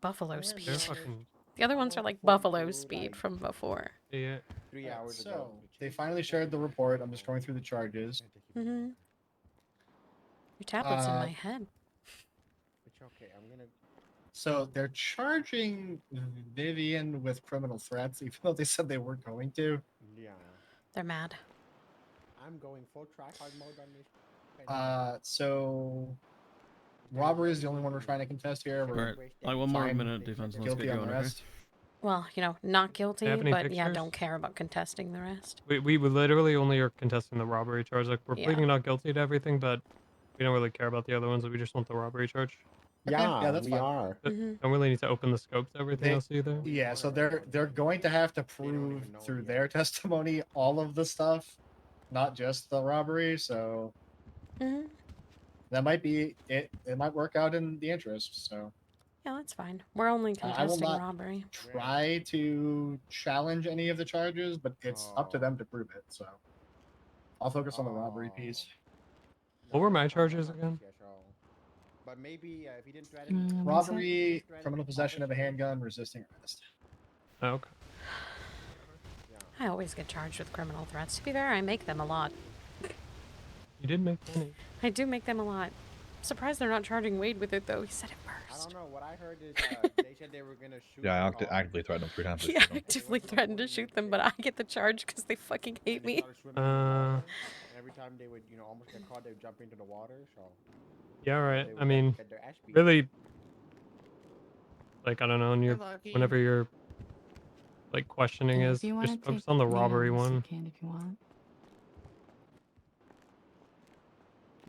buffalo speed. They're fucking... The other ones are like buffalo speed from before. Yeah. 3 hours ago. So they finally shared the report. I'm just going through the charges. Mm-hmm. Your tablet's in my head. It's okay. I'm gonna. So they're charging Vivian with criminal threats, even though they said they weren't going to. Yeah. They're mad. I'm going full try-hard mode on this. So robbery is the only one we're trying to contest here. We're Alright, like one more fine. minute, defense. Let's get guilty on going, the okay? rest. Well, you know, not guilty, have any but yeah, pictures? don't care about contesting the rest. We literally only are contesting the robbery charge. Like, we're Yeah. pleading not guilty to everything, but we don't really care about the other ones. We just want the robbery charge. Okay, Yeah, that's we fine. are. But Mhm. don't really need to open the scope to everything They- else either. Yeah, so they're going to have to They don't prove even know through yet. their testimony all of the stuff, not just the robbery. So Mm-hmm. that might be it. It might work out in the interest. So Yeah, that's fine. We're only I will contesting not- robbery. try to challenge any of the charges, but it's up to them to prove it. So I'll focus on the robbery piece. What were my charges again? But maybe if he didn't threaten Robbery, criminal possession of a handgun, resisting arrest. Oh, okay. I always get charged with criminal threats. To be fair, I make them a lot. You did make money. I do make them a lot. Surprised they're not charging Wade with it though. He said it I first. don't know. What I heard is they said they were gonna shoot. Yeah, I them all. actively threatened him 3 times. He actively threatened to shoot them, but I get the charge because they fucking hate They me. started swimming in the water, and every time they would, almost get caught, they would jump into the water. So Yeah, right. they I would mean, get their ass beat. really, like, I don't know, and whenever you're, like, questioning Yeah, is, if you wanna just focus take on the me robbery this, one. You can if you want.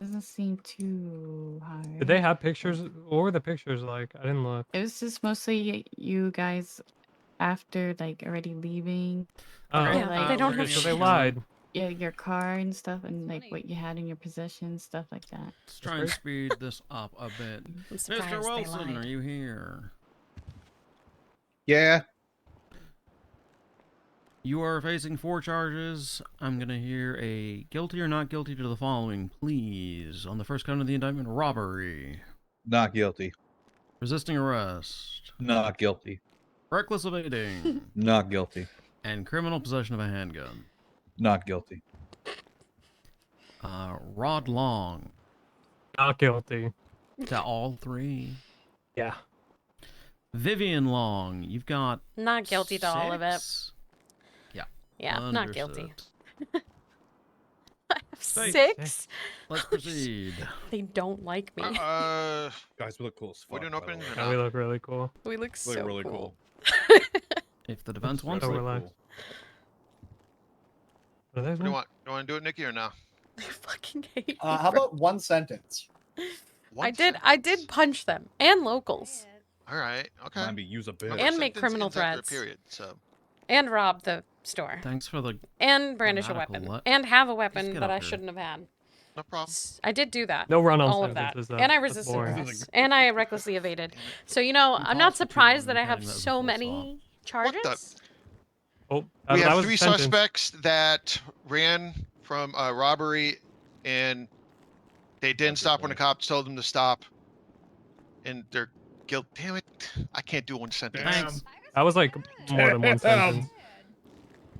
Doesn't seem too hard. Did they have pictures? What were the pictures like? I didn't look. It was just mostly you guys after like already leaving. Oh, Or, Yeah, like, they don't okay, have so they shit. lied. your car and stuff, and like what you had in your possession, stuff like that. Let's try and speed this up a bit. I'm surprised Mr. they Wilson, lied. are you here? Yeah. You are facing 4 charges. I'm gonna hear a guilty or not guilty to the following, please. On the first count of the indictment, robbery, Not guilty. resisting arrest, Not guilty. reckless evading, Not guilty. and criminal possession of a handgun. Not guilty. Rod Long Not guilty. to all 3. Yeah. Vivian Long, you've got Not guilty to all of it. 6. Yeah, not guilty. Understood. I have State. 6. Let's proceed. They don't like me. Guys, we look cool as fuck. We're doing by the openings way. or Yeah, not? we look really cool. We look We so look really cool. cool. If the defense wants So it. relaxed. Are those What do you ones? want? You want to do it, Nikki, or no? They fucking hate me. How for- about one sentence? One I did sentence. punch them and locals All right. Okay. Mind me, use a bit. Number And make sentence criminal ends after a threats. Period. So and rob the store Thanks for the and brandish a grammatical weapon let- and have a Just weapon get that up I here. shouldn't have had. no problem. I did do that. No run-on All of that. sentences, though. And I That's resisted boring. arrest. And I recklessly evaded. Damn it. So, you know, You I'm not paused for too surprised long, that I you're have adding that as a so full many What charges. the? Oh, We that have was 3 a sentence. suspects that ran from robbery, and they didn't stop when the cops told them to stop. And they're guilty. Damn it! I can't do one sentence. Thanks. That was like more than one sentence.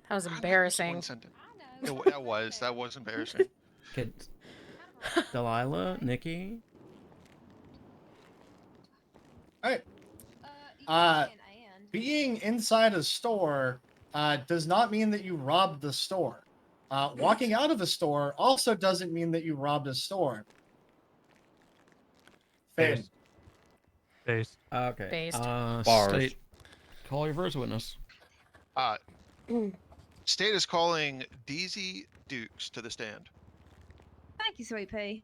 That was How did I miss embarrassing. one sentence? That was embarrassing. Kid. Delilah, Nikki. Being inside a store does not mean that you robbed the store. Walking out of a store also doesn't mean that you robbed a store. Finn. Based. Based. Okay. Based. Bars. State. Call your first witness. State is calling DZ Dukes to the stand. Thank you, Sweet Pea.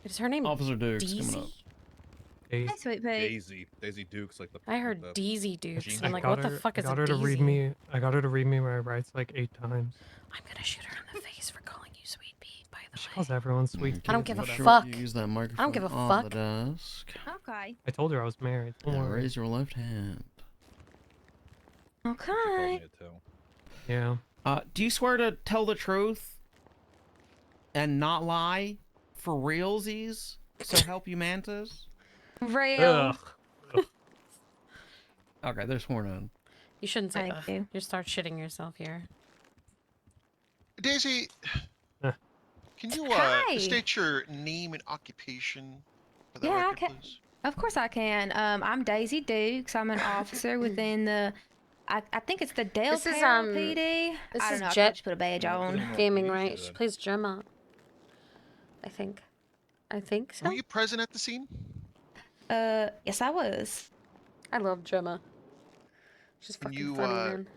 Is her name Officer Dukes coming Deezy? up. Based. Hi, Sweet Pea. Daisy Dukes, like the. I heard the, Deezy Dukes. machine I'm gun. like, what the fuck is I a got her to read Deezy? me. I got her to read me my rights like 8 times. I'm gonna shoot her in the face for calling you Sweet Pea, by the She way. calls everyone sweet. I don't pea. give a Make sure fuck. You use that microphone I don't give a on fuck. the desk. Okay. I told her I was married. Don't Now worry. raise your left hand. She called me Okay. it too. Yeah. Do you swear to tell the truth and not lie for realsies? So help you mantas? Real. Ugh. Okay, they're sworn in. You shouldn't say Thank that. you. You start shitting yourself here. Daisy, Eh. can you Hi. state your name and occupation for the Yeah, I record, can. please? Of course I can. I'm Daisy Dukes. I'm an officer within the. I think it's the Del This is, Perro PD. this I don't is know. I Jet could just put a badge Yeah, put on. in more Gaming, police right? then. She plays Gemma. I think. I think so. Were you present at the scene? Yes, I was. I love Gemma. She's Can fucking you funny, man.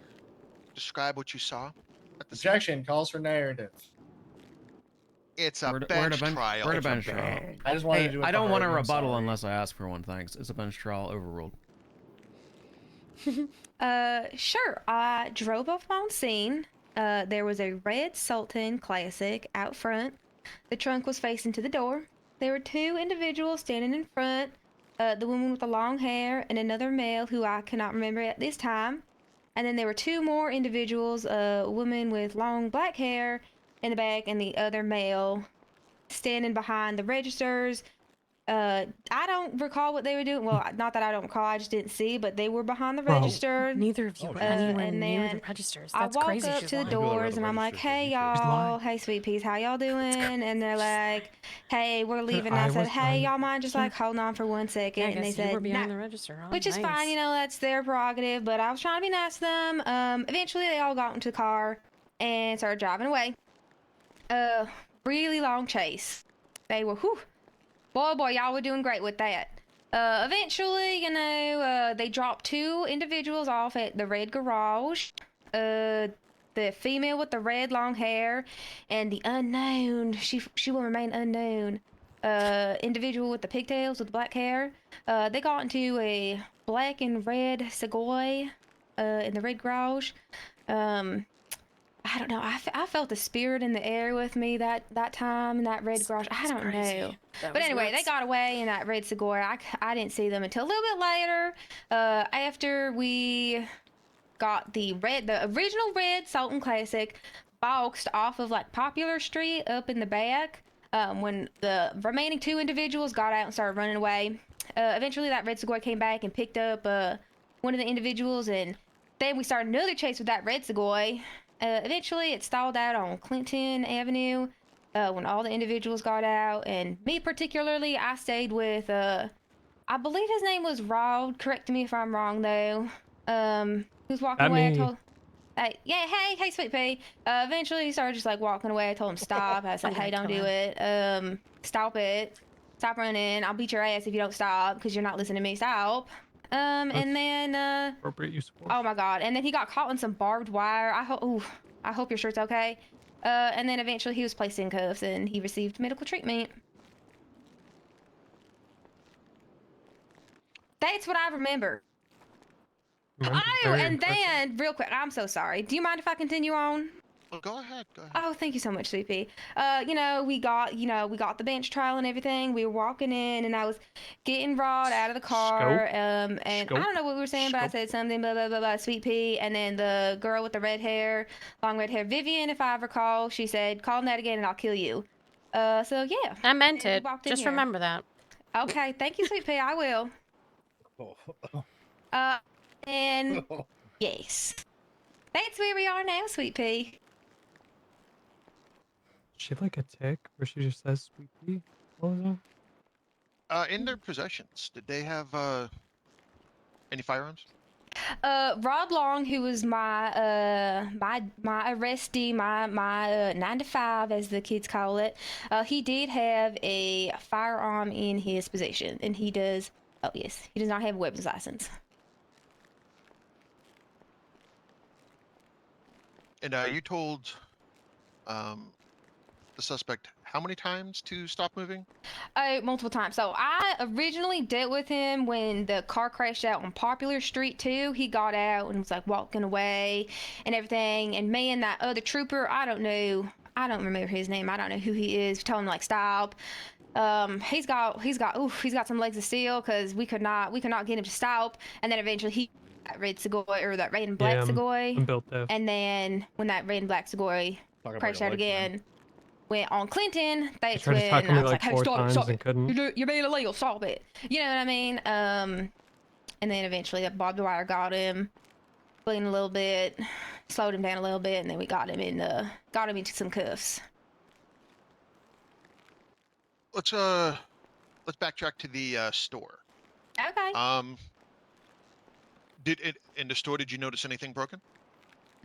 describe what you saw at the scene? Objection calls for narrative. It's a We're at bench a bench, trial. we're at a bench trial. I just wanted Hey, to do it I for don't want a Harvey, I'm rebuttal sorry. unless I ask for one, thanks. It's a bench trial overruled. Sure. I drove up on scene. There was a red Sultan Classic out front. The trunk was facing to the door. There were two individuals standing in front. The woman with the long hair and another male who I cannot remember at this time. And then there were two more individuals, a woman with long black hair in the back and the other male standing behind the registers. I don't recall what they were doing. Well, not that I don't recall, I just didn't see, but they were behind the Bro, register. Neither of you Oh, were shit. anywhere and near the then registers. I That's walk crazy. up She's to the lying. People that were at doors the and I'm like, register said hey you did. She's y'all, lying. hey sweet peas, how y'all doing? And they're like, hey, we're leaving. And I I said, was hey, behind y'all the mind just register. like holding on for 1 second? Yeah, I and they guess you were said, behind nah. the register. Oh, Which is fine, nice. you know, that's their prerogative, but I was trying to be nice to them. Eventually they all got into the car and started driving away. Really long chase. They were, whew, boy, y'all were doing great with that. Eventually, you know, they dropped two individuals off at the red garage. The female with the red long hair and the unknown, she will remain unknown, individual with the pigtails with the black hair. They got into a black and red Segoy, in the red garage. I don't know. I felt the spirit in the air with me that time in that red garage. I That's don't crazy. know. That But was anyway, nuts. they got away in that red Segoy. I didn't see them until a little bit later. After we got the original red Sultan Classic boxed off of like Popular Street up in the back. When the remaining two individuals got out and started running away. Eventually that red Segoy came back and picked up one of the individuals, and then we started another chase with that red Segoy. Eventually it stalled out on Clinton Avenue when all the individuals got out, and me particularly, I stayed with I believe his name was Rod. Correct me if I'm wrong though. Who's walking At away? I me. told, hey, yeah, hey, sweet pea. Eventually he started just like walking away. I told him stop. I said, I'm gonna hey, don't kill do him. it. Stop it. Stop running. I'll beat your ass if you don't stop because you're not listening to me. Stop. And then Appropriate use of force. oh my god, and then he got caught in some barbed wire. I hope your shirt's okay. And then eventually he was placed in cuffs and he received medical treatment. That's what I remember. Remember Oh, very and impressive. then real quick, I'm so sorry. Do you mind if I continue on? Oh, go ahead. Go ahead. Oh, thank you so much, Sweet Pea. We got the bench trial and everything. We were walking in, and I was getting Rod out of the car. And I don't know what we were saying, but I said something, blah, blah, blah, blah, Sweet Pea. And then the girl with the red hair, long red hair, Vivian, if I recall, she said, call him that again and I'll kill you. So yeah. I meant And we it. walked in Just here. remember that. Okay, thank you, Sweet Pea, I will. And yes. That's where we are now, Sweet Pea. Is she like a tick where she just says sweet pea all the time? In their possessions, did they have any firearms? Rod Long, who was my arrestee, my 9 to 5 as the kids call it, he did have a firearm in his possession, and he does not have a weapons license. And you told the suspect how many times to stop moving? Multiple times. So I originally dealt with him when the car crashed out on Popular Street too. He got out and was like walking away and everything. And me and that other trooper, I don't remember his name. I don't know who he is. We told him like stop. He's got some legs of steel because we could not get him to stop. And then eventually he that red Segoy or that red and black Segoy. I'm built there. And then when that red and black Segoy crashed out again, went on Clinton, that's tried to when tackle I me was like like, hey, 4 stop times it. and couldn't. You're being illegal, stop it. You know what I mean? and then eventually barbed wire got him, bleeding a little bit, slowed him down a little bit, and then we got him into some cuffs. Let's backtrack to the store. Okay. Did it in the store? Did you notice anything broken?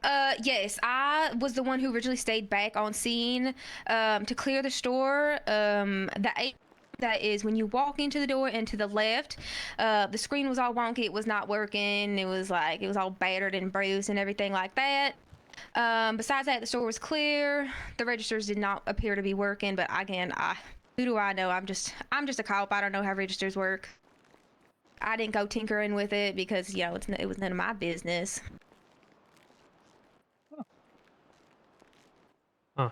Yes, I was the one who originally stayed back on scene to clear the store. That is when you walk into the door and to the left, the screen was all wonky. It was not working. It was all battered and bruised and everything like that. Besides that, the store was clear. The registers did not appear to be working. But again, who do I know? I'm just a cop. I don't know how registers work. I didn't go tinkering with it because it was none of my business. Huh.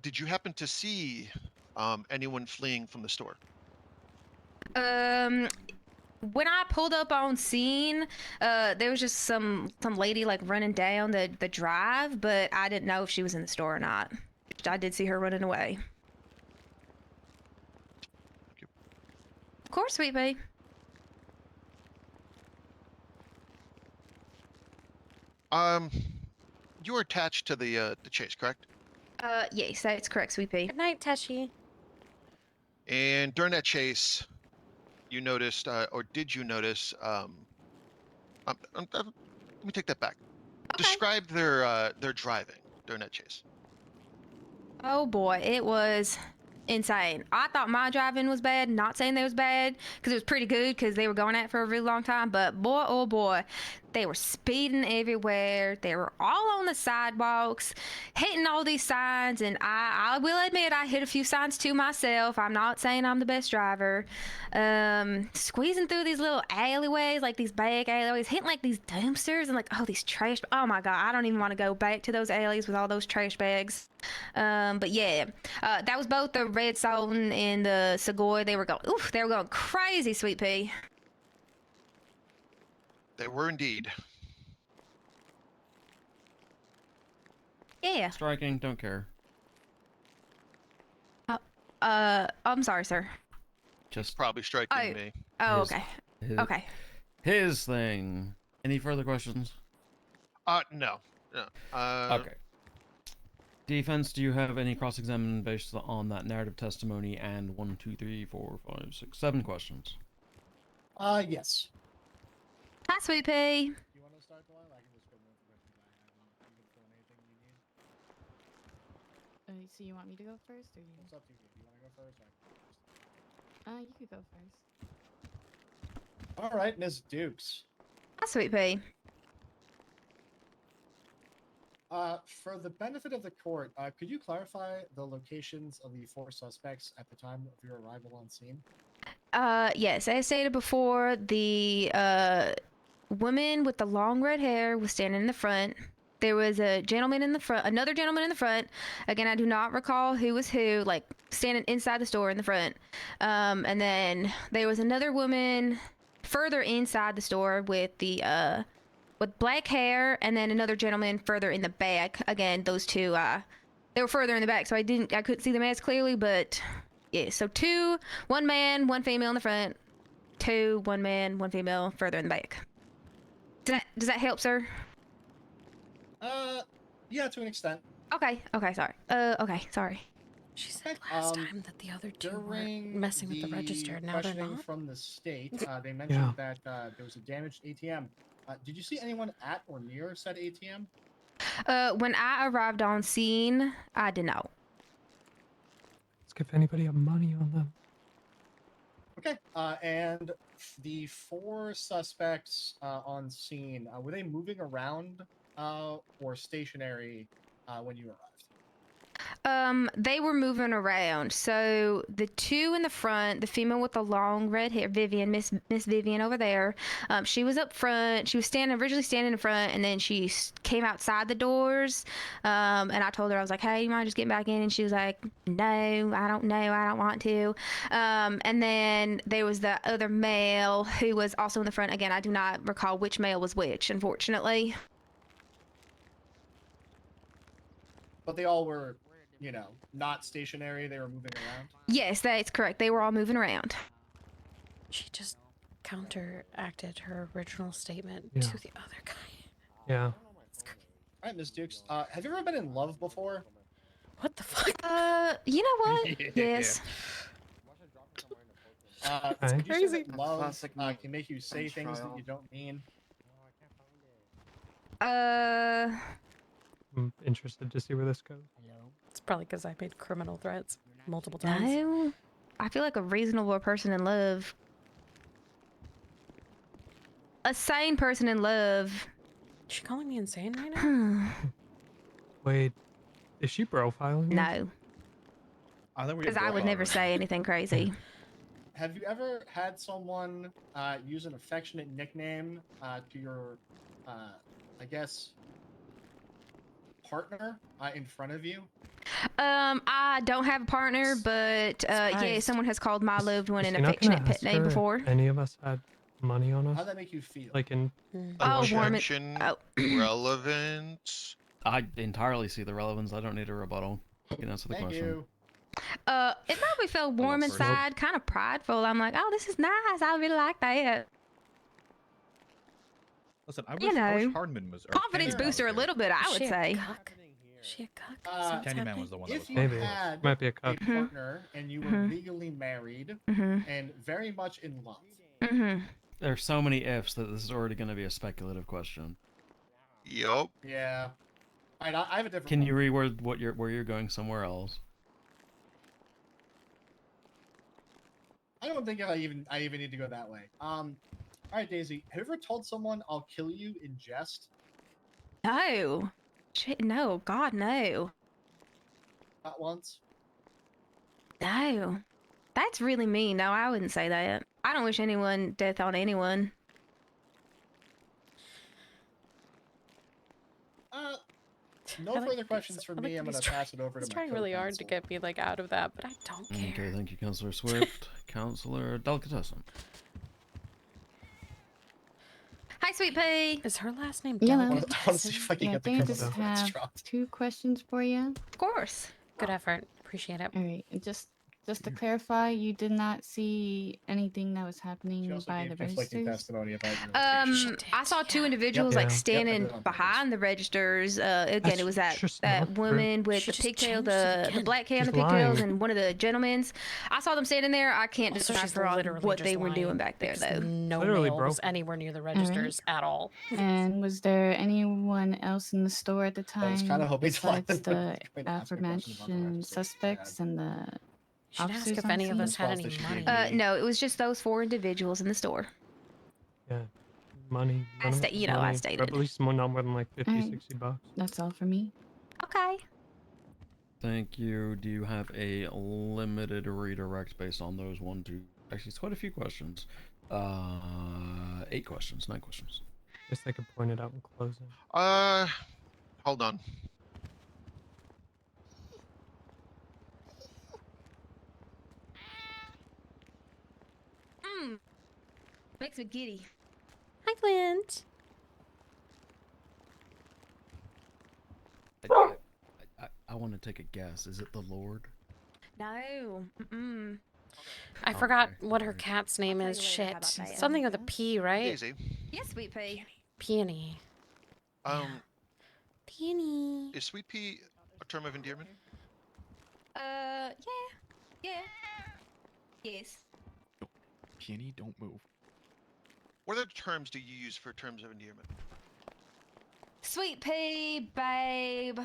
Did you happen to see anyone fleeing from the store? When I pulled up on scene, there was just some lady like running down the drive, but I didn't know if she was in the store or not. I did see her running away. Thank you. Of course, sweet pea. You were attached to the chase, correct? Yes, that's correct, sweet pea. Good night, Teshi. And during that chase, you noticed, or did you notice? Let me take that back. Okay. Describe their driving during that chase. Oh boy, it was insane. I thought my driving was bad. Not saying that it was bad, because it was pretty good because they were going at it for a really long time. But boy, oh boy, they were speeding everywhere. They were all on the sidewalks, hitting all these signs. And I will admit, I hit a few signs too myself. I'm not saying I'm the best driver. Squeezing through these little alleyways, like these back alleyways, hitting like these dumpsters and like, oh, these trash. Oh my God, I don't even want to go back to those alleys with all those trash bags. But yeah, that was both the Red Sultan and the Segoy. They were going crazy, sweet pea. They were indeed. Yeah. Striking, don't care. I'm sorry, sir. Just Probably striking me. Oh, His- okay. his, Okay. his thing. Any further questions? No. Okay. Defense, do you have any cross-examination based on that narrative testimony and 1, 2, 3, 4, 5, 6, 7 questions? Yes. Hi, sweet pea. You want to start the line? I can just go more information I have, and you can fill in anything you need. So you want me to go first, or you? It's up to you. Do you want to go first? Or I can go first? You could go first. All right, Ms. Dukes. Hi, sweet pea. For the benefit of the court, could you clarify the locations of the 4 suspects at the time of your arrival on scene? Yes, as stated before, the woman with the long red hair was standing in the front. There was a gentleman in the front, another gentleman in the front. Again, I do not recall who was who, like standing inside the store in the front. And then there was another woman further inside the store with the with black hair, and then another gentleman further in the back. Again, those two, they were further in the back, so I couldn't see them as clearly, but yeah. So 2, 1 man, 1 female in the front. 2, 1 man, 1 female further in the back. Does that help, sir? Yeah, to an extent. Okay, sorry. Okay, sorry. She said last time that the other two were messing with the register. Now they're questioning not. from the state, they mentioned that there was a damaged ATM. Did you see anyone at or near said ATM? When I arrived on scene, I did not. Let's give anybody money on them. Okay. And the 4 suspects on scene, were they moving around or stationary when you arrived? They were moving around. So the 2 in the front, the female with the long red hair, Vivian, Miss Vivian over there, she was up front. She was originally standing in front, and then she came outside the doors. And I told her, I was like, hey, you mind just getting back in? And she was like, no, I don't know. I don't want to. And then there was the other male who was also in the front. Again, I do not recall which male was which, unfortunately. But they all were, not stationary. They were moving around. Yes, that's correct. They were all moving around. She just counteracted her original statement Yeah. to the other guy. Yeah. All right, Miss Dukes. Have you ever been in love before? What the fuck? You know what? Yeah. Yes. Okay. Would you say Crazy. that love Classic can make you say bench things that trial. you don't mean? I'm interested to see where this goes. It's probably because I made criminal threats multiple times. No. I feel like a reasonable person in love. A sane person in love. Is she calling me insane right now? Wait, is she profiling? us? No, I think we because I would never say anything crazy. Have you ever had someone use an affectionate nickname to your, I guess, partner in front of you? I don't have a partner, but yeah, Surprised. someone has called my loved one Is an she not gonna affectionate pet ask name her before. if any of us had money on us? How'd that make you feel? Like in Oh, warm it. Objection, Oh. relevant. I entirely see the relevance. I don't need a rebuttal. You can answer the Thank question. you. It made me feel warm first. inside, kind of prideful. I'm like, oh, this is nice. I really like that. Listen, I You wish know, Hardman was. or Confidence Candyman was booster a here. little bit, I Is would she a say. cuck? Is she a cuck? Is that what's Candyman happening? was the one that was. If you maybe had might be a a cut. partner and you were Mhm. legally married Mm-hmm. and very much in love, Mm-hmm. There's so many ifs that this is already going to be a speculative question. Yup. yeah. All right, I have a different. Can one. you reword what where you're going somewhere else? I don't think I even need to go that way. All right, Daisy. Have you ever told someone I'll kill you in jest? No. Shit, no. God, no. Not once. No. That's really mean. No, I wouldn't say that. I don't wish anyone death on anyone. No I like further these- questions from I like me. that I'm going he's to pass it over He's to my trying really hard to co-counsel. get me like out of that, but I don't care. Okay, thank you, Councillor Swift. Councillor Delicatessen. Hi, Sweet Pea. Is her last name Yeah. I want to see if I can Yeah, I get the think I criminal just threats have dropped. 2 questions for you. Of course. Good effort. Appreciate it. All right, and just to clarify, you did not see anything that was She happening also by gave the conflicting registers? testimony about your She location. did, I saw two yeah. individuals Yep. like Yeah. standing Yep, I did on purpose. behind the registers. Again, That's it was that just that not true. woman with She the just pigtail, changed it the again. black hair and the She's pigtails, lying. and one of the gentlemen's. I saw them standing there. I can't Also, decipher she's on literally what just they were doing lying. back there, There's though. no Literally males broke. anywhere near the registers at all. And was there anyone else in the store at the I was kind time of hoping besides Tyler the was going to ask a question about the aforementioned registers. suspects and the You should ask officers if on any of scene? us had Response any that she money. gave me. No, it was just those 4 individuals in the store. Yeah, money. I none of sta- us you had know, I money. stated. Or at least not more than like 50, Alright. 60 bucks. That's all for me. Okay. Thank you. Do you have a limited redirect based on those 1, 2? Actually, it's quite a few questions. 8 questions, 9 questions. Guess they could point it out in closing. Hold on. Makes me giddy. Hi, Clint. I want to take a guess. Is it the Lord? No. Mm-mm. I forgot Okay, what her alright. cat's name I'll is. tell you later, how Shit. about that? Something with a P, right? Daisy. Yes, Sweet Pea. Peony. Peony. Is Sweet Pea a term of endearment? Yeah. Yeah. Yes. Peony, don't move. What other terms do you use for terms of endearment? Sweet Pea, babe,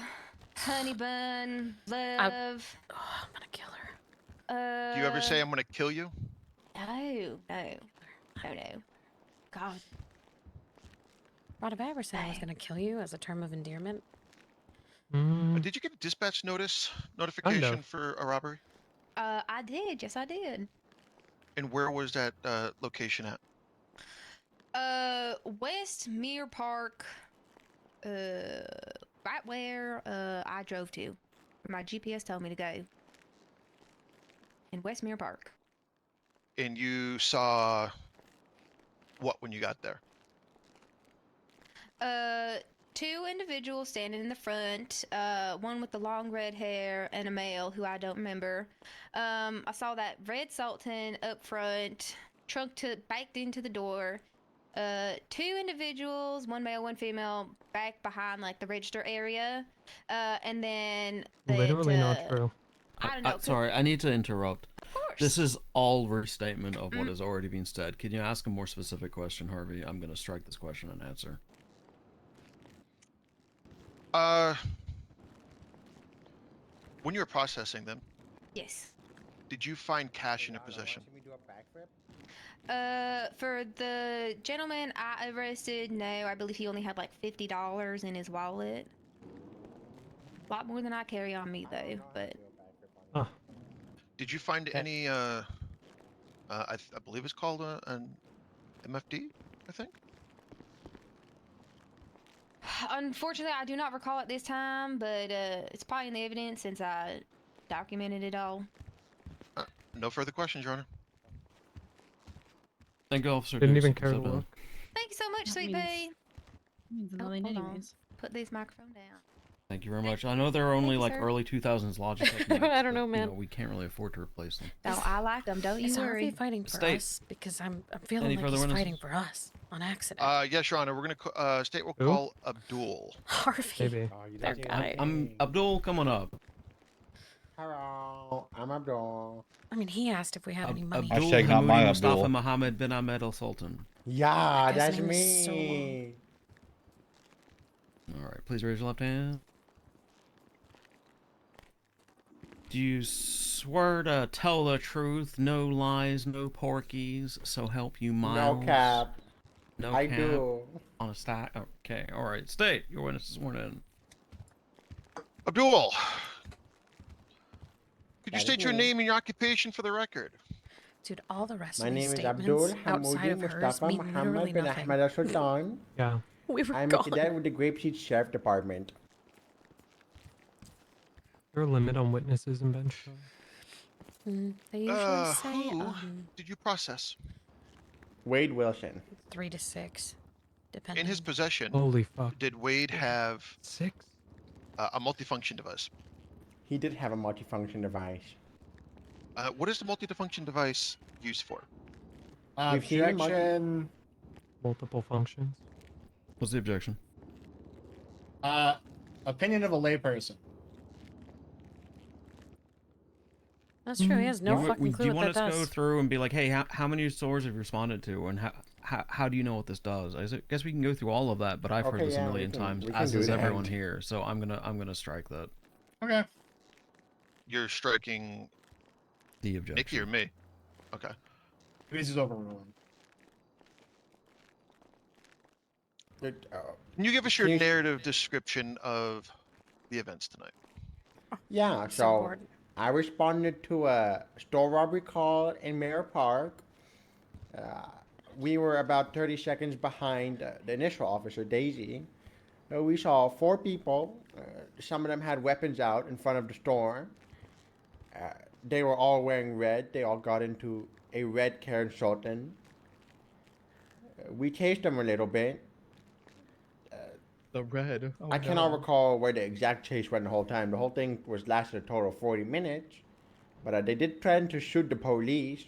honey bun, love. Oh, I'm gonna kill her. Do you ever say I'm gonna kill you? No. God. Rod, have I ever said I was gonna kill you as a term of endearment? Mm, Did you get a dispatch notification for a robbery? I did. Yes, I did. And where was that location at? West Mirror Park. Right where I drove to. Where my GPS told me to go. In West Mirror Park. And you saw what when you got there? 2 individuals standing in the front. One with the long red hair and a male who I don't remember. I saw that red Sultan up front. trunk to backed into the door. 2 individuals, one male, one female, back behind like the register area. And then Literally not true. I don't know. Sorry, I need to interrupt. Of course. This is all restatement of what has already been said. Can you ask a more specific question, Harvey? I'm going to strike this question and answer. When you were processing them, Yes. did you find cash in your Rihanna, possession? watching me do a backflip? For the gentleman I arrested, no, I believe he only had like $50 in his wallet. A lot more than I carry on me I don't though, know how to but do a backflip on Huh. Did you find any, I believe it's called an MFD, I think? unfortunately I do not recall at this time, but it's probably in the evidence since I documented it all. No further questions, Your Honor. Thank you, Officer. Didn't Dukes. even care to Step in. look. Thank you so much, That Sweet means- Pea. Means Oh, nothing hold on. anyways. Put this microphone down. Thank you very much. I know there are only you, like sir. early 2000s Logitech mics, I don't know, but, man. You know, we can't really afford to replace them. No, I like them. Don't you Is Harvey worry. fighting for State. us? Because I'm feeling Any like further he's witnesses? fighting for us on accident. Yes, Your Honor, we're gonna state will Who? call Abdul. Harvey. Maybe. Oh, you That didn't say guy. I'm anything. Abdul. Come on up. Hello, I'm Abdul. I mean, he asked if we had any money. Abdul Hashtag not my Hamudi Mustafa Abdul. Mohammed bin Ahmed Al Sultan. Yeah, That guy's that's name is so me. All right, please raise your left hand. Do you swear to tell the truth, no lies, no porkies, so help you Miles? No cap. No I cap. do. On a stack. Okay, all right. State. Your witness is sworn in. Abdul, could you That is state your me. name and your occupation for the record? Dude, all the rest My of these name is statements Abdul outside Hamoudi of hers Mustafa mean literally Muhammad bin nothing. Ahmed Al Sultan. Yeah. We were I'm a gone. cadet with the Grapeseed Sheriff Department. Is there a limit on witnesses in bench? They usually say Who did you process? Wade Wilson. 3 to 6, depending. In his possession, Holy fuck. did Wade have 6? a multifunction device? He did have a multifunction device. What is the multifunction device used for? We've seen him Objection. Multiple functions. What's the objection? Opinion of a layperson. That's true. He has no do fucking do clue you what want that us to go does. through and be like, hey, how many stores have you responded to, and how do you know what this does? Guess we can go through all of that, but I've heard Okay, this a yeah, we million can- times, we can as do does that. everyone here. So I'm gonna strike that. Okay. You're striking The objection. Nikki or me? Okay. This is overruled. Can Can you give us your Can you- narrative description of the events tonight? Yeah, So so important. I responded to a store robbery call in Mirror Park. We were about 30 seconds behind the initial officer, Daisy. We saw 4 people. Some of them had weapons out in front of the store. They were all wearing red. They all got into a red Karen Sultan. We chased them a little bit. The red. Oh, I cannot no. recall where the exact chase went the whole time. The whole thing lasted a total of 40 minutes. But they did threaten to shoot the police.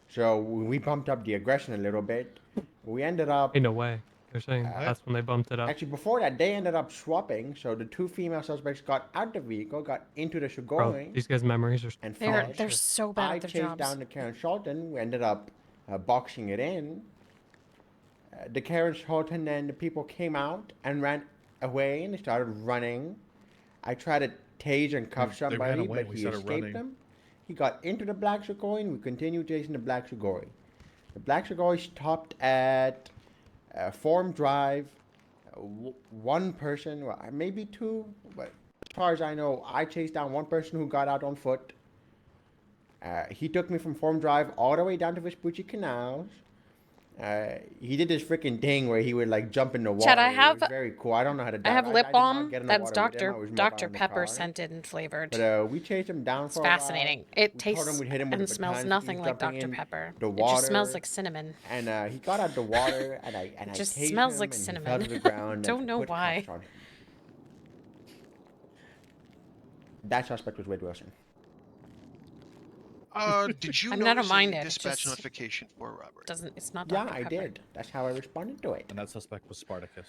So we bumped up the aggression a little bit. We ended up... Hey, no way. They're saying that's when they bumped it up. Actually, before that, they ended up swapping. So the 2 female suspects got out the vehicle, got into the Bro, Shigoi, these guys' memories are and They're, fled. they're so bad I at their chased jobs. down the Karen Sultan. We ended up boxing it in. The Karen Sultan and the people came out and ran away, and they started running. I tried to tase and cuff They ran somebody, away, but we he started escaped running. them. He got into the Black Shigoi, and we continued chasing the Black Shigoi. The Black Shigoi stopped at Forum Drive. One person, well, maybe 2, but as far as I know, I chased down one person who got out on foot. He took me from Forum Drive all the way down to Vespucci Canals. He did this freaking thing where he would like jump in the water. Chad, I have- It was very cool. I don't know how to I dive. have lip did not balm. get in the That's water with him. I Dr. was mobile Dr. in the Pepper car. scented and flavored. But we chased him down It's for a while. fascinating. It We told him tastes we'd hit him with and the smells batons. nothing He's like jumping Dr. in Pepper. the It just smells water. like cinnamon. And he got out of the water, and I just tased smells him, like and he cinnamon. fell to the ground. Don't and know put why. cuffs on him. That suspect was Wade Wilson. Did you I mean, I don't notice mind any it, it's dispatch just- notification for robbery? Doesn't it's not Yeah, Dr. I Pepper. did. That's how I responded to it. And that suspect was Spartacus.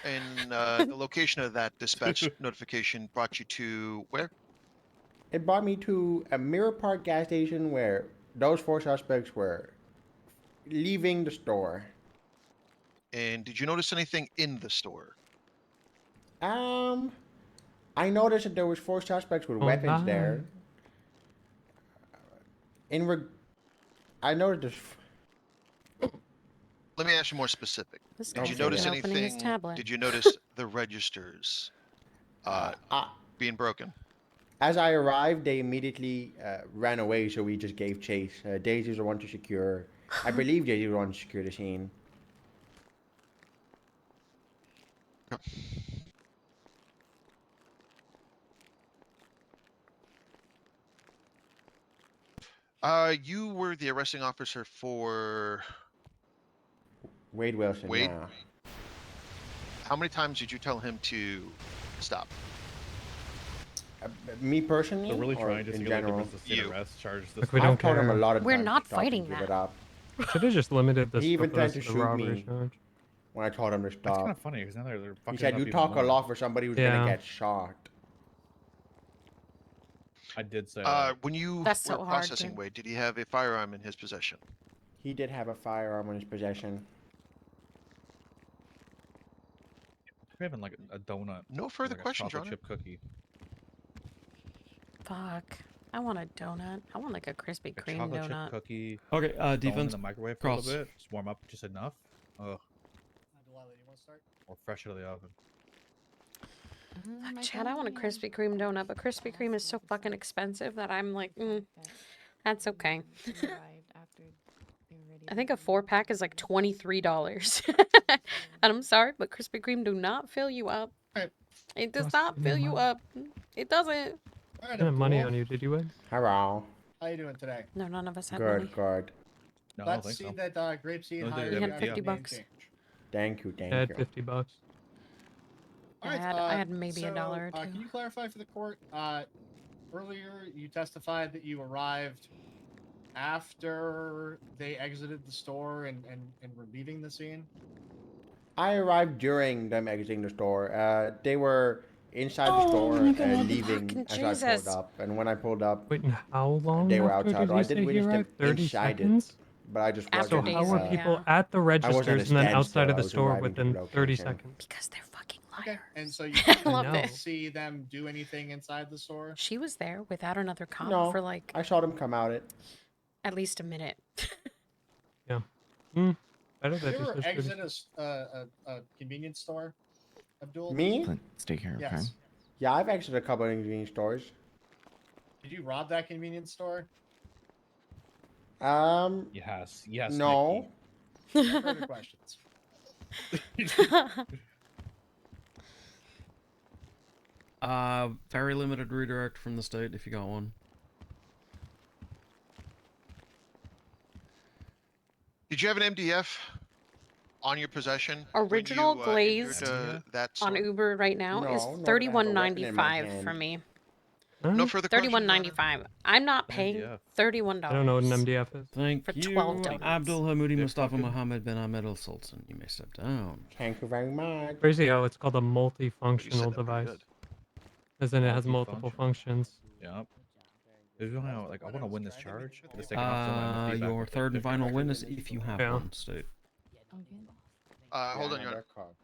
And the location of that dispatch notification brought you to where? It brought me to a Mirror Park gas station where those 4 suspects were leaving the store. And did you notice anything in the store? I noticed that there was 4 suspects with weapons there. I noticed there's. Let me ask you more specific. This Did guy's you Okay, notice yeah. opening his anything? tablet. Did you notice the registers being broken? As I arrived, they immediately ran away, so we just gave chase. Daisy's the one to secure. I believe Daisy's the one to secure the scene. You were the arresting officer for Wade Wilson, Wade? yeah. how many times did you tell him to stop? Me personally, They're really or trying to in see like, general? if it's the state You. arrest charge. This Like, we don't I've told him a care. lot of We're times not to stop and fighting give that. it up. Should have just limited this He even purpose tried to to the shoot robbery me. charge. When I told him to That's kind stop. of funny because now they're fucking. He said, up "You even talk a more." lot for somebody who's Yeah. gonna get shot." I did say. When you That's were so hard, processing dude. Wade, did he have a firearm in his possession? He did have a firearm in his possession. We're having like a donut. No further like questions, a Your chocolate Honor. chip cookie. Fuck. I want a donut. I want like a Krispy A Kreme chocolate chip donut. cookie. Okay, throw 'em in defense. the microwave cross. for a little bit. Just warm up just enough. Ugh. Delilah, you want to start? Or fresh out of the oven. Fuck, Chad, I want a Krispy Kreme donut, but Krispy Kreme is so fucking expensive that I'm like, that's okay. I think a 4-pack is like $23. And I'm sorry, but Krispy Kreme do not fill you up. Alright. It does Cost not me fill you money. up. It doesn't. All right, I had money Abdul, on you, did you, Wade? Hello. how you doing today? No, none of us had money. Good, good. No, I don't Let's think see so. that Grapeseed No, they hired didn't. you He had after 50 the name bucks. change. Thank you, thank I had you. $50. I had maybe a dollar or Can two. you clarify for the court? Earlier you testified that you arrived after they exited the store and were leaving the scene. I arrived during them exiting the store. They were inside the Oh store my God. leaving Fucking as I Jesus. pulled up. And when I pulled up, Wait, and how long they were after outside. did I he did say he witness them arrived? 30 inside seconds? it, but I just After wasn't. So how were Daisy, people yeah. at the I wasn't at a registers and then outside standstill, of I the was store arriving to the within 30 location. seconds? Because they're fucking liars. Okay, and so you I didn't love know. this. see them do anything inside the store. She was there without another cop No, for like I saw them come out it. at least a minute. Better Did that you just ever is pretty- exit a convenience store, Abdul? Me? Clint, stay here, okay? Yes. Yeah, I've exited a couple of convenience stores. Did you rob that convenience store? Yes. Yes. No. No further questions. Very limited redirect from the state if you got one. Did you have an MDF on your possession? when Original you, glazed entered, that On store? Uber right now is No, nor did I have a weapon in my $31.95 for hand. me. Huh? No further questions, Your Honor? $31.95. I'm not paying MDF. $31. I don't know what an MDF is. Thank For you, 12 donuts. Abdul Hamoudi They're Mustafa fucking- Mohammed bin Ahmed Al Sultan. You may step down. Thank you very much. Crazy how it's called a You said multifunctional that pretty device. good. As in it has multiple Multifunction. functions. Yep. There's one how, like, I want to win this charge. This taking off some of my feedback Your with the third and final record. witness, if you have Yeah. one, state. Hold on, Yeah, Your Honor. they're caught.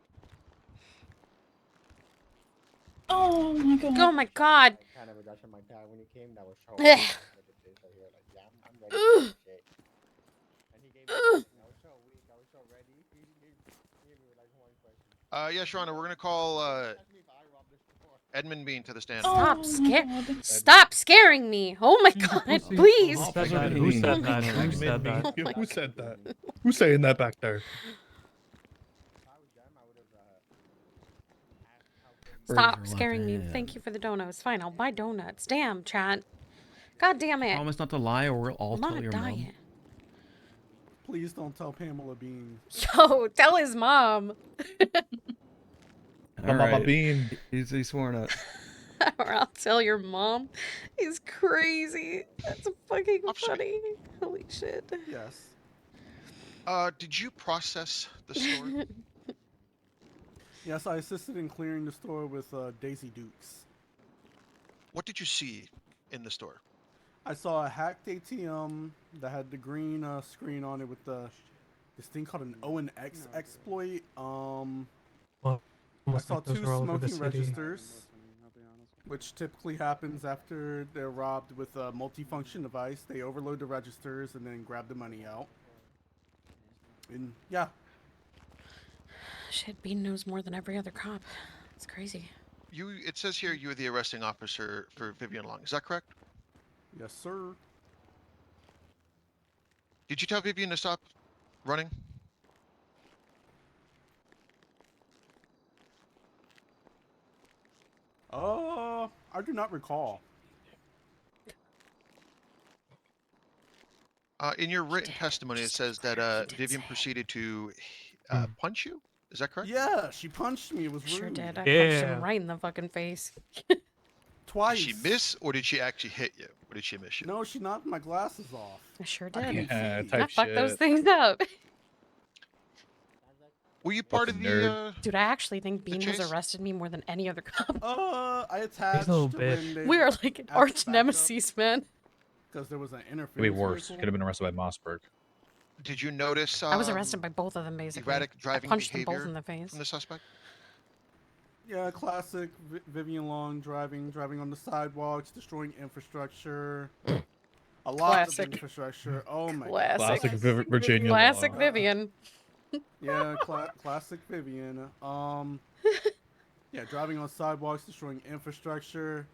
Oh my god. Oh my god. I kind of adjusted my tag when he came. That was so. Ugh. So he was like, yeah, I'm ready for this shit. And he gave me. I was so weak. I was so ready. He gave me like one question. Yes, Your Honor. We're gonna call Ask me if I robbed this store. Edmund Bean to the stand. Stop scaring me. Oh my god, Pussy. please. Oh, Who said Who that? said that? Who said that? Oh my Who God. said that? Who's saying that back there? If I was them, I would have asked how come. Stop Burger scaring me. left Thank hand. you for the donuts. Fine, I'll buy donuts. Damn, chat. God damn it. Promise not to lie or we'll all I'm tell on a your mom. diet. Please don't tell Pamela Bean. Yo, tell his mom. All Mama right. Bean. He's sworn it. Or I'll tell your mom. He's crazy. That's fucking Officer- funny. Holy shit. Yes. Did you process the store? Yes, I assisted in clearing the store with Daisy Dukes. What did you see in the store? I saw a hacked ATM that had the green screen on it with this thing called an ONX exploit. Well, I almost saw like those two are all over the smoking city. registers, which typically happens after they're robbed with a multifunction device. They overload the registers and then grab the money out. And yeah, Shit, Bean knows more than every other cop. It's crazy. It says here you were the arresting officer for Vivian Long. Is that correct? yes, sir. Did you tell Vivian to stop running? I do not recall. In your written did. testimony, it Just says clear, that he did Vivian say it. proceeded to Hmm. punch you. Is that correct? Yeah, she punched me. It was I sure rude. did. I punched Yeah. him right in the fucking face. Twice. Did she miss, or did she actually hit you? Or did she miss you? No, she knocked my glasses off. I sure I did. couldn't see. type I fucked those shit. things up. Were you part of Fucking the? nerd. Dude, I actually think Bean has chase? arrested me more than any other cop. I attached little when bitch. they We are like an asked arch backup nemesis, man. because there was an interference. Could be worse. vehicle. Could have been arrested by Mossberg. Did you notice? I was arrested by both of them, basically. erratic I driving punched them both behavior in the face. from the suspect. Yeah, classic Vivian Long driving on the sidewalks, destroying infrastructure. A lot Classic. of infrastructure. Oh my Classic. god. Classic Virginia. Classic law. Vivian. Yeah, classic Vivian. Yeah, driving on sidewalks, destroying infrastructure.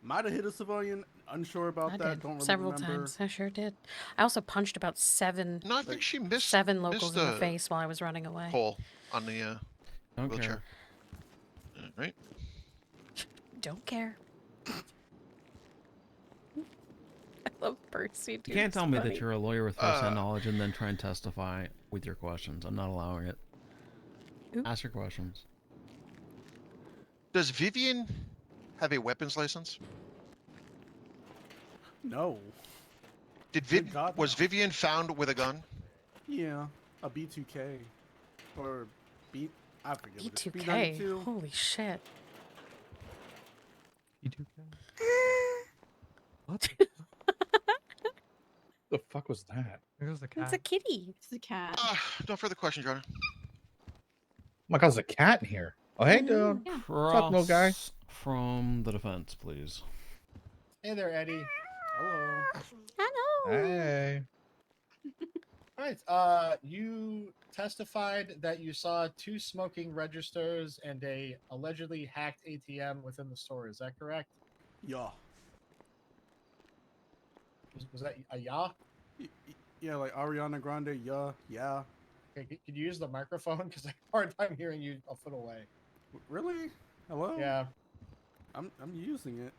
Might have hit a civilian. Unsure about I that. did Don't really several remember. times. I sure did. I also punched about seven No, I think she missed locals in the face while I was running away. pole on the Don't wheelchair. care. Right? Don't care. I love Percy. Dude. You can't It's tell me funny. that you're a lawyer with first-hand knowledge and then try and testify with your questions. I'm not allowing it. Oop. Ask your questions. Does Vivian have a weapons license? No. Did Good God, was no. Vivian found with a gun? Yeah, a B2K or B. I forget. what it's B2K. B92. Holy shit. You do care? What? The fuck was that? There goes the cat. It's a kitty. It's the cat. No further questions, Your Honor. Oh my god, there's a cat in here. Oh hey, dude. Yeah. up, little guy? Cross from the defense, please. Hey there, Eddie. Hello. Hello. Hey. All right. You testified that you saw 2 smoking registers and a allegedly hacked ATM within the store. Is that correct? Yeah. Was that a yeah? Yeah, like Ariana Grande. Yeah. Yeah. Okay, could you use the microphone? Because I have a hard time hearing you a foot away. Really? Hello. Yeah. I'm using it.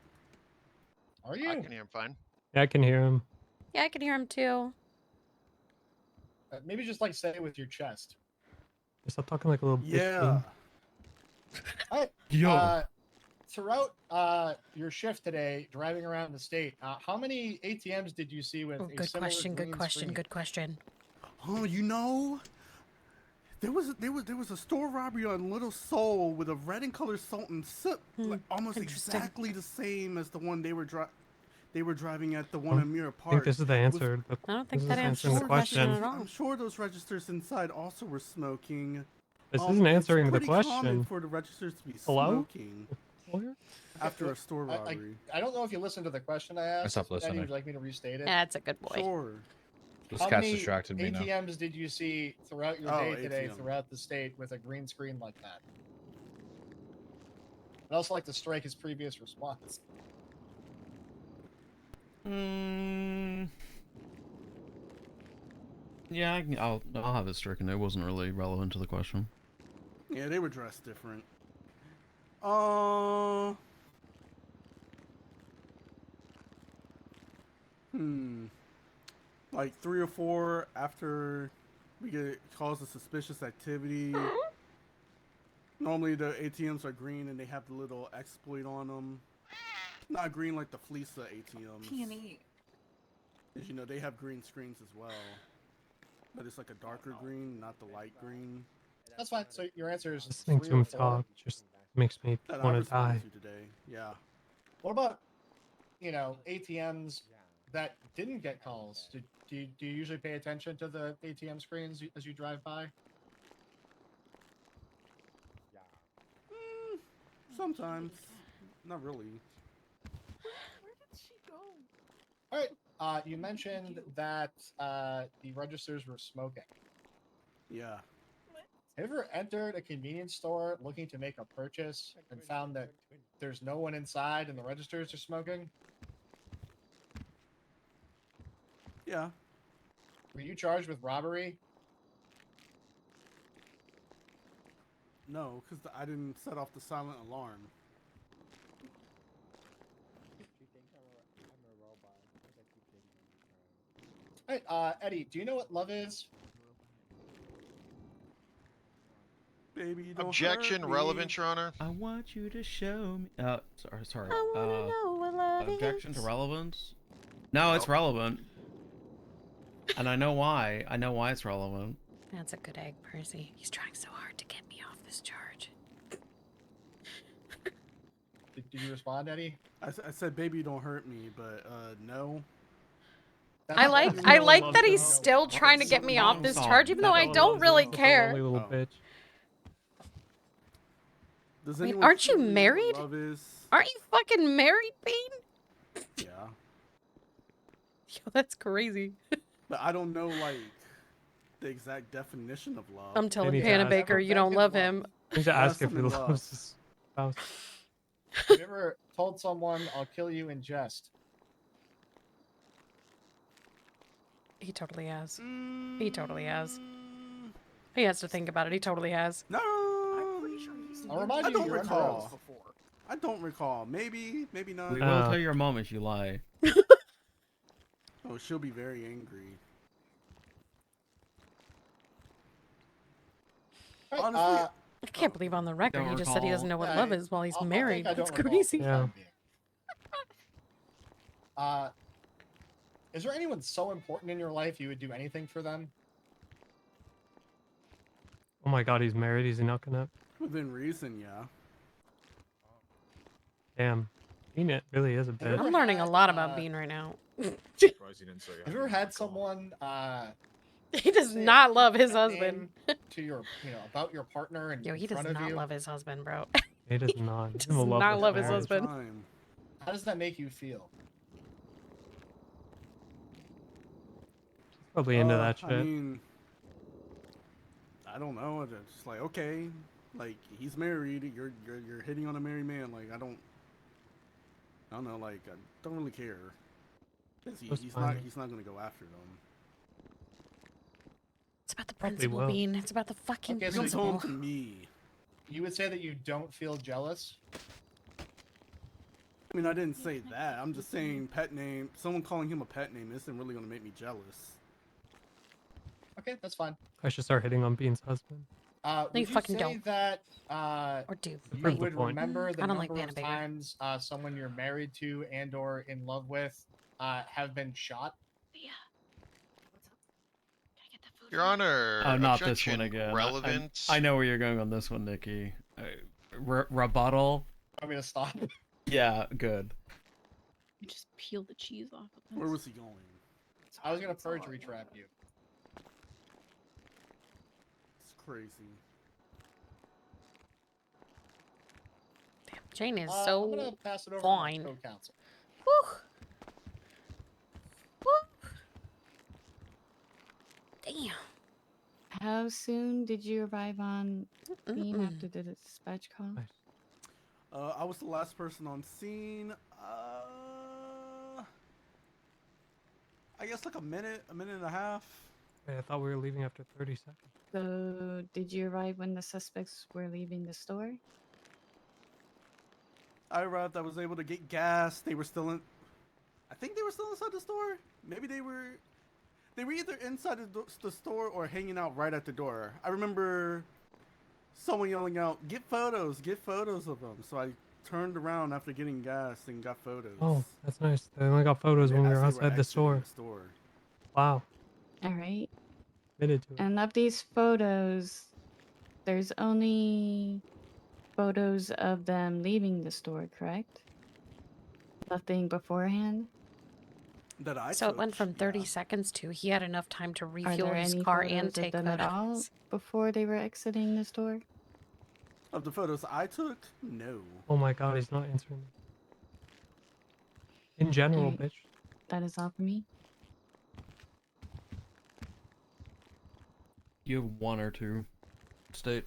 Are I you? can hear him fine. Yeah, I can hear him. Yeah, I can hear him too. Maybe just like say it with your chest. Stop talking like a little bitch. Yeah. All Yo. right. Throughout your shift today, driving around the state, how many ATMs did you see with Oh, a good similar question. Good green question. screen? Good question. Oh, you know, there was a store robbery on Little Seoul with a red and color salt and sip, like almost interesting. exactly the same as the one they were driving at the one Oh, in Mirror I think Park. this is the answer. I don't think This that is answers answering the the question question. at all. I'm sure those registers inside also were smoking. This isn't answering the it's pretty common question. for the registers to be Hello? smoking Lawyer? after a store I- robbery. I don't know if you listened to the question I asked. stopped Eddie, listening. would you like me to restate it? That's a good boy. Sure. This How cat's many distracted me now. ATMs did you see throughout your Oh, day today, ATM. throughout the state, with a green screen like that? I'd also like to strike his previous response. Yeah, I'll have it stricken. It wasn't really relevant to the question. Yeah, they were dressed different. Like 3 or 4 after we get calls of suspicious activity. Normally the ATMs are green and they have the little exploit on them. Not green like the Fleesa ATMs. Peony. As you know, they have green screens as well. But it's like a darker green, not the light green. That's fine. So your answer is Listening 3 to or him 4. talk just makes me That I want to responded die. to today. Yeah. What about, ATMs that didn't get calls? Do you usually pay attention to the ATM screens as you drive by? Sometimes. Not really. Where did she go? All right. You mentioned that the registers were smoking. Yeah. Have you ever entered a convenience store looking to make a purchase and found that there's no one inside and the registers are smoking? Yeah. Were you charged with robbery? No, because I didn't set off the silent alarm. Hey, Eddie, do you know what love is? Baby, you don't Objection, hurt me. relevant, Your Honor. I want you to show me. Sorry. I wanna know what love Objection is. to relevance? No, it's relevant. And I know why. I know why it's relevant. That's a good egg, Percy. He's trying so hard to get me off this charge. Did you respond, Eddie? I said, baby, you don't hurt me, but no. I like That's I no like love that he's song. still trying to get me off Song. this charge, even though I That don't really Such a care. lonely little Oh. bitch. Does Wait, anyone aren't you truly know what married? Love is? Aren't you fucking married, Bean? Yeah. Yo, that's crazy. But I don't know, like, the exact definition of love. I'm telling need to Panna ask- Baker you don't love him. I need to ask if he something loves his spouse. Have you ever told someone, I'll kill you in jest? He totally has. He totally has. He has to think about it. He totally has. No. I'm pretty sure he's I'll remind I you, don't you're under recall. oath. before. I don't recall. Maybe not. We will tell your mom if you lie. Oh, she'll be very angry. Right, Honestly, I can't believe on the record Don't he just said he doesn't know what Yeah, love is while he's I'll married. think I don't That's recall crazy. for the Yeah. time being. Is there anyone so important in your life you would do anything for them? Oh my god, he's married. Is he not gonna? within reason, yeah. Damn. It really is a Have you bitch. ever I'm learning a had, lot about Bean right now. Have you ever had someone He does say a not love his pet husband. name to your, about your partner and Yo, he in does front of not you? love his husband, bro. He does not. He does doesn't not this love his marriage. husband. Time. How does that make you feel? Probably into that I shit. mean, I don't know. It's just like, okay, like he's married. You're hitting on a married man. Like I don't know. Like I don't really care. 'Cause That's he's fine. not gonna go after them. It's about the Probably principle, will. Bean. It's about the fucking Okay, so Comes principle. home to me. You would say that you don't feel jealous? I mean, I didn't say that. I'm just saying pet name. Someone calling him a pet name isn't really gonna make me jealous. Okay, that's fine. I should start hitting on Bean's husband. Would you you fucking say don't. that Or do. you Prove the would point. remember the I don't like number Panna of Baker. times someone you're married to and or in love with have been shot? Yeah. What's up? Can I get that food? Your Honor. Oh, not this objection, one again. Relevant. I know where you're going on this one, Nikki. Rebuttal. Want me to stop? Yeah, good. You just peel the cheese off of this. Where was he going? I was gonna perjury trap you. It's crazy. Damn, Jane is I'm so gonna pass it over fine. to my co-counsel. Whew. Whew. Damn. How soon did you arrive on Bean Mm-mm. after the dispatch call? Nice. I was the last person on scene. I guess like a minute and a half. Wait, I thought we were leaving after 30 seconds. So, did you arrive when the suspects were leaving the store? I arrived. I was able to get gas. They were still in. I think they were still inside the store. Maybe they were. They were either inside the store or hanging out right at the door. I remember someone yelling out, get photos of them. So I turned around after getting gas and got photos. Oh, that's nice. They only got photos when we As were they outside the exiting store. Wow. All right. Committed to it. And of these photos, there's only photos of them leaving the store, correct? Nothing beforehand? That I So it took, went from 30 yeah. seconds to he had enough time to Are refuel there his any car photos and of take them at all photos. before they were exiting the store? Of the photos I took, no. Oh my god, he's not answering me. In general, Alright. bitch. That is all for me. You have one or two. State.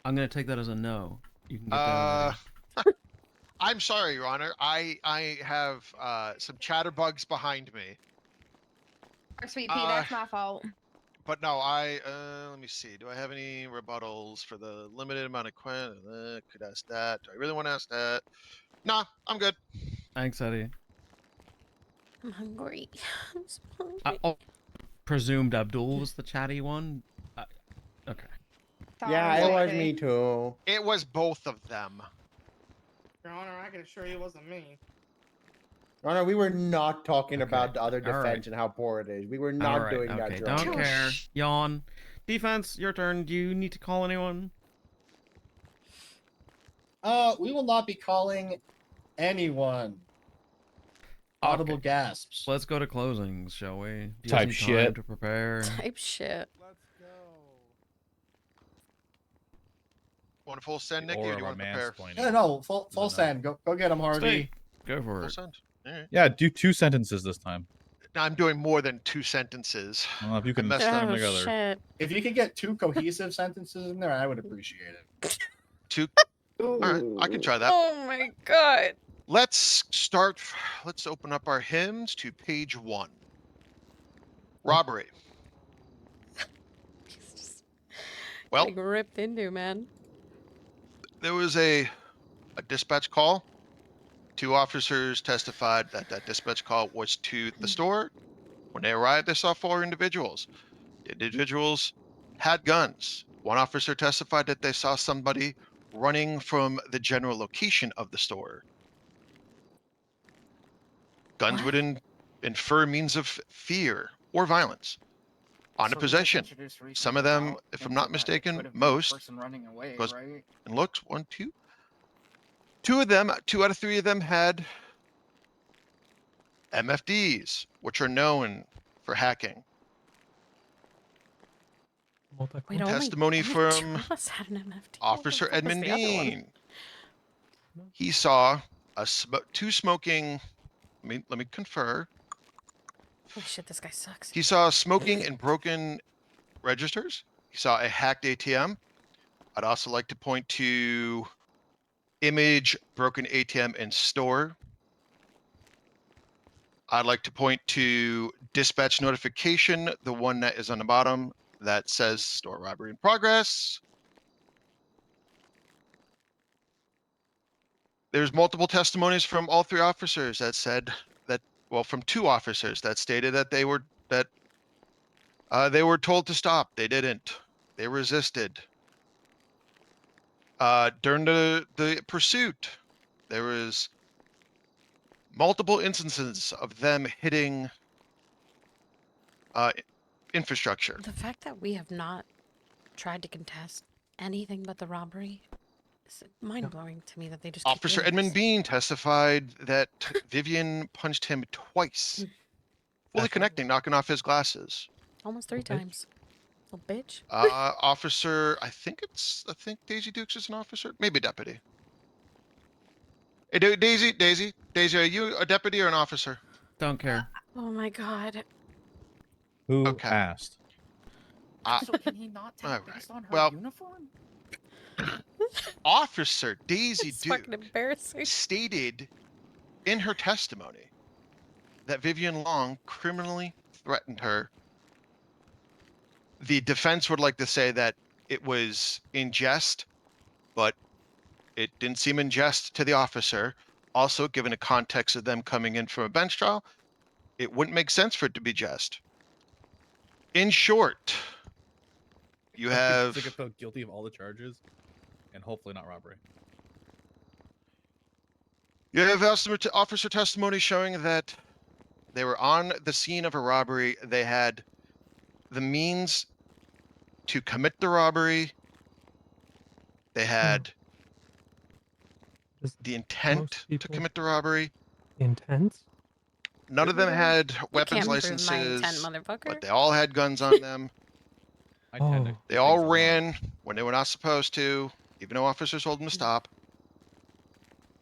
I'm gonna take that as a no. You can get down later. I'm sorry, Your Honor. I have some chatterbugs behind me. RSVP, that's my fault. But no, let me see. Do I have any rebuttals for the limited amount of could ask that. Do I really want to ask that? Nah, I'm good. Thanks, Eddie. I'm hungry. I'm so hungry. I presumed Abdul was the chatty one. Okay. Yeah, Sorry, it was JP. me too. It was both of them. Your Honor, I can assure you it wasn't me. Oh no, we were not talking Okay. about the other All right. defense and how poor it is. We were not doing that, Okay, Your don't Honor. care. Yawn. Defense, your turn. Do you need to call anyone? We will not be calling anyone. Audible Okay. gasps. Let's go to closings, shall we? Do you Type guys need time shit. to prepare? Type shit. Let's go. Want to full send, Nicky, Or or do you want to prepare? Yeah, no, full No. send. Go get him, Harvey. Stay. Go for Full it. send. All right. Yeah, do 2 sentences this time. Now I'm doing more than 2 sentences. Well, if you I can messed string up. them Oh together. shit. If you could get 2 cohesive sentences in there, I would appreciate it. 2. All right, I can try that. Oh my god. Let's start. Let's open up our hymns to page 1. Robbery. He's just Well, getting ripped into, man. there was a dispatch call. 2 officers testified that that dispatch call was to the store. When they arrived, they saw 4 individuals. The individuals had guns. 1 officer testified that they saw somebody running from the general location of the store. Guns What? would infer means of fear or violence. On a possession. Some of them, if I'm not mistaken, most, Running away, because- right? and looked, 1, 2. 2 of them, 2 out of 3 of them had MFDs, which are known for hacking. Wait, Testimony only from 2 of us had an MFT. Officer What the fuck was Edmund the other one? Dean. He saw 2 smoking. Let me confer. Holy shit, this guy sucks. He saw smoking and broken registers. He saw a hacked ATM. I'd also like to point to image broken ATM in store. I'd like to point to dispatch notification, the one that is on the bottom that says store robbery in progress. There's multiple testimonies from all 3 officers that said that, well, from 2 officers that stated that they were told to stop. They didn't. They resisted. During the pursuit, there was multiple instances of them hitting infrastructure. The fact that we have not tried to contest anything but the robbery is mind-blowing to me that they just keep Officer doing Edmund this. Bean testified that Vivian punched him twice, fully connecting, knocking off his glasses. Almost 3 times. Little bitch. Officer, I think Daisy Dukes is an officer, maybe a deputy. Hey, Daisy, are you a deputy or an officer? Don't care. Oh my god. Who Okay. asked? So can he not take Alright, based on her well- uniform? Officer Daisy It's Duke fucking embarrassing. stated in her testimony that Vivian Long criminally threatened her. The defense would like to say that it was in jest, but it didn't seem in jest to the officer. Also, given the context of them coming in from a bench trial, it wouldn't make sense for it to be jest. In short, you have to get found guilty of all the charges, and hopefully not robbery. You have officer testimony showing that they were on the scene of a robbery. They had the means to commit the robbery. They had Does the most intent to people commit the robbery. intent? None of them had You weapons can't prove my intent, licenses, motherfucker. but they all had guns on them. I tend to Oh. They all ran when they were not supposed to, even though officers told them to stop.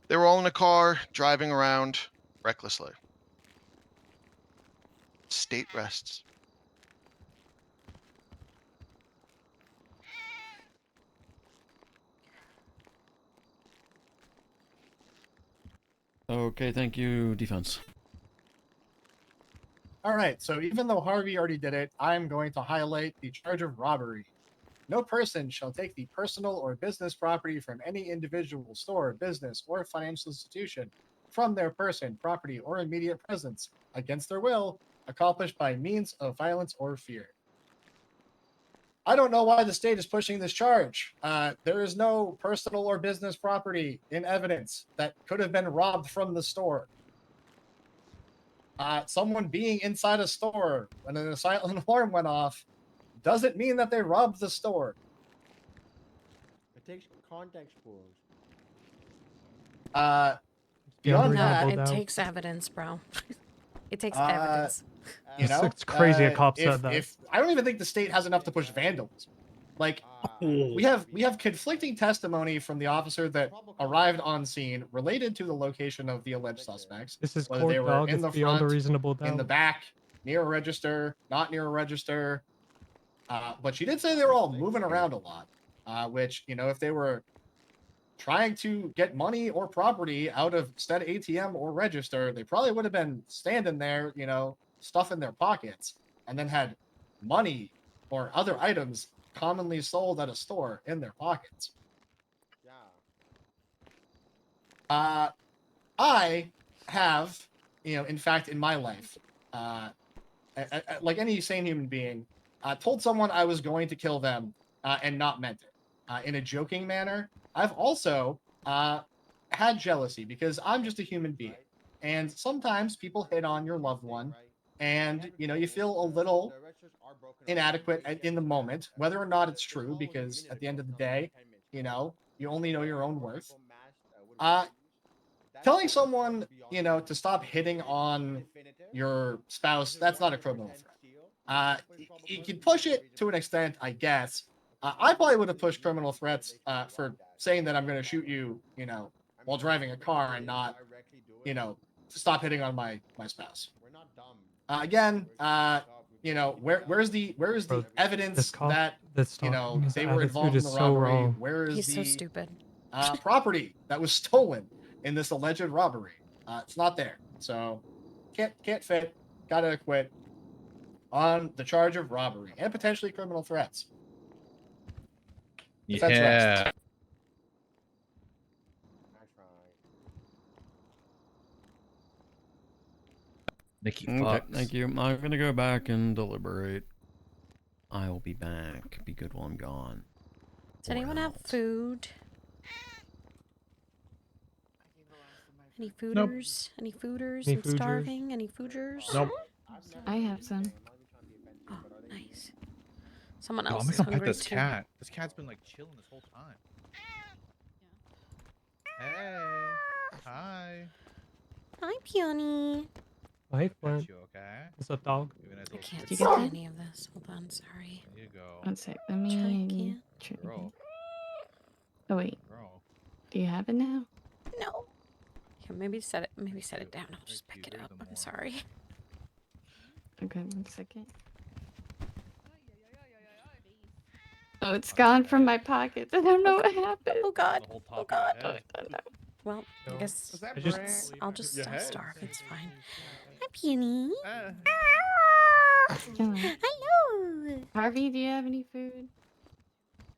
They were all in a car driving around recklessly. State rests. Okay, thank you, defense. All right, so even though Harvey already did it, I'm going to highlight the charge of robbery. No person shall take the personal or business property from any individual, store, business, or financial institution from their person, property, or immediate presence against their will, accomplished by means of violence or fear. I don't know why the state is pushing this charge. There is no personal or business property in evidence that could have been robbed from the store. Someone being inside a store when an silent alarm went off doesn't mean that they robbed the store. It takes context clues. Beyond No, that, it takes evidence, bro. It takes evidence. you know, It's crazy a cop if, said that. If I don't even think the state has enough to push vandalism. Like we have conflicting testimony from the officer that arrived on scene related to the location of the alleged suspects. This is whether court they were dog. in It's the beyond a front, reasonable doubt. in the back, near a register, not near a register. But she did say they were all moving around a lot, which, you know, if they were trying to get money or property out of said ATM or register, they probably would have been standing there, you know, stuff in their pockets, and then had money or other items commonly sold at a store in their pockets. I have, you know, in fact, in my life, like any sane human being, told someone I was going to kill them and not meant it in a joking manner. I've also had jealousy because I'm just a human being. And sometimes people hit on your loved one and, you know, you feel a little inadequate in the moment, whether or not it's true, because at the end of the day, you know, you only know your own worth. Telling someone, you know, to stop hitting on your spouse, that's not a criminal threat. You can push it to an extent, I guess. I probably would have pushed criminal threats for saying that I'm going to shoot you, you know, while driving a car and not, you know, stop hitting on my spouse. Again, you know, where's the Bro, evidence that you know his they were involved in attitude the is so robbery? wrong. Where is He's the so stupid. property that was stolen in this alleged robbery? It's not there, so can't fit. Gotta acquit on the charge of robbery and potentially criminal threats. Defense Yeah. rest. Nikki Okay, Fox. thank you. I'm gonna go back and deliberate. I will be back. Be good while I'm gone. Does anyone have food? Any fooders? Any fooders? Any I'm fooders? starving. Any fooders? Nope. I have some. Oh, nice. Someone Yo, else I'm is gonna pet hungry this too. cat. This cat's been like chilling this whole time. Hey. Hi. Hi, Peony. Hi, Pet Flint. you, okay? It's a dog. Even as I a can't you see get that? any of this. Hold on, sorry. There you go. One sec. Let Try me. again. Try Girl. again. Oh wait. Girl. Do you have it now? No. Here, maybe set it. Maybe set it cute. down. I'll Very just pick cute. it There's up. the I'm more. sorry. Okay, 1 second. Oh, it's gone from my pocket. I don't know what happened. Oh God. The whole top Oh of your God. head. Well, I No. guess Was that I just- Brand? I'll just Your head. starve. It's fine. Hi, Peony. Come on. Hello. Harvey, do you have any food?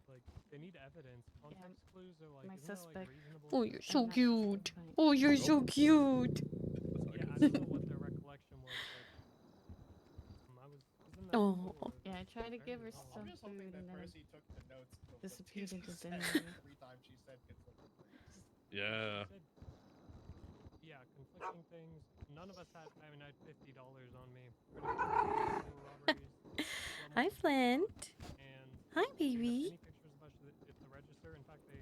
Like, they need need evidence. Context clues are like, my isn't that, suspect. like, reasonable? Oh, you're I'm so not sure, cute. but- Oh, you're so cute. Yeah, I don't know what their recollection was, but I was in that Oh. store Yeah, I tried to give her very well. some I'm just hoping food that and then Percy took the notes of what disappeared Daisy into said dinner. every time she said conflicting things. Yeah. She said, yeah, conflicting things. None of us had. I mean, I had $50 on me. Pretty much four robberies. a lot more Hi, than $50, Flint. And Hi, they didn't have baby. any pictures of us at the register. In fact, they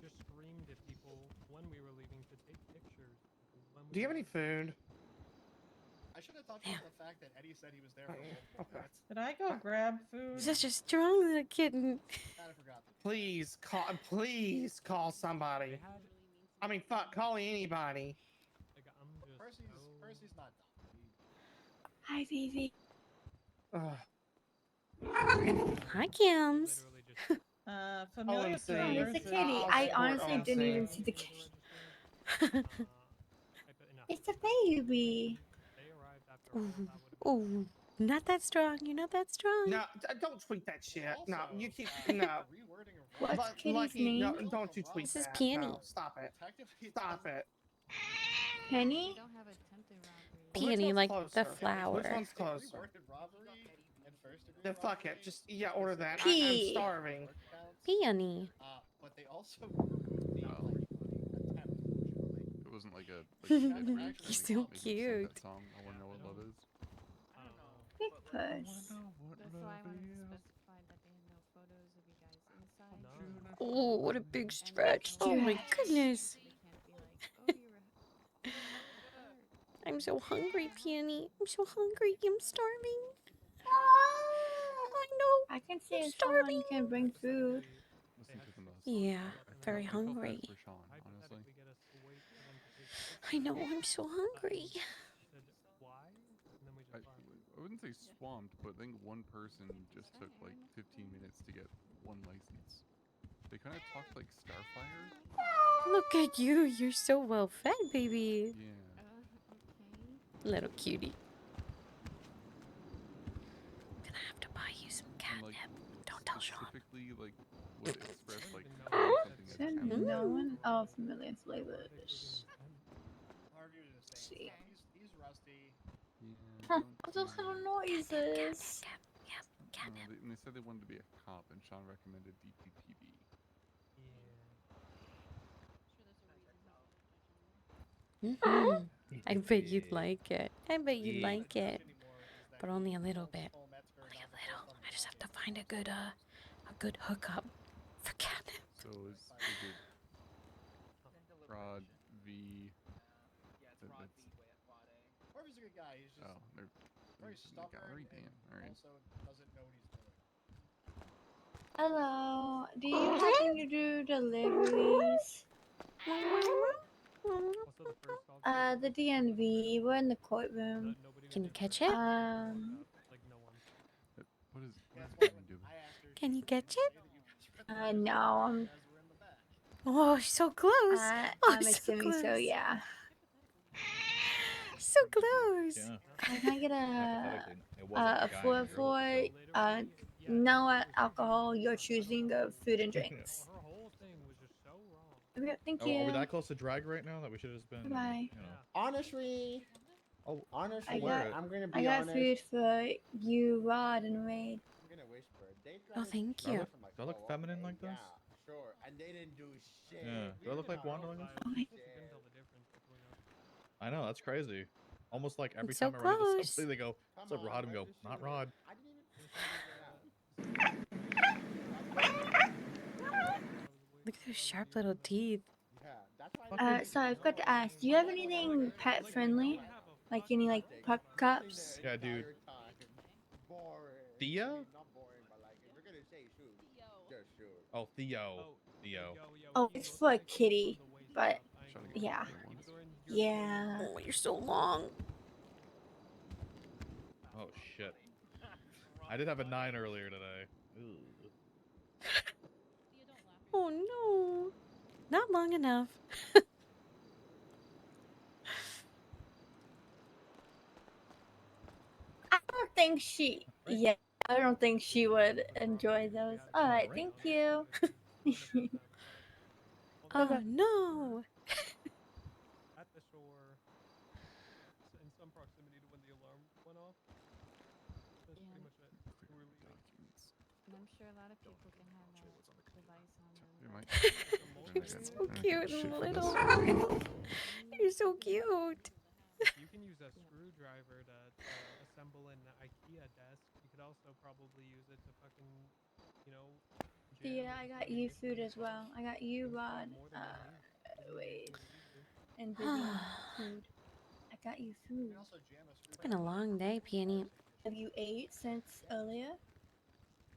just screamed at people when we were leaving to take pictures. When we Do you have were any food? I should have touched on the fact that Eddie said he was there for multiple minutes. Did I go grab food? Such a strong little kitten. Kinda forgot to. Please call somebody. They had, I mean, fuck, call anybody. like, I'm just Percy's so... not dumb. Hi, Vivi. Ugh. Hi, Kims. Literally just Familiar Oh, it's a versus- kitty. I'll I support honestly ONC. didn't even see the kitty. It's a baby. baby. They arrived after all Ooh, that would have been ooh, not that strong. You're not that strong. No, don't tweet that shit. No, Also, you keep the no. rewording of What's Robert- kitty's Lucky, no, name? don't you tweet This is that. Peony. No, stop it. Technically, it Stop doesn't- it. Penny? don't have attempted robbery. Which Peony, one's like closer? the flower. Which one's They closer? reworded robbery and first degree Then fuck it. robbery Just yeah, order that. I'm P. starving. work counts, Peony. but they also removed the Oh. attempt, unfortunately. It wasn't like a. You're so Maybe sing cute. that song. I wanna know what love is. Big puss. What That's why I love wanted to is. specify that they had no photos of you guys inside. No. Oh, what a big And stretch. no Oh my photos. goodness. They can't be like, oh, you're a I'm so hungry, Peony. I'm so hungry. I'm starving. I know. I can see I'm if someone starving. can bring food. Listen to the most. Yeah, very I felt bad hungry. for Sean, honestly. Hypothetically get us to wait for them to take pictures. I know. I'm so hungry. Said why? And then we just left. I wouldn't say swamped, but I think one person just took like 15 minutes to get one license. They kind of talked like Starfire. Look at you. You're so well fed, baby. Yeah. Okay. Little cutie. Gonna have to buy you some catnip. Don't tell Sean. Specifically, like, would express like Said something no that's one else million flavors. Argue the same. See. He's rusty. Huh, those little noises. They said they wanted to be a cop, and Sean recommended DPPB. Mm-hmm. I bet you'd like it. I bet you'd like it. But only a little bit. Only a little. I just have to find a good hookup for catnip. So is it Rod V? Harvey's a good guy. He's just Oh, they're very in the stubborn gallery. and Damn. All right. also doesn't know what he's doing. Hello. Do you happen to do deliveries? The DNV. We're in the courtroom. Can you catch it? What is Vivian doing? Can you catch it? No, I'm. Oh, so close. Oh, I'm so assuming so. close. Yeah. So close. Yeah. Can I get Hypothetically, it wasn't a a guy and a girl, 4 no alcohol, your choosing of food and drinks? Okay, thank Oh, you. are we that close to drag right now that we should have just been? Bye. You know. Honestly, honestly, I'm gonna be I got honest. food for you, Rod, and Wade. I'm gonna whisper. They tried Oh, to thank do you. something like, Do I look oh, feminine okay, like this? Yeah, sure. And they didn't do shit. Yeah. Do I look like Wanda like this? Oh my. I know, that's crazy. Almost like every It's so time I run into close. somebody, they go, "What's up, Rod?" And go, "Not Rod." I didn't even. Look at those sharp little teeth. Yeah, that's why. So I've got to ask, do you have anything pet friendly? Like any like pup cups? Yeah, dude. Boring. Thea? Not boring, but like if you're gonna say shoot, just shoot. Oh, Theo. Theo. Oh, it's for a kitty, but Trying to get yeah. the ones. Yeah. Oh, you're so long. Oh shit. I did have a 9 earlier today. Ooh. Oh no. Not long enough. I don't think she. Yeah, I don't think she would enjoy those. All right, thank you. Oh no! At the shore, in some proximity to when the alarm went off. That's pretty much it. We're leaving. Documents. And I'm sure a lot of people can have that device on them. There might You're so cute shit and for this. little. You're so cute. You can use a screwdriver to assemble an IKEA desk. You could also probably use it to fucking, you know. Yeah, I got you food as well. I got you, Rod. Wait. And Vivian food. I got you food. It's been a long day, Peony. Have you ate since earlier?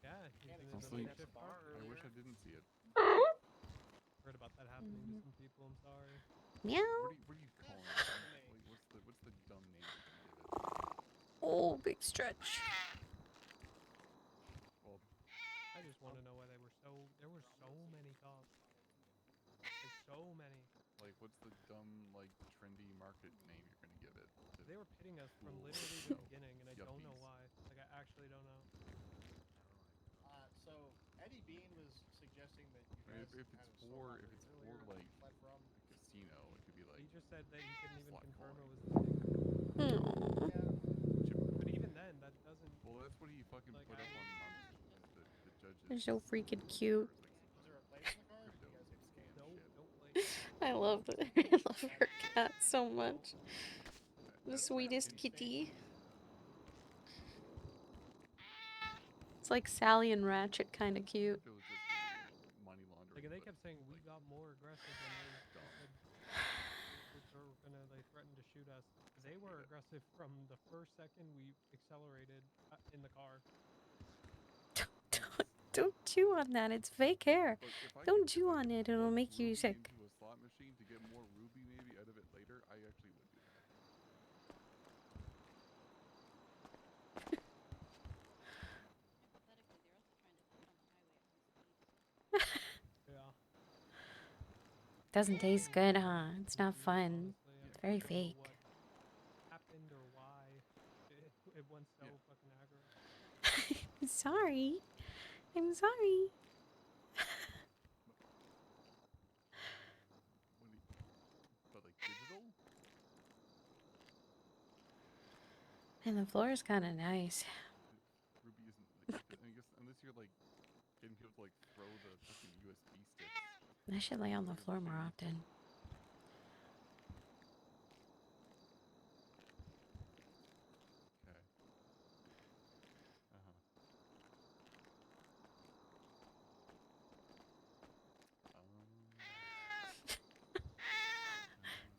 Yeah, he's in his Honestly, elite shift car I wish I didn't see it. Heard about that happening to some people. I'm sorry. Meow. What are you calling it? What's the dumb name you're gonna give it? Oh, big stretch. Well, I just want to know why there were so many cops. Like so many. Like, what's the dumb, like, trendy market name you're gonna give it? They were pitting us from literally the beginning, and I don't know why. Like, I actually don't know. So Eddie Bean was suggesting that you I mean, guys if it's for like a casino, it could be like. He just said that he couldn't even confirm it was the Aww. But even then, that doesn't. Well, that's what he fucking like, put up on the judges. They're so freaking cute. I love it. I love her cat so much. The sweetest kitty. It's like Sally and Ratchet kind of cute. Money laundering. Like, they kept saying we got more aggressive when they were gonna, they threatened to shoot us. They were aggressive from the first second we accelerated in the car. Don't chew on that. It's fake hair. Don't chew on it. It'll make you sick. Into a slot machine to get more ruby maybe out of it later, I actually would do that. Yeah. Doesn't taste good, huh? It's not fun. It's very fake. What happened or why it went so fucking aggro. I'm sorry. I'm sorry. But like digital? And the floor is kind of nice. Ruby isn't like, I guess unless you're like getting people to like throw the fucking USB sticks. I should lay on the floor more often.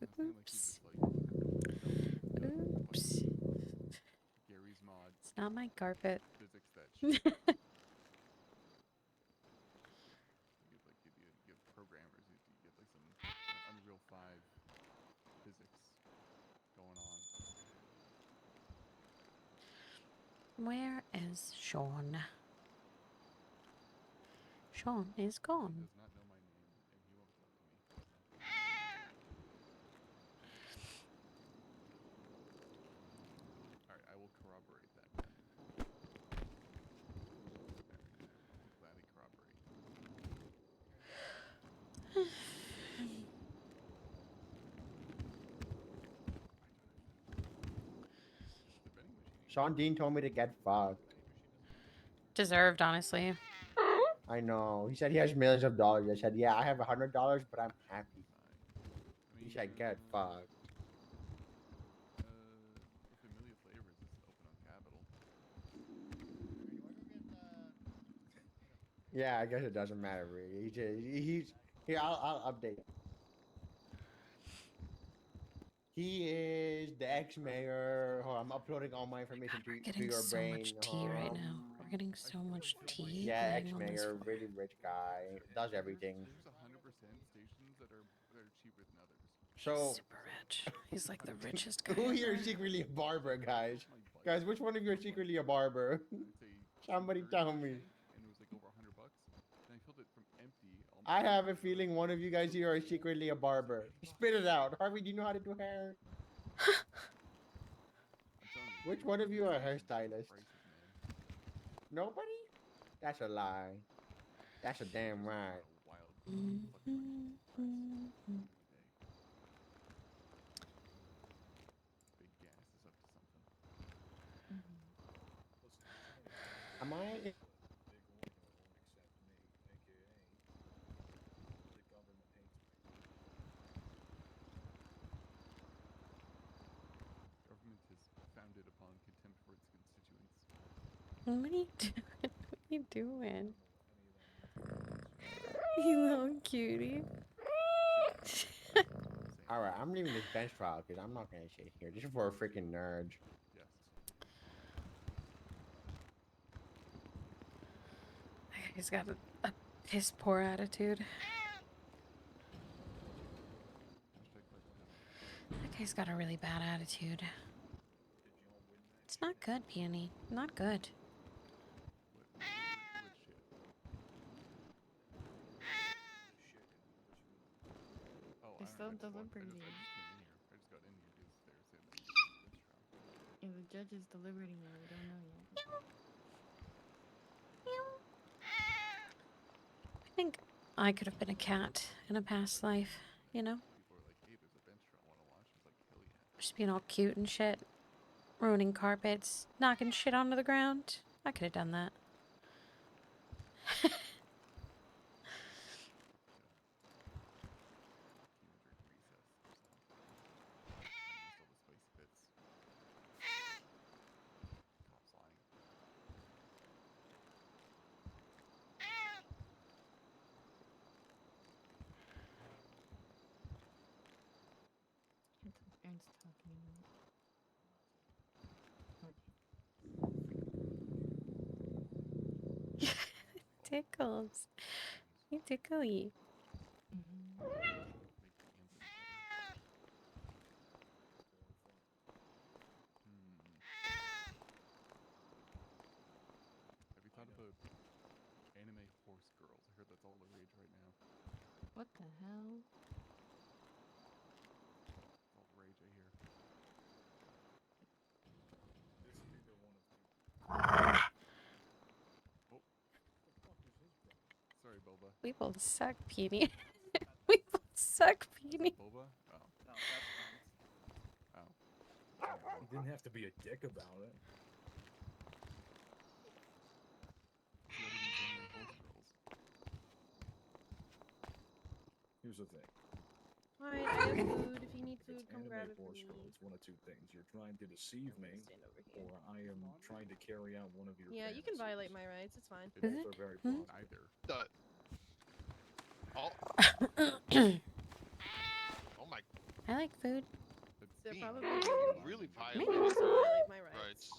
Okay. Oops. Oops. Gary's mod. It's not my carpet. Physics that shit. You have programmers. You get like some Unreal 5 physics going on. Where is Sean? Sean is gone. He does not know my name, and he won't talk to me. Alright, I will corroborate that then. I'll gladly corroborate. Sean Dean told me to get fucked. Deserved, honestly. I know. He said he has millions of dollars. I said, yeah, I have $100, but I'm happy. He said, get fucked. If Amelia Flavors is open on Capital. Yeah, I guess it doesn't matter really. He's here. I'll update. He is the ex-mayor. Oh, I'm uploading all my information We're to getting your so brain. much tea right now. We're getting so much tea. Yeah, laying on this ex-mayor, floor. really rich guy, does everything. There's 100% stations that are cheaper than others. So Super rich. He's like the richest guy. who here is secretly a barber, guys? Guys, which one of you are secretly a barber? Somebody tell me. And it was like over $100. And I filled it from empty. I have a feeling one of you guys here are secretly a barber. Spit it out. Harvey, do you know how to do hair? Which one of you are a hairstylist? Nobody? That's a lie. That's a damn right. Big gas is up to something. Am I? Government is founded upon contempt for its constituents. What are you doing? What are you doing? You little cutie. All right, I'm leaving this bench trial because I'm not gonna sit here. This is for a freaking nerd. Yes. He's got a piss poor attitude. That guy's got a really bad attitude. It's not good, Peony. Not good. Oh, They're still deliberating. I just got in here because they were saying bench trial. Yeah, the judge is deliberating it. We don't know yet. I think I could have been a cat in a past life, you know? People are like, hey, there's a bench trial. Want to watch? I was like, hell yeah. Just being all cute and shit. Ruining carpets. Knocking shit onto the ground. I could have done that. Aaron's talking. Tickles. You tickly. Have you thought about anime horse girls? I heard that's all the rage right now. What the hell? It's all the rage I hear. Oh. Sorry, Boba. We both suck, Peony. We both suck, Peony. Boba? Oh. No, that's Oh. You didn't have to be a dick about it. Here's the thing. Hi, I have food. If you need food, come grab it for me. It's one of two things. You're trying to deceive me, or I am trying to carry out one of your Yeah, you can violate my rights. It's fine. Both are very plausible. Neither. Oh my. I like food. They're probably really Maybe violent. also violate my rights.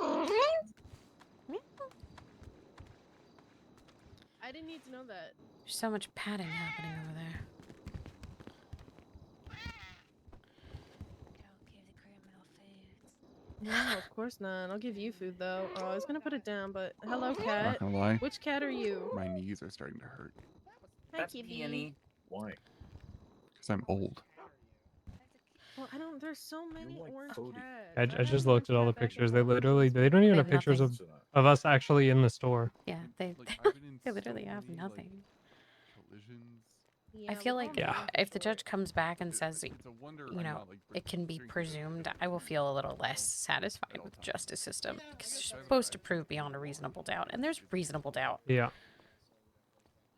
I didn't need to know that. There's so much patting happening over there. No, of course not. I'll give you food though. Oh, I was gonna put it down, but hello, cat. Not gonna lie. Which cat are you? My knees are starting to hurt. Hi, kitty. Why? Because I'm old. Well, I don't. There's so many orange I cats. just looked at all the pictures. They literally, they don't even They have have pictures nothing. of us actually in the store. Yeah, they I've been in they literally so have many, nothing. collisions. I feel like if the judge comes back and says, It's a wonder you I'm know, not, like, it can be drinking presumed, I will feel a little less satisfied with the justice system because you're supposed to prove beyond a reasonable doubt, and there's reasonable doubt. Yeah.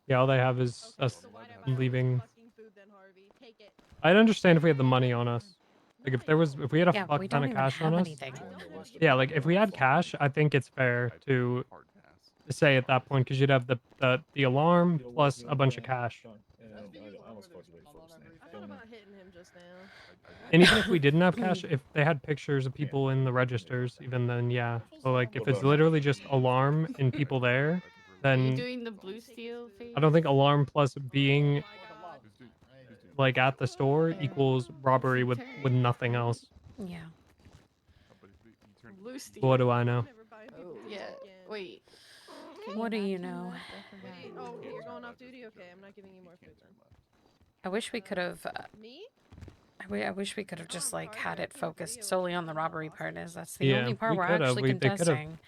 Yeah, all they have is us leaving. I'd understand if we had the money on us. Like if we had a Yeah, fuck we ton don't of even cash on have us. anything. Yeah, like if we had cash, I think it's fair to say at that point because you'd have the alarm plus a bunch of cash. I almost fucked away folks' name. I thought about hitting him just now. And even if we didn't have cash, if they had pictures of people in the registers, even then, yeah. But like if it's literally just alarm and people there, Are you then doing the blue steel face? I don't think alarm plus being like at the store equals robbery with nothing else. Yeah. Blue steel. What do I know? Oh, yeah. Wait. Can What do not you turn know? left? I forgot. Wait, oh, okay, you're going off duty? Okay, I'm not giving you more food then. I wish we could have. Me? I wish we could have just like had it focused solely on the robbery part. As that's the Yeah, only part we we're could have. actually They could have. contesting.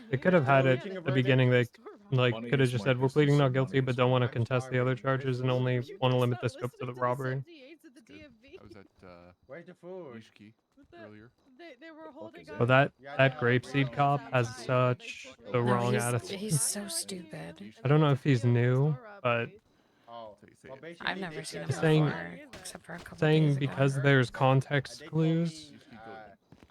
They could have had it Eating a at the birthday beginning. They like Money could have is just my said we're pleading business, not and guilty, money but is don't my want to business. contest the other charges and only want to limit the scope to the robbery. I was at Where's the food? Ishiki earlier. They were holding is up. But that Yeah, that no, grapeseed no, cop no, has no, such no, the no, wrong he's attitude. so stupid. I don't know if he's new, but Oh, Say well, it. basically, I've they never seen said, him Saying- before, except for a couple saying days ago. because there's context they told clues. me,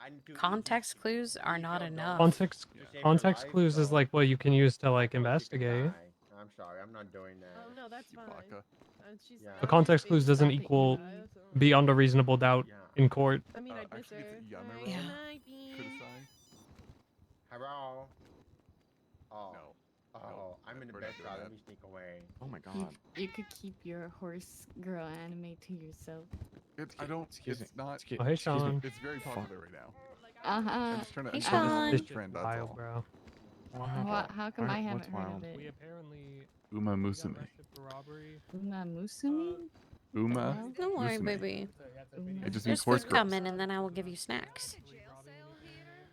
I need to eat Context this clues are not refill enough. Context to save your context life, clues is so like what you can use to like I know she can investigate. die. I'm sorry, I'm not doing that. Oh no, that's You fine. baka. She's Yeah. The context clues doesn't equal beyond a reasonable doubt Yeah. in court. I mean, I'd miss Actually, her. it's Yamero. Yeah. Good night, Bean. Kudasai. Hello. Oh. No. Oh, I'm in the we're not bed doing shot. that. Let me sneak away. Oh my You, god. you could keep your horse girl anime to yourself. I don't. Excuse It's me. not. Excuse, Oh, hey, excuse me. Sean. It's very popular right now. Uh-huh. I'm just trying to. Hey, I'm trying to Sean. set This the shit's trend. That's wild, all. bro. How come I haven't heard of it? We apparently Uma we got Musume. arrested for robbery. Uma Musumi? Uma. Hello? Don't worry, Musume. baby. Uma- It just There's means horse food girls. coming, and then I will give you snacks.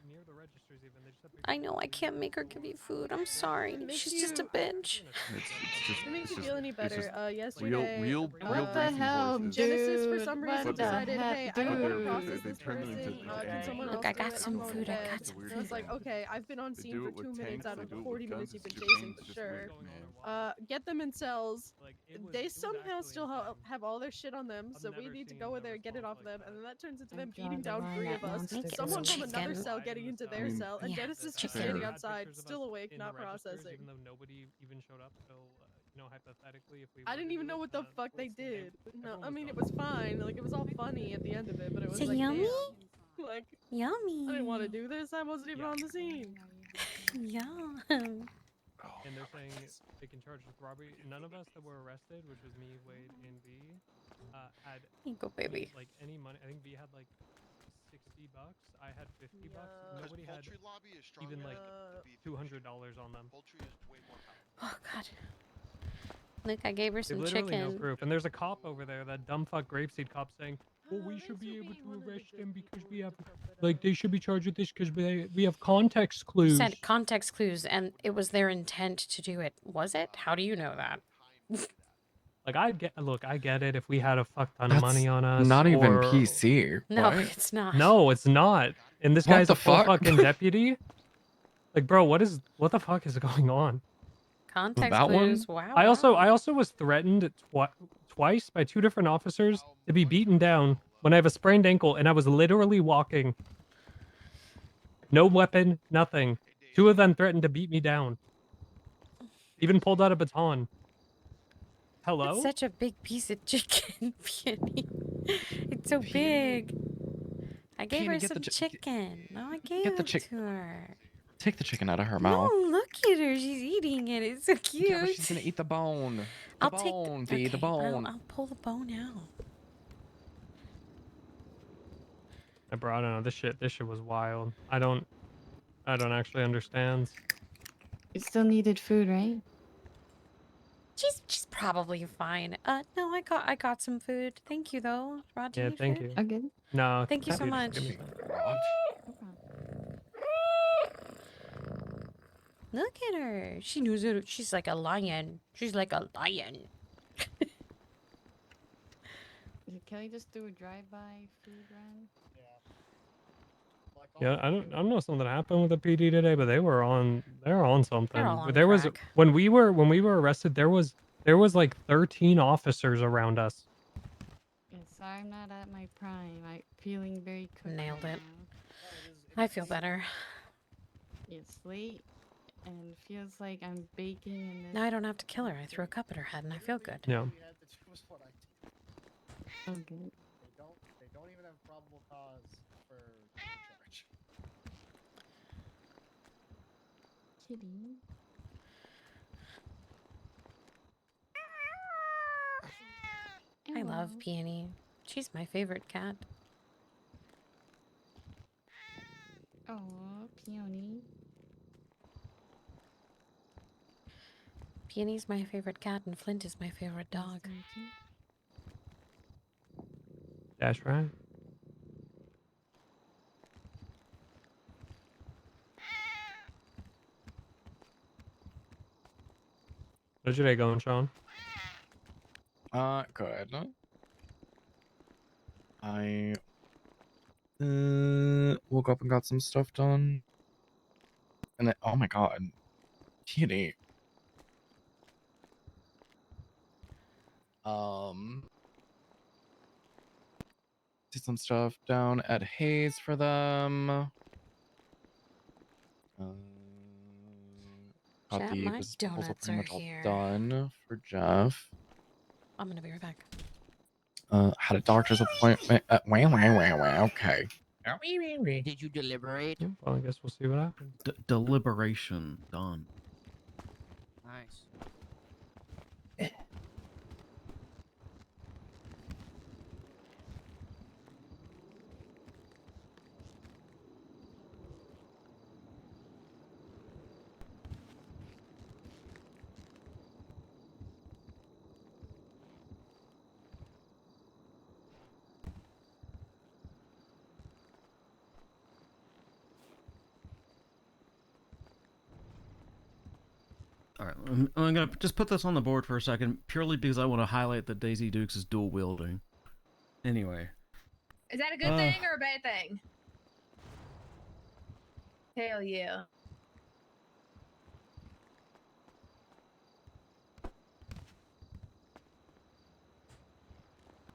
Near the registers even. They just have I know I can't make her give you food. I'm sorry. Makes She's just a you- bitch. It's just. It makes it's you just, feel any it's better. just Yesterday, real What the racing hell, horses. Genesis for dude? some What reason the decided, heck, hey, I don't want to dude? process They this turn them into person. just Can tanks. someone Look, else I do got it? some I'm going food. to I bed. got some weird And I was like, thing. okay, I've been on They scene do for it with 2 minutes tanks, out they of do the it 40 with minutes guns, you've it's been just chasing pains, for just sure. weird, man. Get them in cells. They was somehow actually still insane. have all their shit on them, I've so we never need to seen go in a there and get it response off like them, that. and then that turns into I them draw beating the down line 3 at of us. monster Someone from chicken. another cell getting into their mean, cell, and Yeah. Genesis just fair. standing Had outside, Pictures of still us awake, in the not registers, processing. Even though nobody even showed up. So, you know, hypothetically, if we I were didn't to even do know it, what the fuck they did. No, everyone I was mean it gone. was fine. Like it was all funny at the end of it, but it was Is it like, yummy? damn. Like Yummy. I didn't want to do this. I wasn't even on the scene. Yum. And they're saying they can charge with robbery. None of us that were arrested, which was me, Wade, and V, had Here you go, baby. like any money. I think V had like $60. I had $50. Nobody had even like $200 on them. Oh God. Look, I gave her They some literally no chicken. proof. And there's a cop over there, that dumb fuck grapeseed cop, saying, "Well, we should be able to arrest them because we have, like, they should be charged with this because we have context You clues." said context clues, and it was their intent to do it. Was it? How do you know that? Like, I get it if we had a fuck ton of That's money on us. not even or- PC. No, What? it's not. No, it's not. And this What guy's the a full fuck? fucking deputy. Like, bro, what the fuck is going on? Context That one? clues. Wow. I wow. also was threatened twice by 2 different officers to be beaten down when I have a sprained ankle and I was literally walking. No weapon, nothing. 2 of them threatened to beat me down. Even pulled out a baton. Hello? It's such a big piece of chicken, Peony. It's so big. I gave Peony, her get the some chicken. No, I gave get the it chick- to her. Take the chicken out of her No, mouth. look at her. She's eating it. It's so cute. Yeah, but she's gonna eat the bone. The I'll bone, take V, the bone. I'll pull the bone out. Bro, I don't know. This shit was wild. I don't actually understand. You still needed food, right? She's probably fine. No, I got some food. Thank you though. Rod, do Yeah, you need thank food? you. Okay. No. Thank you so just much. give me- Look at her. She knows it. She's like a lion. She's like a lion. Can we just do a drive-by food run? Yeah, I don't know something happened with the PD today, but they're on something. They're all on There was crack. when we were arrested, there was like 13 officers around us. Yes, I'm not at my prime. I'm feeling very cooked Nailed right it. I feel better. now. It's late and feels like I'm baking in this. Now I don't have to kill her. I threw a cup at her head and I feel good. Yeah. Okay. They don't even have probable cause for the charge. Kitty. I love Hello. Peony. She's my favorite cat. Oh, Peony. Peony's my favorite cat and Flint is my favorite dog. Thank you. That's right. How's your day going, Sean? Good. I woke up and got some stuff done. And then, oh my god, kitty. Did some stuff down at Hayes for them. Got Chat, the my proposal donuts pretty are much all here. done for Jeff. I'm gonna be right back. Had a doctor's appointment. Okay. Did you deliberate? Well, I guess we'll see what happens. Deliberation done. Nice. All right, I'm gonna just put this on the board for a second, purely because I want to highlight that Daisy Dukes is dual wielding. Anyway. Is that a good thing or a bad thing? Hell yeah.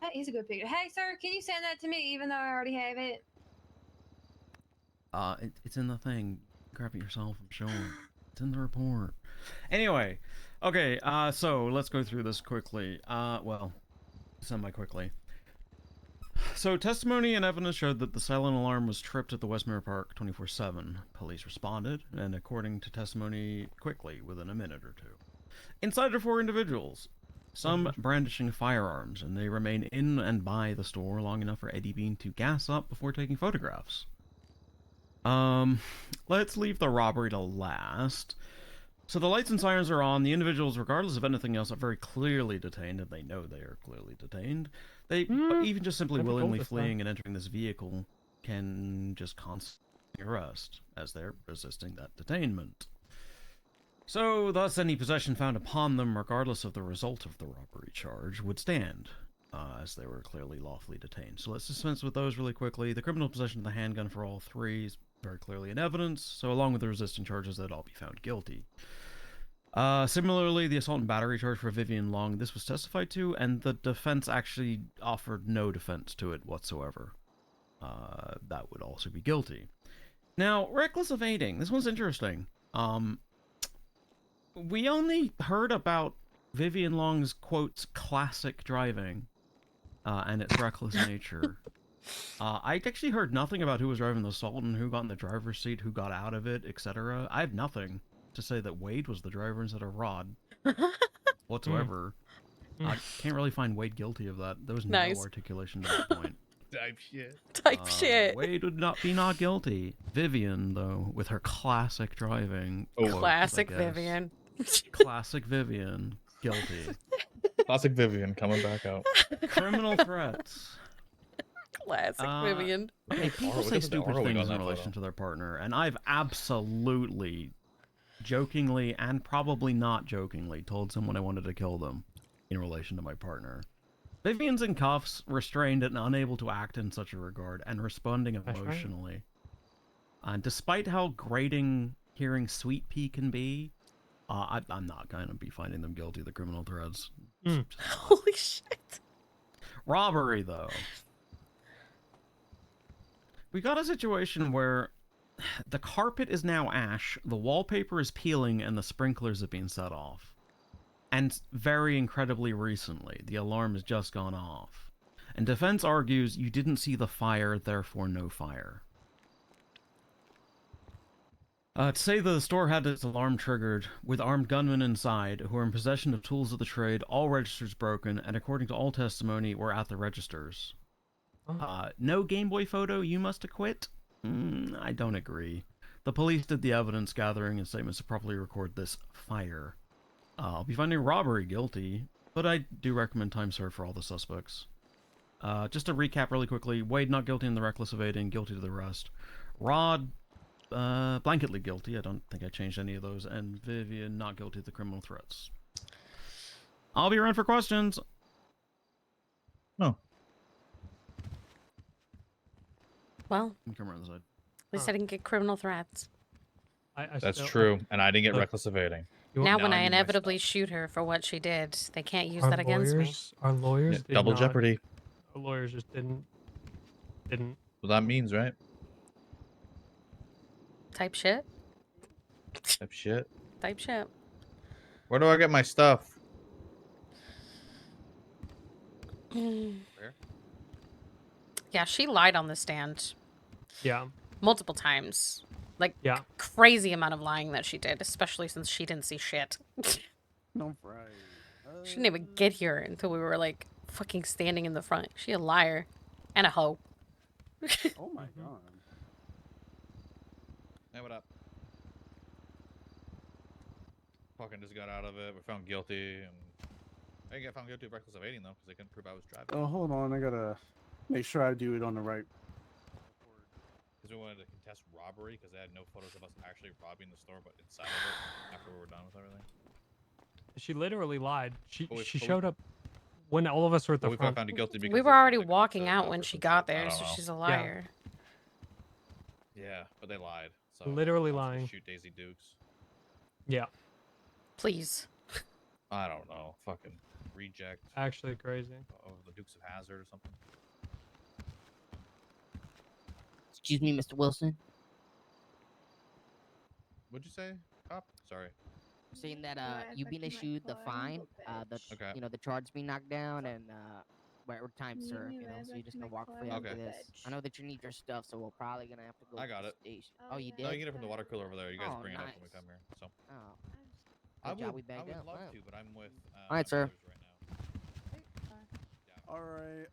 That is a good picture. Hey, sir, can you send that to me even though I already have it? It's in the thing. Grab it yourself, I'm sure. It's in the report. Anyway, okay, so let's go through this quickly. Well, semi-quickly. So, testimony and evidence showed that the silent alarm was tripped at the Westmere Park 24/7. Police responded, and according to testimony, quickly, within a minute or two. Inside are 4 individuals, some brandishing firearms, and they remain in and by the store long enough for Eddie Bean to gas up before taking photographs. Let's leave the robbery to last. So the lights and sirens are on. The individuals, regardless of anything else, are very clearly detained, and they know they are clearly detained. They, even just simply willingly fleeing and entering this vehicle can just constitute arrest, as they're resisting that detainment. So, thus, any possession found upon them, regardless of the result of the robbery charge, would stand, as they were clearly lawfully detained. So let's dispense with those really quickly. The criminal possession of the handgun for all 3 is very clearly in evidence, so along with the resisting charges, they'd all be found guilty. Similarly, the assault and battery charge for Vivian Long, this was testified to, and the defense actually offered no defense to it whatsoever. That would also be guilty. Now, reckless evading. This one's interesting. We only heard about Vivian Long's, quote, classic driving, and its reckless nature. I actually heard nothing about who was driving the Sultan, who got in the driver's seat, who got out of it, etc. I have nothing to say that Wade was the driver instead of Rod whatsoever. I can't really find Wade guilty of that. There was no articulation to that point. Type shit. Type shit. Wade would not be not guilty. Vivian, though, with her classic driving. Classic Vivian. Classic Vivian. Guilty. Classic Vivian coming back out. Criminal threats. Classic Vivian. Okay, people say stupid things in relation to their partner, and I've absolutely, jokingly and probably not jokingly, told someone I wanted to kill them in relation to my partner. Vivian's in cuffs, restrained and unable to act in such a regard, and responding emotionally. And despite how grating hearing Sweet Pea can be, I'm not going to be finding them guilty of the criminal threats. Holy shit. Robbery, though. We got a situation where the carpet is now ash, the wallpaper is peeling, and the sprinklers have been set off. And very incredibly recently, the alarm has just gone off. And defense argues you didn't see the fire, therefore no fire. To say that the store had its alarm triggered with armed gunmen inside who are in possession of tools of the trade, all registers broken, and according to all testimony, were at the registers. No Game Boy photo, you must acquit? I don't agree. The police did the evidence gathering and statements to properly record this fire. I'll be finding robbery guilty, but I do recommend time served for all the suspects. Just to recap really quickly, Wade not guilty in the reckless evading, guilty to the rest. Rod, blanketly guilty. I don't think I changed any of those. And Vivian not guilty of the criminal threats. I'll be around for questions. No. Well, Come around the side. at least I didn't get criminal threats. That's true, and I didn't get reckless evading. Now, when I need my inevitably shoot her for what she did, they can't use Our that against me. Our lawyers Yeah, did double not- jeopardy. Our lawyers just didn't. Well, that means, right? Type shit. Type shit. Type shit. Where do I get my stuff? Where? Yeah, she lied on the stand. Yeah. Multiple times. Like, yeah. Crazy amount of lying that she did, especially since she didn't see shit. No, right. She didn't even get here until we were, like, fucking standing in the front. She a liar. And a hoe. Oh my god. Hey, what up? Fucking just got out of it. We're found guilty, and I didn't get found guilty of reckless evading though, because they couldn't prove I was driving. Oh, hold on. I gotta make sure I do it on the right. Because we wanted to contest robbery, because they had no photos of us actually robbing the store, but inside of it after we were done with everything. She literally lied. She But we- showed up when all of us were at the But we front. found her guilty because We were already walking out when she got I there, don't so know. she's a liar. Yeah, but they lied. So Literally I was gonna lying. Shoot Daisy Dukes. Yeah. Please. I don't know. Fucking reject. Actually crazy. Of the Dukes of Hazzard or something. Excuse me, Mr. Wilson. What'd you say, cop? Sorry. Saying that you've been issued the fine, Okay. you know, the charge being knocked down and whatever time served, you know, so you're just gonna walk free after Okay. this. I know that you need your stuff, so we're probably gonna have to go. I to got the it. station. Oh, you did? No, you get it from the water cooler over there. You guys Oh, bring it up when we nice. come here. So. Oh. I Good job, would, we bagged I would up. love Wow. to, but I'm with. All right, sir. All right.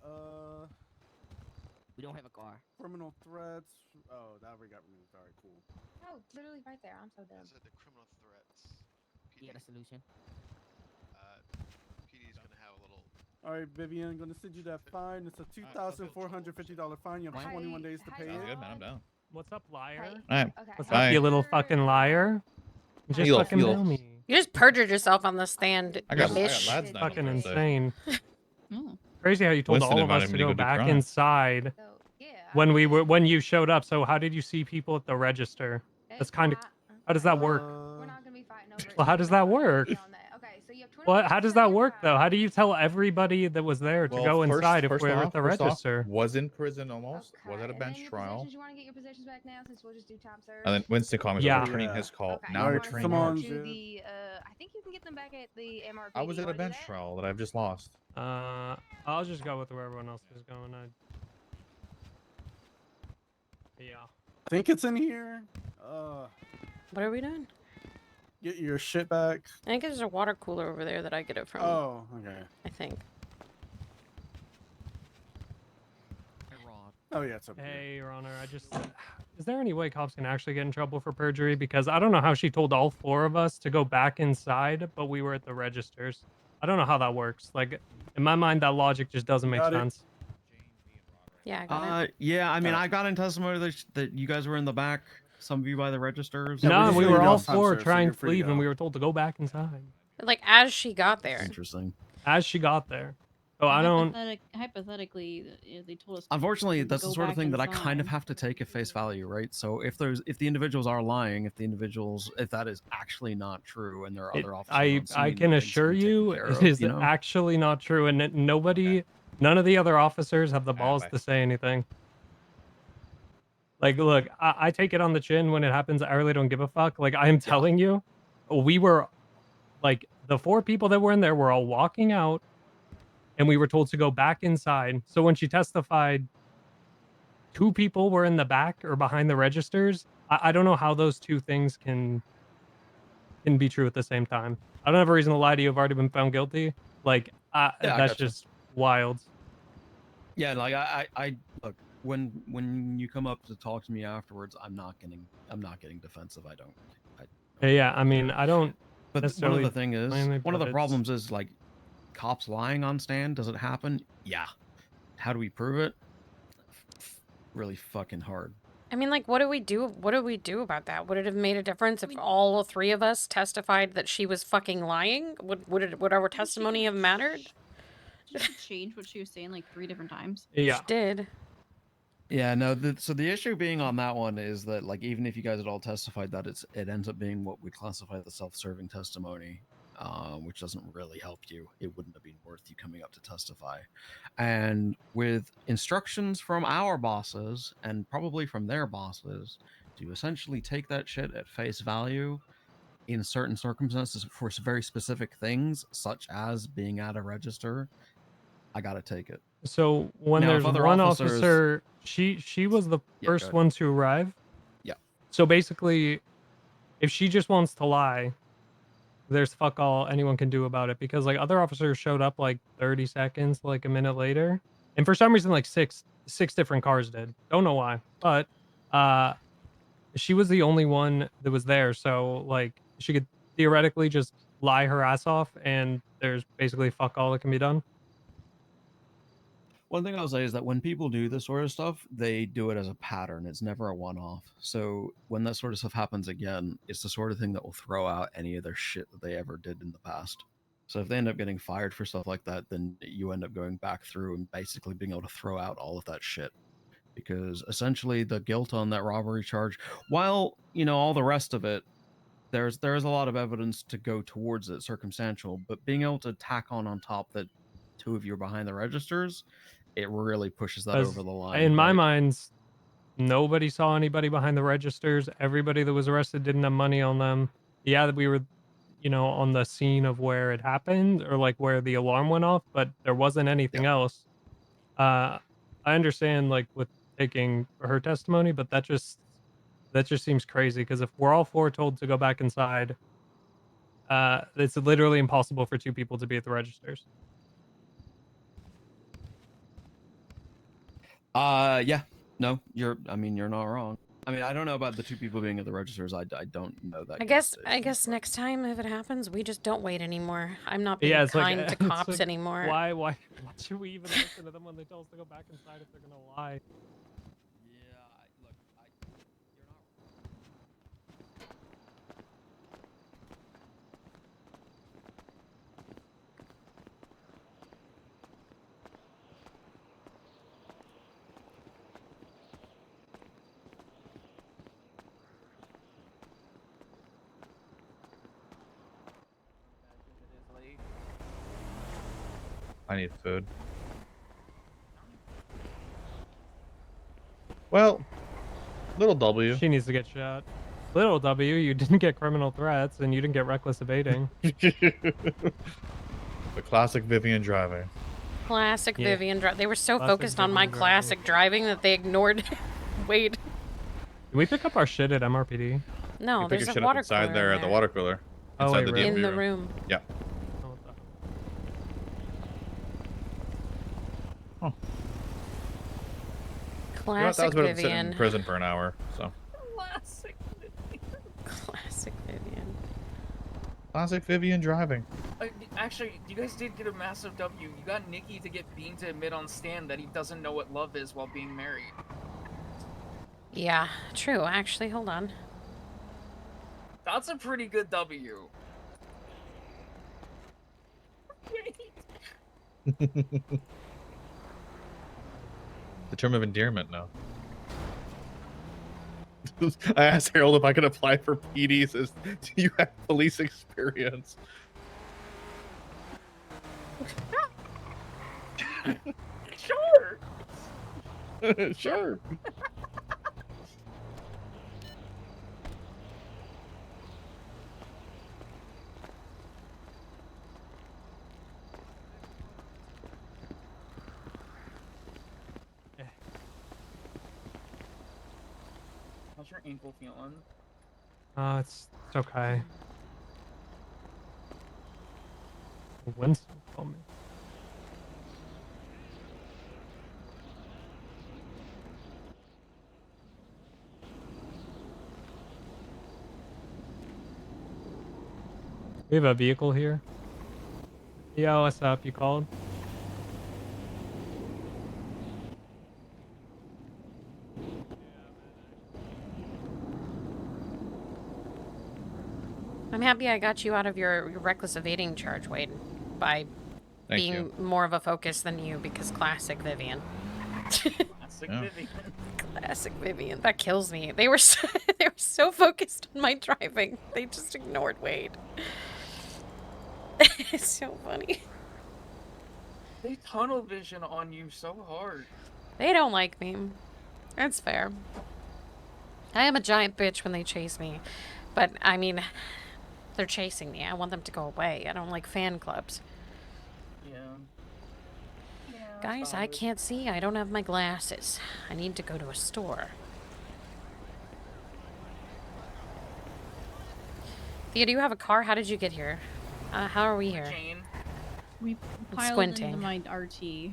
We don't have a car. Criminal threats. Oh, that we got removed. All right, cool. Oh, literally right there. I'm so dumb. Those are the criminal threats. You got a solution? PD's gonna have a little. All right, Vivian, I'm gonna send you that fine. It's a $2,450 fine. You have 21 days to pay Sounds it. good, man. I'm down. What's up, liar? Alright. What's Hi. up, you little fucking liar? Just Feel, fucking feel. tell me. You just perjured yourself on the stand. I got bitch. lads night on Fucking Thursday. insane. Crazy how you told Winston all of us invited to me to go go do back crime. inside when you showed up. So how did you see people at the register? That's kind of how does that work? We're not gonna be fighting over Well, how does that work? Okay, so you have 20 What? How does that work though? How do you tell everybody that was there to Well, go first- inside if first we're off- at the first off, register? was in prison almost. Was at a And then bench your trial. possessions, you want to get your possessions back now since we'll just do time served. And then Winston called me. Yeah. Yeah. Returning his call. Okay, Now you I'm wanna returning send them yours. to the, I think you can get them back at the MRP. I was at a bench trial that I've just lost. I'll just go with where everyone else is going. Yeah. I think it's in here. What are we doing? Get your shit back. I think there's a water cooler over there that I get it from. Oh, okay. I think. Oh yeah, it's up here. Hey, Your Honor, is there any way cops can actually get in trouble for perjury? Because I don't know how she told all four of us to go back inside, but we were at the registers. I don't know how that works. Like, in my mind, that logic just doesn't make Got it. sense. Yeah, I got it. Yeah, I mean, I got in testimony that you guys were in the back, some of you by the registers. No, we were all four sir, so trying you're to free to leave, and go. we were told to go back inside. Like, as she got there. Interesting. As she got there. So I don't. Hypothetically, they told us. Unfortunately, to that's the go sort of back thing that I kind of inside. have to take at face value, right? So if the individuals are lying, if that is actually not true, and there are other officers, I on scene, can then things assure be taken you care it of, is you know? actually not true, and none of the other officers have the balls bye. to say anything. Like, look, I take it on the chin when it happens. I really don't give a fuck. Like, I am telling you, we were, like, the four people that were in there were all walking out, and we were told to go back inside. So when she testified, 2 people were in the back or behind the registers. I don't know how those two things can be true at the same time. I don't have a reason to lie to you. I've already been found guilty. Like, I that's gotcha. just wild. Yeah, like I look when you come up to talk to me afterwards, I'm not getting defensive. Yeah, I mean, I don't. But one of necessarily the thing is, blame me, one of but the it's- problems is like cops lying on stand. Does it happen? Yeah. how do we prove it? Really fucking hard. I mean, like, what do we do? What do we do about that? Would it have made a difference if all three of us testified that she was fucking lying? Would our testimony have mattered? Did she change what she was saying like 3 different times? Yeah. She did. Yeah, no. So the issue being on that one is that, like, even if you guys had all testified that, it ends up being what we classify the self-serving testimony, which doesn't really help you. It wouldn't have been worth you coming up to testify. And with instructions from our bosses and probably from their bosses to essentially take that shit at face value in certain circumstances for very specific things, such as being at a register, I gotta take it. So when Now, if there's other one officers- officer, she was the Yeah, go first ahead. one to arrive. Yeah. So basically, if she just wants to lie, there's fuck all anyone can do about it, because like other officers showed up like 30 seconds, like a minute later, and for some reason like six different cars did. Don't know why, but she was the only one that was there, so like she could theoretically just lie her ass off, and there's basically fuck all that can be done. One thing I'll say is that when people do this sort of stuff, they do it as a pattern. It's never a one-off. So when that sort of stuff happens again, it's the sort of thing that will throw out any of their shit that they ever did in the past. So if they end up getting fired for stuff like that, then you end up going back through and basically being able to throw out all of that shit. Because essentially the guilt on that robbery charge, while, you know, all the rest of it, there's a lot of evidence to go towards it, circumstantial, but being able to tack on top that 2 of you are behind the registers, it really pushes that 'Cause over the line. in my right? mind, nobody saw anybody behind the registers. Everybody that was arrested didn't have money on them. Yeah, that we were, you know, on the scene of where it happened, or like where the alarm went off, but there wasn't anything else. I understand like with taking her testimony, but that just seems crazy, because if we're all 4 told to go back inside, it's literally impossible for 2 people to be at the registers. Yeah. No, you're not wrong. I mean, I don't know about the 2 people being at the registers. I don't know that. I guess next time if it happens, we just don't wait anymore. I'm not being Yeah, it's kind like to it's cops like, anymore. Why should we even listen to them when they tell us to go back inside if they're gonna lie? I need food. Well, little W. She needs to get shot. Little W, you didn't get criminal threats and you didn't get reckless evading. The classic Vivian driving. Classic Yeah. Vivian. They were so Classic focused on my Vivian classic driving that they ignored. Wait. Did we pick up our shit at MRPD? No, You pick there's your a shit water up inside cooler there in at the there. water cooler. Oh, Inside wait, the really? DMV In the room. Yeah. Classic You know what, that was better than sitting in Vivian. prison for an hour. So Classic Vivian. Classic Vivian. classic Vivian driving. Actually, you guys did get a massive W. You got Nikki to get Bean to admit on stand that he doesn't know what love is while being married. Yeah, true. Actually, hold on. That's a pretty good W. The term of endearment now. I asked Harold if I could apply for PD. He says, do you have police experience? Sure. Sure. How's your ankle feeling? It's okay. Winston told me. We have a vehicle here. Yo, what's up? You called? I'm happy I got you out of your reckless evading charge, Wade, by Thank being you. more of a focus than you, because classic Vivian. Classic Yeah. Vivian. Classic Vivian. That kills me. They were so focused on my driving, they just ignored Wade. It's so funny. They tunnel vision on you so hard. They don't like me. That's fair. I am a giant bitch when they chase me. But, I mean, they're chasing me. I want them to go away. I don't like fan clubs. Yeah. Guys, I can't see. I don't have my glasses. I need to go to a store. Thea, do you have a car? How did you get here? How are we here? Jane. We I'm piled into squinting. my RT.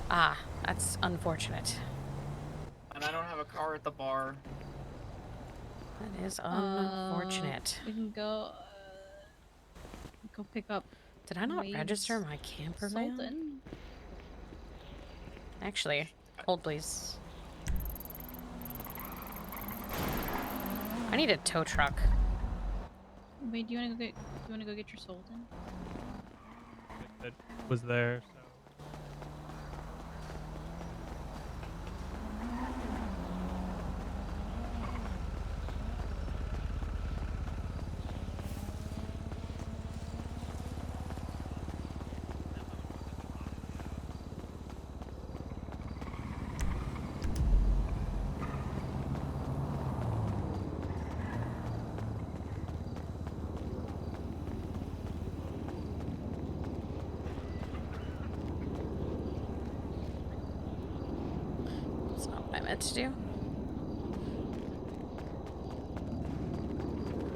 Ah, that's unfortunate. And I don't have a car at the bar. That is unfortunate. We can go pick up. Did I not Wade's register my camper van? Sultan. Actually, hold please. I need a tow truck. Wade, do you wanna go get your Sultan? That was there. So. That's not what I meant to do.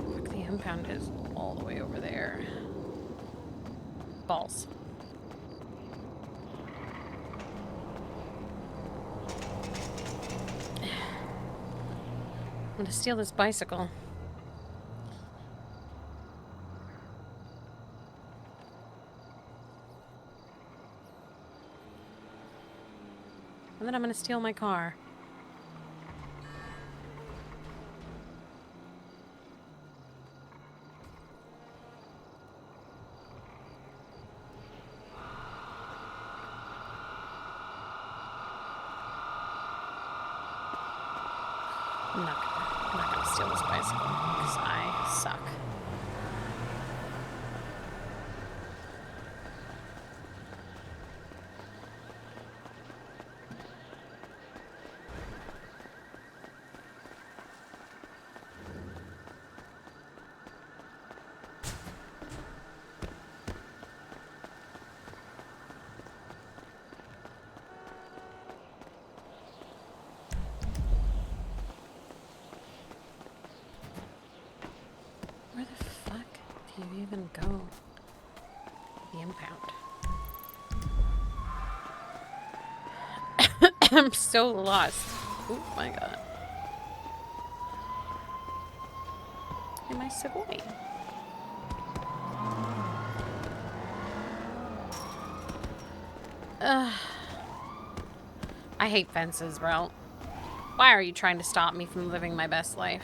Look, the impound is all the way over there. Balls. I'm gonna steal this bicycle. And then I'm gonna steal my car. I'm not gonna steal this bicycle because I suck. Where the fuck do you even go? The impound. I'm so lost. Oh my god. Am I Savoy? Ugh. I hate fences, bro. Why are you trying to stop me from living my best life?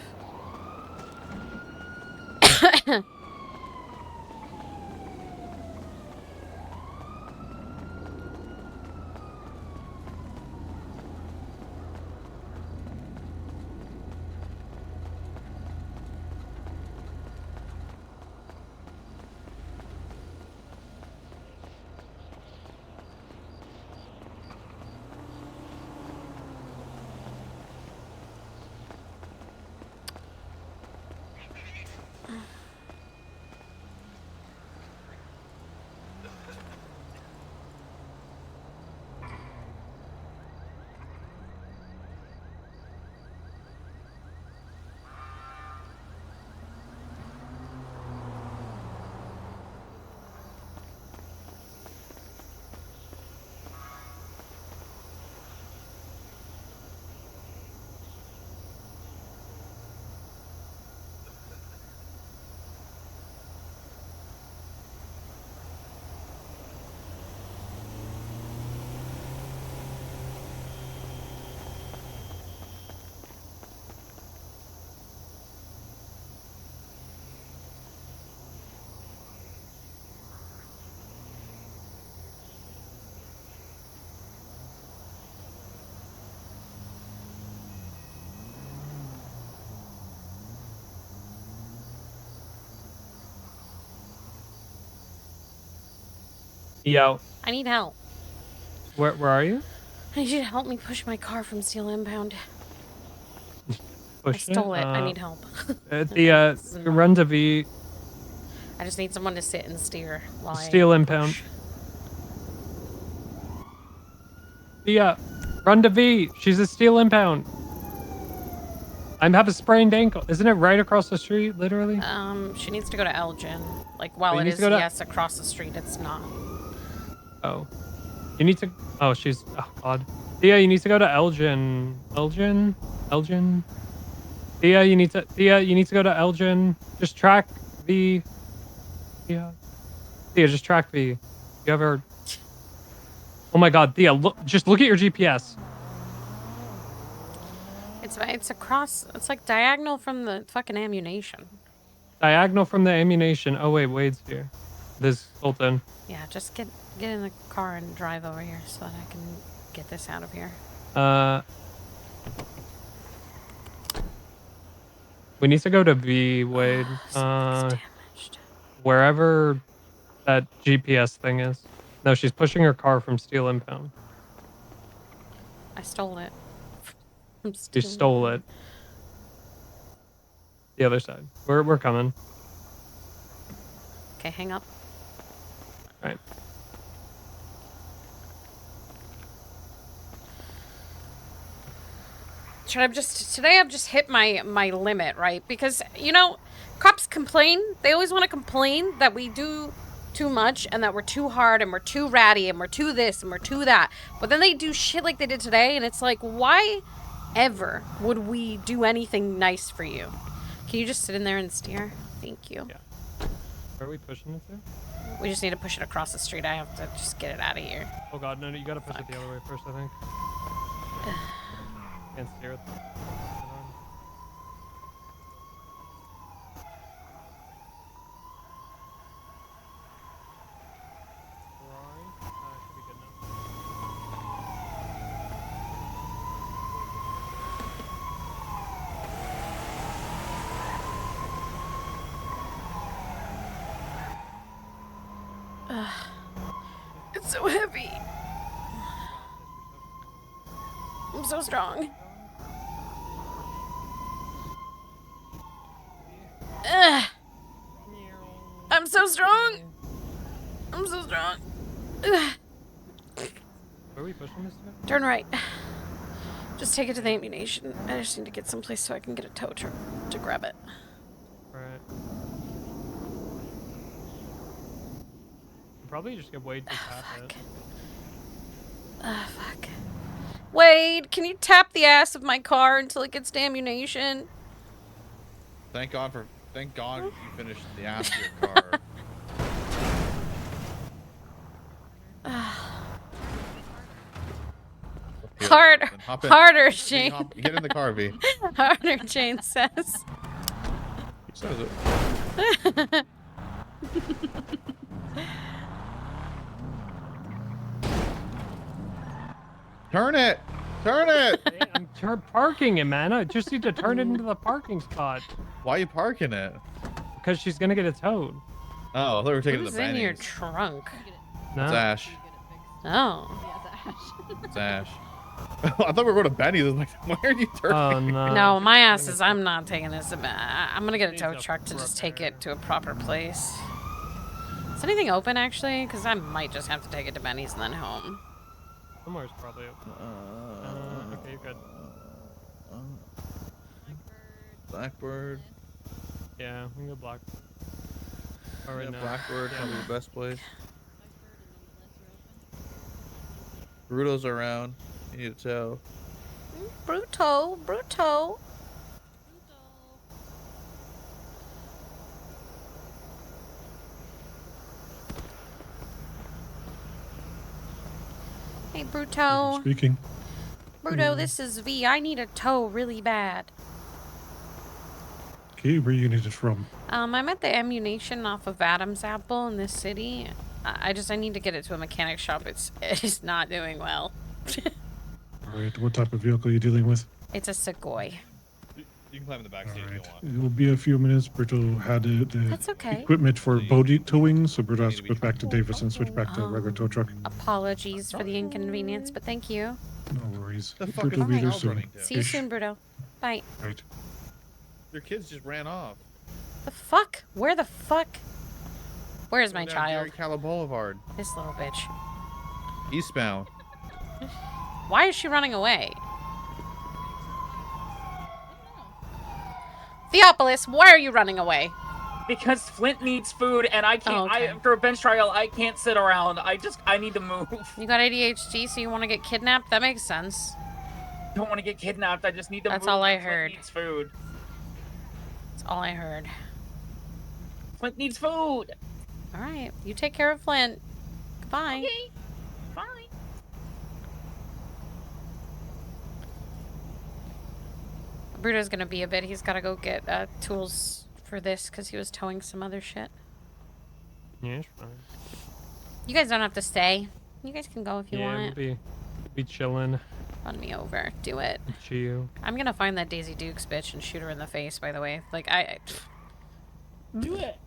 Yo, I need help. where are you? I need you to help me push my car from Steel Impound. I Push it. stole it. I need help. The This is run to V I just need someone to sit and steer while Steel I Impound. push. The run to V. She's a Steel Impound. I have a sprained ankle. Isn't it right across the street, literally? She needs to go to Elgin. Like, while you it need is to go to- yes across the street, it's not. Oh. You need to... Oh, she's... Oh, God. Thea, you need to go to Elgin. Elgin? Thea, you need to go to Elgin. Just track V. Thea, just track V. You have her... Oh my God, Thea, just look at your GPS. It's across. It's like diagonal from the fucking ammunition. Diagonal from the ammunition. Oh wait, Wade's here. This Colton. Yeah, just get in the car and drive over here so that I can get this out of here. We need to go to V, Wade. Wherever that GPS thing is. No, she's pushing her car from Steel Impound. I stole it. You stole it. The other side. We're coming. Okay, hang up. All right. Today I've just hit my limit, right? Because, you know, cops complain. They always want to complain that we do too much and that we're too hard and we're too ratty and we're too this and we're too that. But then they do shit like they did today, and it's like, why ever would we do anything nice for you? Can you just sit in there and steer? Thank you. Yeah. Where are we pushing it to? We just need to push it across the street. I have to just get it out of here. Oh God, no, you gotta push it the other way first, I think. Can't steer it. It's so heavy. I'm so strong. I'm so strong. I'm so strong. Where are we pushing this to? Turn right. Just take it to the ammunition. I just need to get someplace so I can get a tow truck to grab it. Alright. Probably just get Wade to tap it. Fuck. Wade, can you tap the ass of my car until it gets to ammunition? Thank God you finished the ass of your car. Harder, Shane. Get in the car, V. Harder, Jane says. He says it. Turn it! Turn it! I'm parking it, man. I just need to turn it into the parking spot. Why are you parking it? Because she's gonna get it towed. Oh, I thought we were taking it to Who's the in your Benny's. trunk? No. It's Ash. Oh. It's Ash. I thought we were going to Benny's. I was like, why are you turning? Oh, no. No, my ass is. I'm not taking this. I'm gonna get a tow truck to just take it to a proper place. Is anything open actually? Because I might just have to take it to Benny's and then home. Somewhere's probably open. Okay, you're good. Blackbird. Yeah, we can go Blackbird. All right, Yeah, now. Blackbird, Yeah. probably the best place. Bruto's around. You need to tow. Bruto. Hey, Bruto. Speaking. Bruto, this is V. I need a tow really bad. Okay, where you need it from? I'm at the ammunition off of Adam's Apple in this city. I need to get it to a mechanic shop. It's not doing well. Alright, what type of vehicle are you dealing with? It's a Segoy. You can climb in the back seat if you want. It will be a few minutes. Berto had the That's okay. equipment for boat towing, so Berto has to put back to Davis and switch back to the regular tow truck. Apologies for the inconvenience, but thank you. No worries. The fuck Berto is will be the there child soon. running to? See you soon, Bruto. Bye. Right. Your kids just ran off. The fuck? Where the fuck? Where's my Down child? Gary Calla Boulevard. This little bitch. Eastbound. Why is she running away? Theopolis, why are you running away? Because Flint needs food, and I can't. okay. After a bench trial, I can't sit around. I need to move. You got ADHD, so you want to get kidnapped? That makes sense. Don't want to get kidnapped. I just need to move. That's all I Flint heard. needs food. That's all I heard. Flint needs food. All right, you take care of Flint. Goodbye. Okay. Bye. Bruto's gonna be a bit. He's gotta go get tools for this because he was towing some other shit. Yeah, it's fine. You guys don't have to stay. You guys can go if you Yeah, want. we'll be chilling. Run me over. Do it. Chill. I'm gonna find that Daisy Dukes bitch and shoot her in the face, by the way. Like, Do it.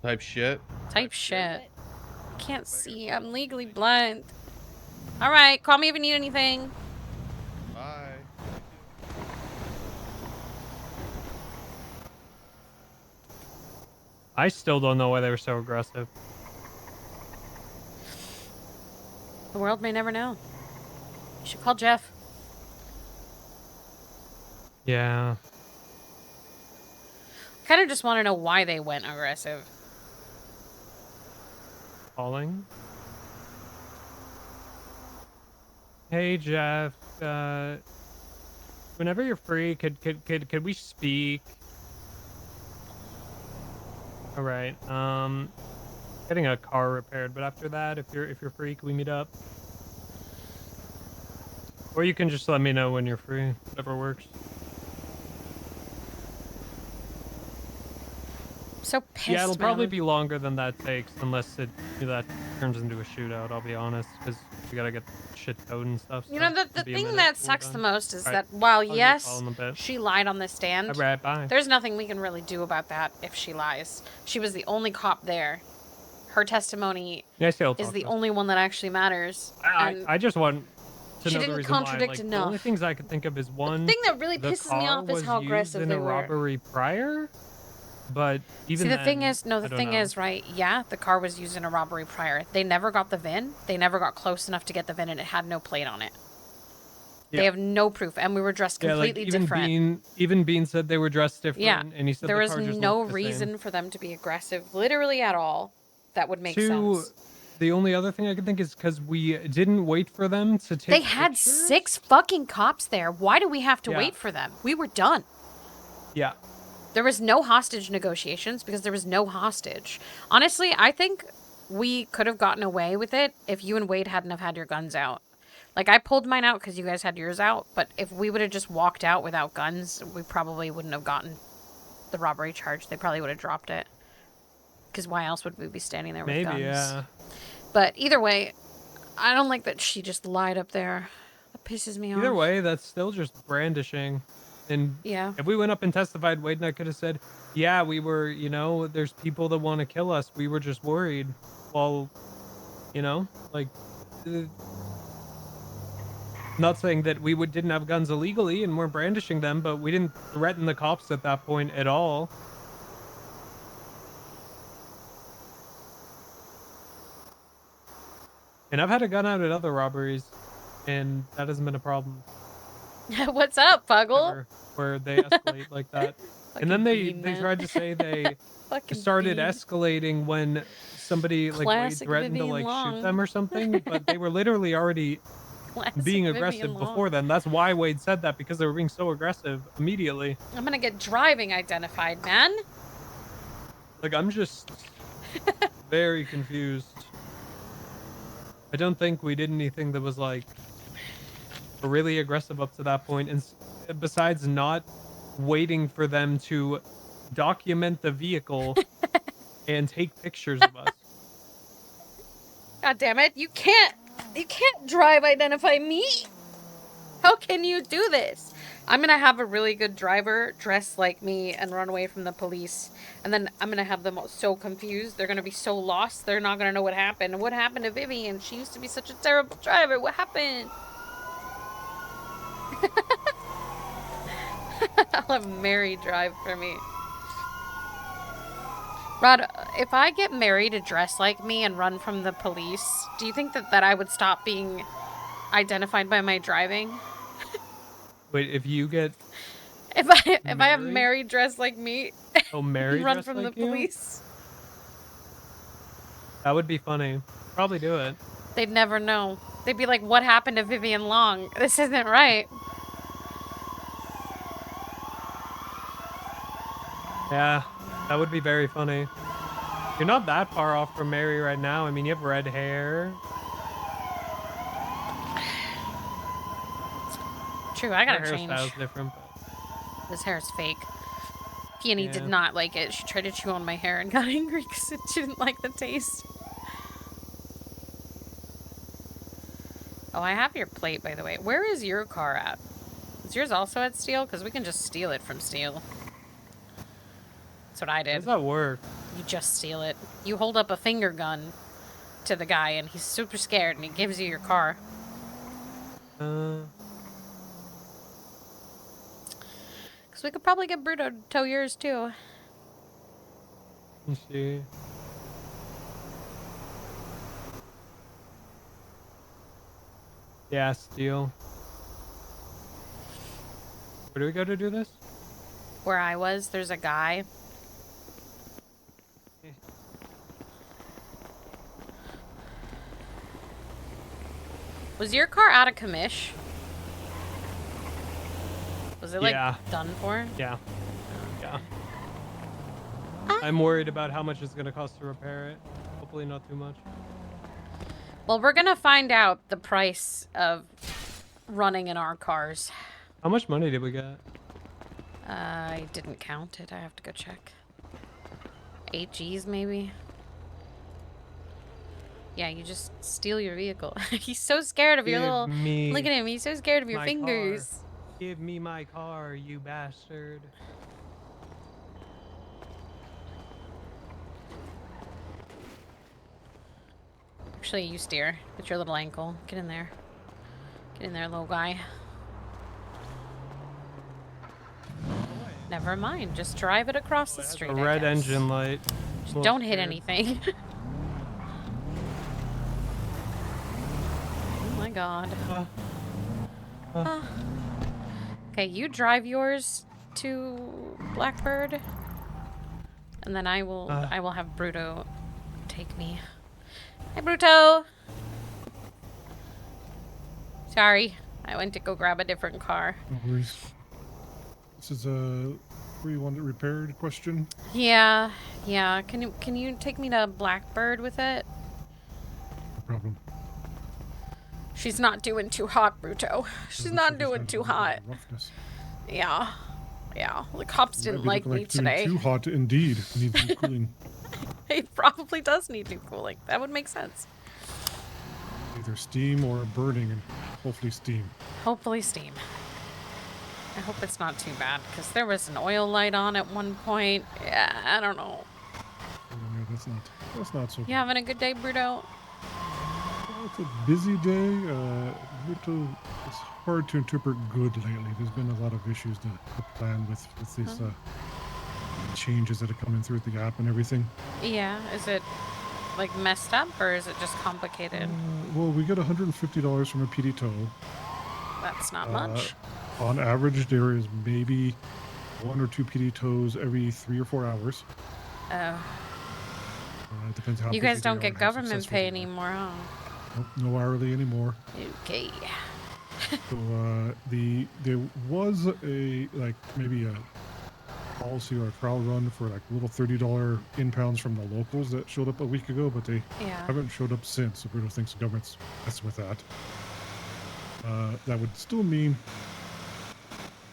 Type shit. Type shit. Can't see. I'm legally blind. Alright, call me if you need anything. Bye. I still don't know why they were so aggressive. The world may never know. You should call Jeff. Yeah. I kind of just want to know why they went aggressive. Calling. Hey Jeff, whenever you're free, could we speak? All right. Getting a car repaired, but after that, if you're free, can we meet up? Or you can just let me know when you're free. Whatever works. So pissed. Yeah, it'll probably man. be longer than that takes, unless that turns into a shootout. I'll be honest, because we gotta get shit towed and stuff. You so know, the it'll be a thing minute that before we're sucks the done. most is All that right. while, I'll give you a yes, call in a bit. she lied on the stand, All right, bye. there's nothing we can really do about that if she lies. She was the only cop there. Her testimony Yeah, I'll is talk the to us. only one that actually matters. And I just want to she know the didn't reason why. contradict Like, the enough. only things I could think of is one. thing that really the pisses me car off is was how used aggressive in they a were. robbery prior, but even See, the then, thing is, no, I the don't thing know. is, right, yeah, the car was used in a robbery prior. They never got the VIN. They never got close enough to get the VIN, and it had no plate on it. They Yeah. have no proof, and we were dressed Yeah, like completely even different. Bean said they were dressed different, Yeah, and he said there the was car just no looked the same. reason for them to be aggressive, literally at all. That would make sense. The only other thing I can think is because we didn't wait for them to take. They had 6 fucking cops there. Why do we have to Yeah. wait for them? We were done. Yeah. There was no hostage negotiations because there was no hostage. Honestly, I think we could have gotten away with it if you and Wade hadn't have had your guns out. Like, I pulled mine out because you guys had yours out, but if we would have just walked out without guns, we probably wouldn't have gotten the robbery charge. They probably would have dropped it. Because why else would we be standing there with Maybe, guns? yeah. But either way, I don't like that she just lied up there. That pisses me off. Either way, that's still just brandishing. And Yeah. if we went up and testified, Wade and I could have said, yeah, we were, there's people that want to kill us. We were just worried. Well, like, not saying that we didn't have guns illegally and weren't brandishing them, but we didn't threaten the cops at that point at all. And I've had a gun out at other robberies, and that hasn't been a problem. What's up, Puggle? Ever, where they escalate like that. And then they tried to say they Fucking started Bean. escalating when somebody like Wade Classic threatened to Vivian like Long. shoot them or something, but they were literally already Classic being Vivian aggressive Long. before then. That's why Wade said that, because they were being so aggressive immediately. I'm gonna get driving identified, man. Like, I'm just very confused. I don't think we did anything that was like really aggressive up to that point, and besides not waiting for them to document the vehicle and take pictures of us. God damn it! You can't drive identify me. How can you do this? I'm gonna have a really good driver dress like me and run away from the police. And then I'm gonna have them so confused. They're gonna be so lost. They're not gonna know what happened. What happened to Vivian? She used to be such a terrible driver. What happened? I'll have Mary drive for me. Rod, if I get Mary to dress like me and run from the police, do you think that I would stop being identified by my driving? Wait, if you get If I have Mary dressed like me, Mary and run dressed from like the you? police, That would be funny. Probably do it. they'd never know. They'd be like, "What happened to Vivian Long? This isn't right." Yeah, that would be very funny. You're not that far off from Mary right now. I mean, you have red hair. True, I gotta Her change. hairstyle's different, but This hair is fake. Peony Yeah. did not like it. She tried to chew on my hair and got angry because she didn't like the taste. Oh, I have your plate, by the way. Where is your car at? Is yours also at Steel? Because we can just steal it from Steel. That's what I how did. does that work? You just steal it. You hold up a finger gun to the guy, and he's super scared, and he gives you your car. Because we could probably get Bruto to tow yours, too. Let's see. Yeah, Steel. Where do we go to do this? Where I was, there's a guy. Was your car out of commish? Was it, like, done for? Yeah. Yeah. I'm worried about how much it's going to cost to repair it. Hopefully not too much. Well, we're gonna find out the price of running in our cars. How much money did we get? I didn't count it. I have to go check. 8 Gs, maybe? Yeah, you just steal your vehicle. He's so scared of your Give little... me Look at him. He's so scared of your my fingers. car. Give me my car, you bastard. Actually, you steer with your little ankle. Get in there. Get in there, little guy. Never mind. Just drive it across the street. A I red guess. engine light. Just Little don't hit scared. anything. Oh my god. Okay, you drive yours to Blackbird, and then I will have Bruto take me. Hi, Bruto. Sorry, I went to go grab a different car. No worries. This is a where you want it repaired question. Yeah. Can you take me to Blackbird with it? No problem. She's not doing too hot, Bruto. She's not doing too hot. Roughness. Yeah. The cops You might didn't be like looking me doing today. Too hot, indeed. Needs some cooling. It probably does need new cooling. That would make sense. Either steam or burning, and hopefully steam. Hopefully steam. I hope it's not too bad, because there was an oil light on at one point. Yeah, I don't know. Oh, yeah, that's not so. You having a good day, Bruto? It's a busy day. It's hard to interpret good lately. There's been a lot of issues to plan with these changes that are coming through with the app and everything. Yeah, is it like messed up or is it just complicated? Well, we get $150 from a PD tow. That's not much. On average, there is maybe 1 or 2 PD tows every 3 or 4 hours. Oh. It depends how You busy guys they don't are get and how government successful pay they are. anymore, huh? Nope, no hourly anymore. Okay. So there was maybe a policy or a trial run for like little $30 impounds from the locals that showed up a week ago, but they haven't showed up since. So Bruno thinks the government's messing with that. That would still mean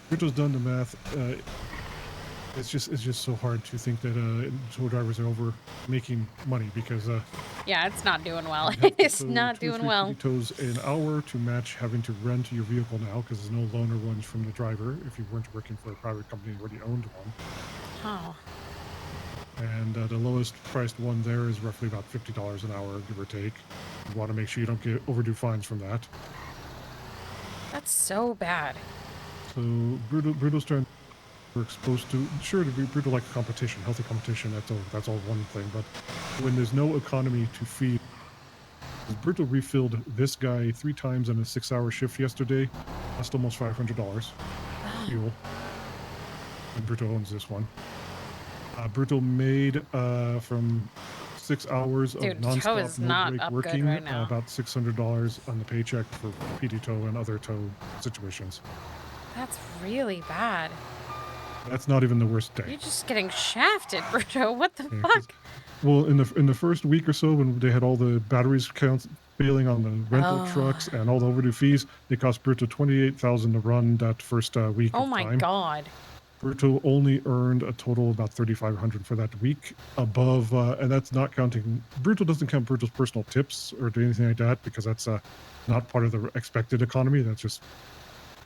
Bruto's done the math. It's just so hard to think that tow drivers are over making money because Yeah, it's not doing well. You'd have to It's tow not 2 or doing 3 well. PD tows an hour to match having to rent your vehicle now because there's no loaner ones from the driver if you weren't working for a private company and already owned one. Oh. And the lowest priced one there is roughly about $50 an hour, give or take. You want to make sure you don't get overdue fines from that. That's so bad. So Brutal's trying. We're exposed to sure to be brutal like competition, healthy competition. That's all one thing. But when there's no economy to feed, Brutal refilled this guy 3 times in a 6-hour shift yesterday. Cost almost $500 fuel. And Brutal owns this one. Brutal made from 6 hours of Dude, tow nonstop is no not break up good working, right now. about $600 on the paycheck for PD tow and other tow situations. That's really bad. That's not even the worst day. You're just getting shafted, Bruto. What the Yeah, 'cause- fuck? Well, in the first week or so, when they had all the batteries counts failing on the rental Oh. trucks and all the overdue fees, they cost Bruto $28,000 to run that first week Oh of my time. god. Bruto only earned a total of about $3,500 for that week. Above, and that's not counting. Bruto doesn't count Bruto's personal tips or do anything like that because that's not part of the expected economy. That's just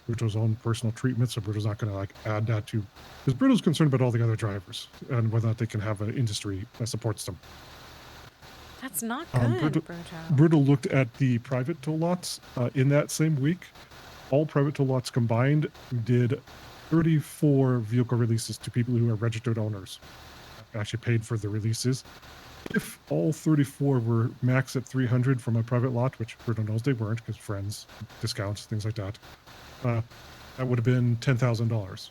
Bruto's own personal treatment, so Bruto's not going to like add that to, because Bruto's concerned about all the other drivers and whether or not they can have an industry that supports them. That's not good, Bruto. Bruto looked at the private toll lots in that same week. All private toll lots combined did 34 vehicle releases to people who are registered owners. Actually paid for the releases. If all 34 were max at 300 from a private lot, which Bruto knows they weren't because friends, discounts, things like that, that would have been $10,000.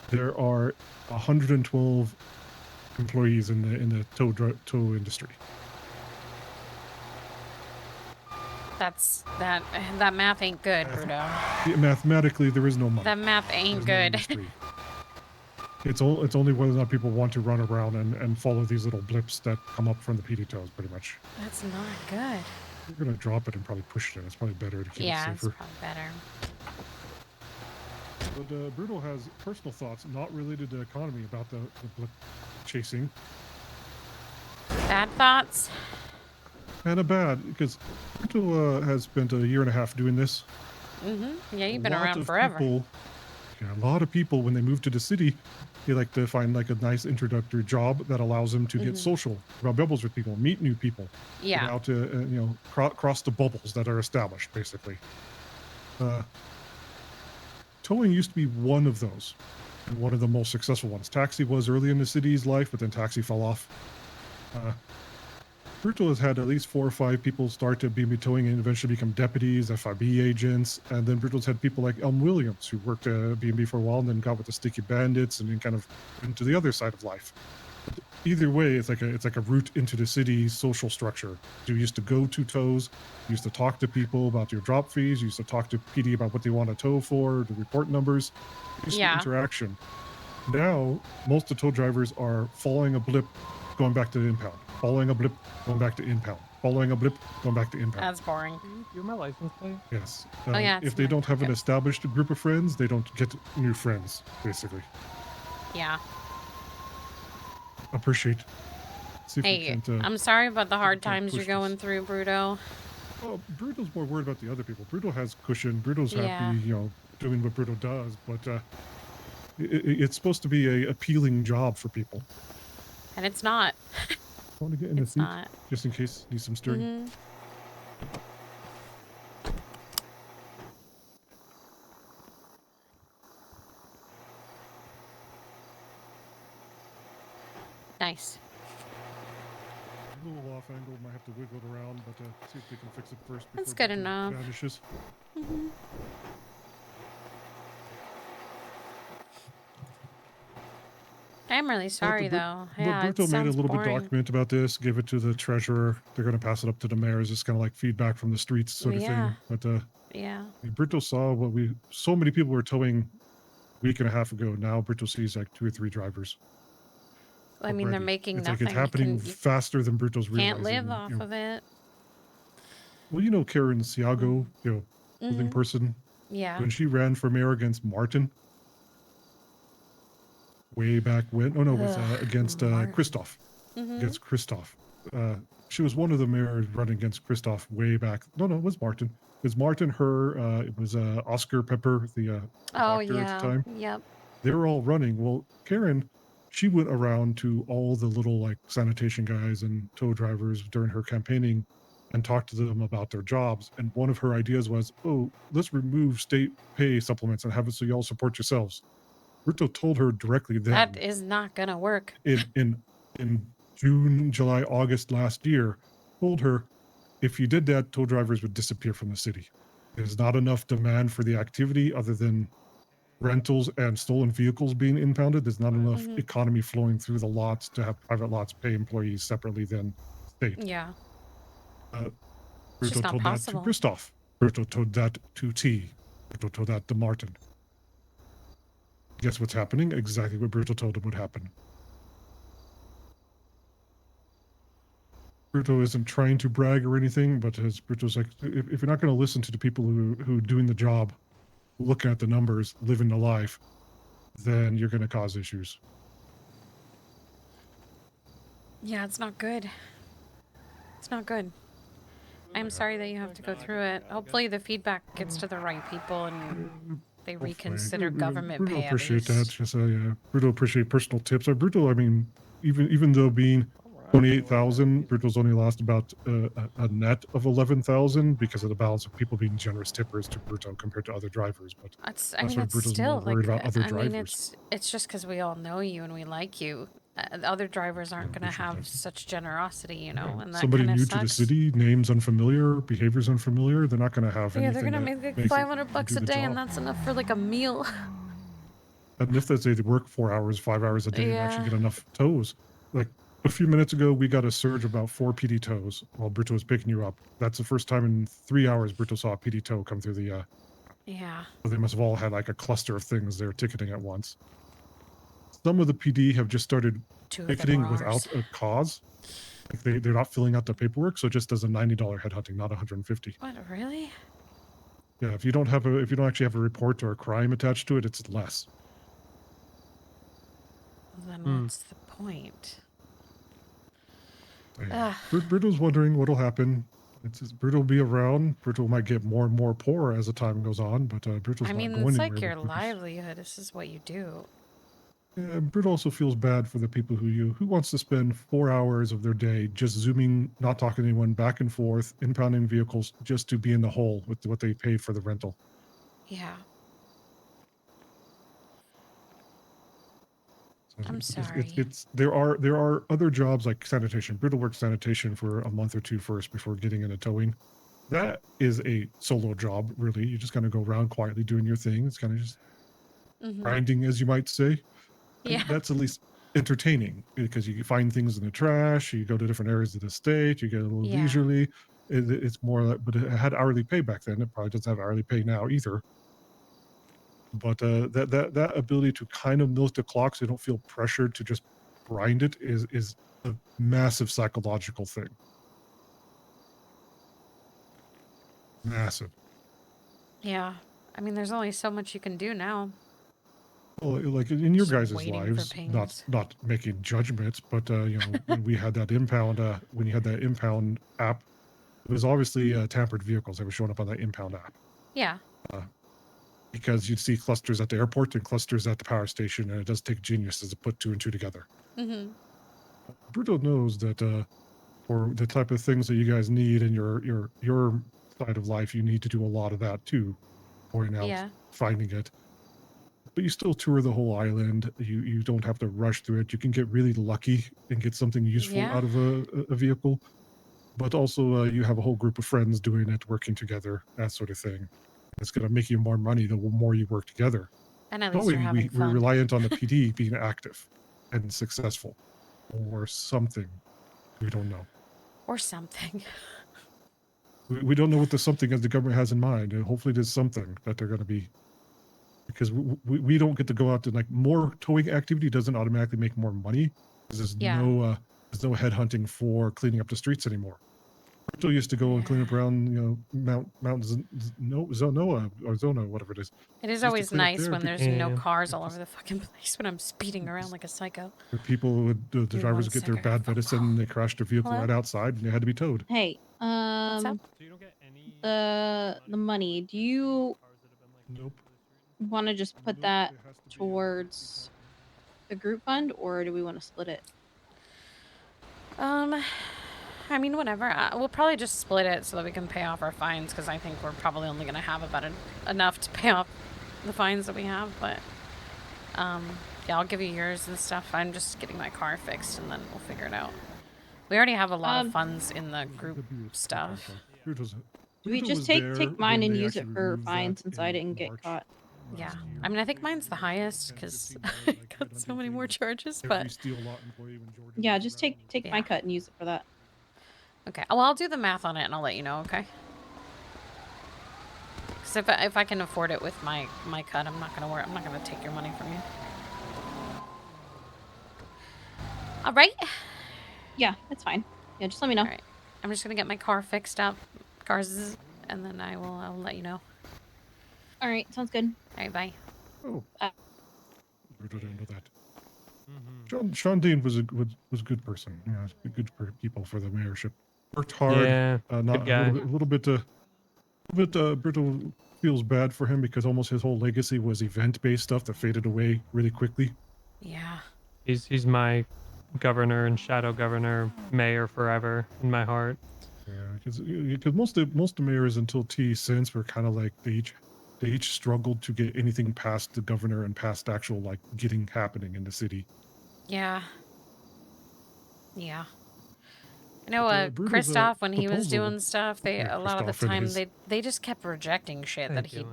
There are 112 employees in the tow industry. That math ain't good, Bruto. Mathematically, there is no money. That math ain't good. It's only whether or not people want to run around and follow these little blips that come up from the PD tows, pretty much. That's not good. We're gonna drop it and probably push it. It's probably better to keep it Yeah, it's safer. probably better. But Brutal has personal thoughts not related to economy about the blip chasing. Bad thoughts? And a bad, because Brutal has spent a year and a half doing this. Mm-hmm. Yeah, you've been A lot around of forever. A lot of people, when they move to the city, they like to find like a nice introductory job that allows them to get social, rub elbows with people, meet new people. Yeah. Without cross the bubbles that are established, basically. Towing used to be one of those, and one of the most successful ones. Taxi was early in the city's life, but then Taxi fell off. Brutal has had at least 4 or 5 people start to be towing and eventually become deputies, FIB agents, and then Brutal's had people like Elm Williams, who worked at B&B for a while and then got with the Sticky Bandits and then kind of into the other side of life. Either way, it's like a route into the city social structure. You used to go to tows, you used to talk to people about your drop fees, you used to talk to PD about what they want to tow for, the report numbers, just the interaction. Now, most of the tow drivers are following a blip, going back to the impound, following a blip, going back to impound, following a blip, going back to impound. That's boring. Do my license plate? Yes. Oh, yeah, if they don't have an established group of friends, they don't get new friends, basically. Yeah. Appreciate. See if we Hey, can't, I'm sorry about the hard can't times you're push going through, Bruto. Well, Bruto's more worried about the other people. Bruto has cushion. Bruto's Yeah. happy, doing what Bruto does, but it's supposed to be a appealing job for people. And it's not. Want to get in the It's seat, not. just in case need some steering. Mhm. Nice. A little off angle, might have to wiggle it around, but see if they can fix it first. That's before good it enough. vanishes. Mhm. I'm really sorry, though. Yeah, it Bruto made a sounds little bit boring. document about this, gave it to the treasurer. They're going to pass it up to the mayor. It's just kind of like feedback from the streets sort of Yeah. thing. But Yeah. Bruto saw so many people were towing a week and a half ago. Now Bruto sees like 2 or 3 drivers. I mean, they're already. making It's nothing. like it's happening You faster than Bruto's can't realizing. live off of it. Well, Karen Siago, building Mhm. person, Yeah. when she ran for mayor against Martin, way back when. Oh no, it was against Christoph. Mhm. Against Christoph. she was one of the mayors running against Christoph way back. No, it was Martin. It was Martin, her, it was Oscar Pepper, the Oh, doctor at the yeah. time. Yep. They were all running. Well, Karen, she went around to all the little like sanitation guys and tow drivers during her campaigning and talked to them about their jobs. And one of her ideas was, oh, let's remove state pay supplements and have it so y'all support yourselves. Ruto told her directly then That is not going to work. in June, July, August last year, told her if you did that, tow drivers would disappear from the city. There's not enough demand for the activity other than rentals and stolen vehicles being impounded. There's not enough economy flowing through the lots to have private lots pay employees separately than state. Yeah. Bruto just not told possible. that to Christoph. Bruto told that to T. Bruto told that to Martin. Guess what's happening? Exactly what Bruto told him would happen. Bruto isn't trying to brag or anything, but as Bruto's like, if you're not going to listen to the people who doing the job, looking at the numbers, living the life, then you're going to cause issues. Yeah, it's not good. It's not good. I'm sorry that you have to go through it. Hopefully the feedback gets to the right people and they reconsider government Bruto pay at appreciate least. that. Just yeah, Bruto appreciate personal tips. Bruto, I mean, even though being 28,000, Bruto's only lost about a net of 11,000 because of the balance of people being generous tippers to Bruto compared to other drivers. But That's why it's Bruto's still more worried like about other I mean drivers. it's just because we all know you and we like you. Other drivers aren't going to have such generosity, you know, and that Somebody kind of new sucks. to the city, names unfamiliar, behaviors unfamiliar, they're not going to have Yeah, anything they're gonna that make like makes it $500 do a the day, and job. that's enough for like a meal. And if they say they work 4 hours, 5 hours a day and actually Yeah. get enough tows. Like a few minutes ago, we got a surge of about 4 PD tows while Bruto was picking you up. That's the first time in 3 hours Bruto saw a PD tow come through the. Yeah. So they must have all had like a cluster of things they're ticketing at once. Some of the PD have just started ticketing without a cause. Like they're not filling out the paperwork, so it just does a $90 headhunting, not 150. What, really? Yeah, if you don't actually have a report or a crime attached to it, it's less. Well, then what's the point? Yeah. Bruto's wondering what'll happen. Bruto will be around. Bruto might get more and more poor as the time goes on, but Bruto's I mean, not going it's anywhere. like your with Bruto's. livelihood. This is what you do. Yeah, Bruto also feels bad for the people who wants to spend 4 hours of their day just zooming, not talking to anyone, back and forth, impounding vehicles just to be in the hole with what they paid for the rental. Yeah. So I'm sorry. there are other jobs like sanitation. Bruto works sanitation for a month or two first before getting into towing. That is a solo job, really. You just kind of go around quietly doing your thing. It's kind of just grinding, as you might say. Yeah. And that's at least entertaining because you find things in the trash. You go to different areas of the state. You get a little leisurely. It's more like, but it had hourly pay back then. It probably doesn't have hourly pay now either. But that ability to kind of milk the clock so you don't feel pressured to just grind it is a massive psychological thing. Massive. Yeah. I mean, there's only so much you can do now. Well, like in your Just guys' waiting for lives, payments. not making judgments, but when we had that impound, when you had that impound app, it was obviously tampered vehicles that were showing up on that impound app. Yeah. Because you'd see clusters at the airport and clusters at the power station, and it does take geniuses to put 2 and 2 together. Mm-hmm. Bruto knows that for the type of things that you guys need in your side of life, you need to do a lot of that too, going out, finding it. But you still tour the whole island. You don't have to rush through it. You can get really lucky and get something useful out of a vehicle. But also you have a whole group of friends doing it, working together, that sort of thing. It's going to make you more money the more you work together. And at least you're having fun. We're reliant on the PD being active and successful or something. We don't know. Or something. We don't know what the something is the government has in mind. And hopefully there's something that they're going to be, because we don't get to go out to like more towing activity doesn't automatically make more money because there's no headhunting for cleaning up the streets anymore. Bruto used to go and clean up around, Mount Zonoa or Zona, whatever it is. It is Used to always clean up nice there. when there's no Yeah. cars all over the fucking place when I'm speeding around like a psycho. The people would, the Give me drivers one would get their second. bad medicine, and they crashed their vehicle Hello? right outside, and they had to be towed. Hey, What's up? the money. Do you Nope. want to just put that towards the group fund, or do we want to split it? I mean, whatever. We'll probably just split it so that we can pay off our fines, because I think we're probably only going to have about enough to pay off the fines that we have. But, yeah, I'll give you yours and stuff. I'm just getting my car fixed, and then we'll figure it out. We already have a lot of funds in the group stuff. Do we just take mine and use it for fine since I didn't get caught? Yeah. I mean, I think mine's the highest, because I got so many more charges, but... Yeah, just take Yeah. my cut and use it for that. Okay. Well, I'll do the math on it, and I'll let you know, okay? Because if I can afford it with my cut, I'm not gonna worry. I'm not gonna take your money from you. All right. Yeah, that's fine. Yeah, just let me know. All right. I'm just gonna get my car fixed up, and then I'll let you know. All right, sounds good. All right, bye. Oh. Bruto didn't know that. Sean Dean was a good person. Yeah, good for people for the mayorship. Worked hard. Yeah, Not good guy. a little bit. Bruto feels bad for him because almost his whole legacy was event-based stuff that faded away really quickly. Yeah. He's my governor and shadow governor, mayor forever in my heart. Yeah, because most of the mayors until T since were kind of like they each struggled to get anything past the governor and past actual like getting happening in the city. Yeah. Yeah. You know, Bruto's, Christoph, when he was proposal- doing stuff, a lot of the Christoph and time his- they just kept rejecting shit that he'd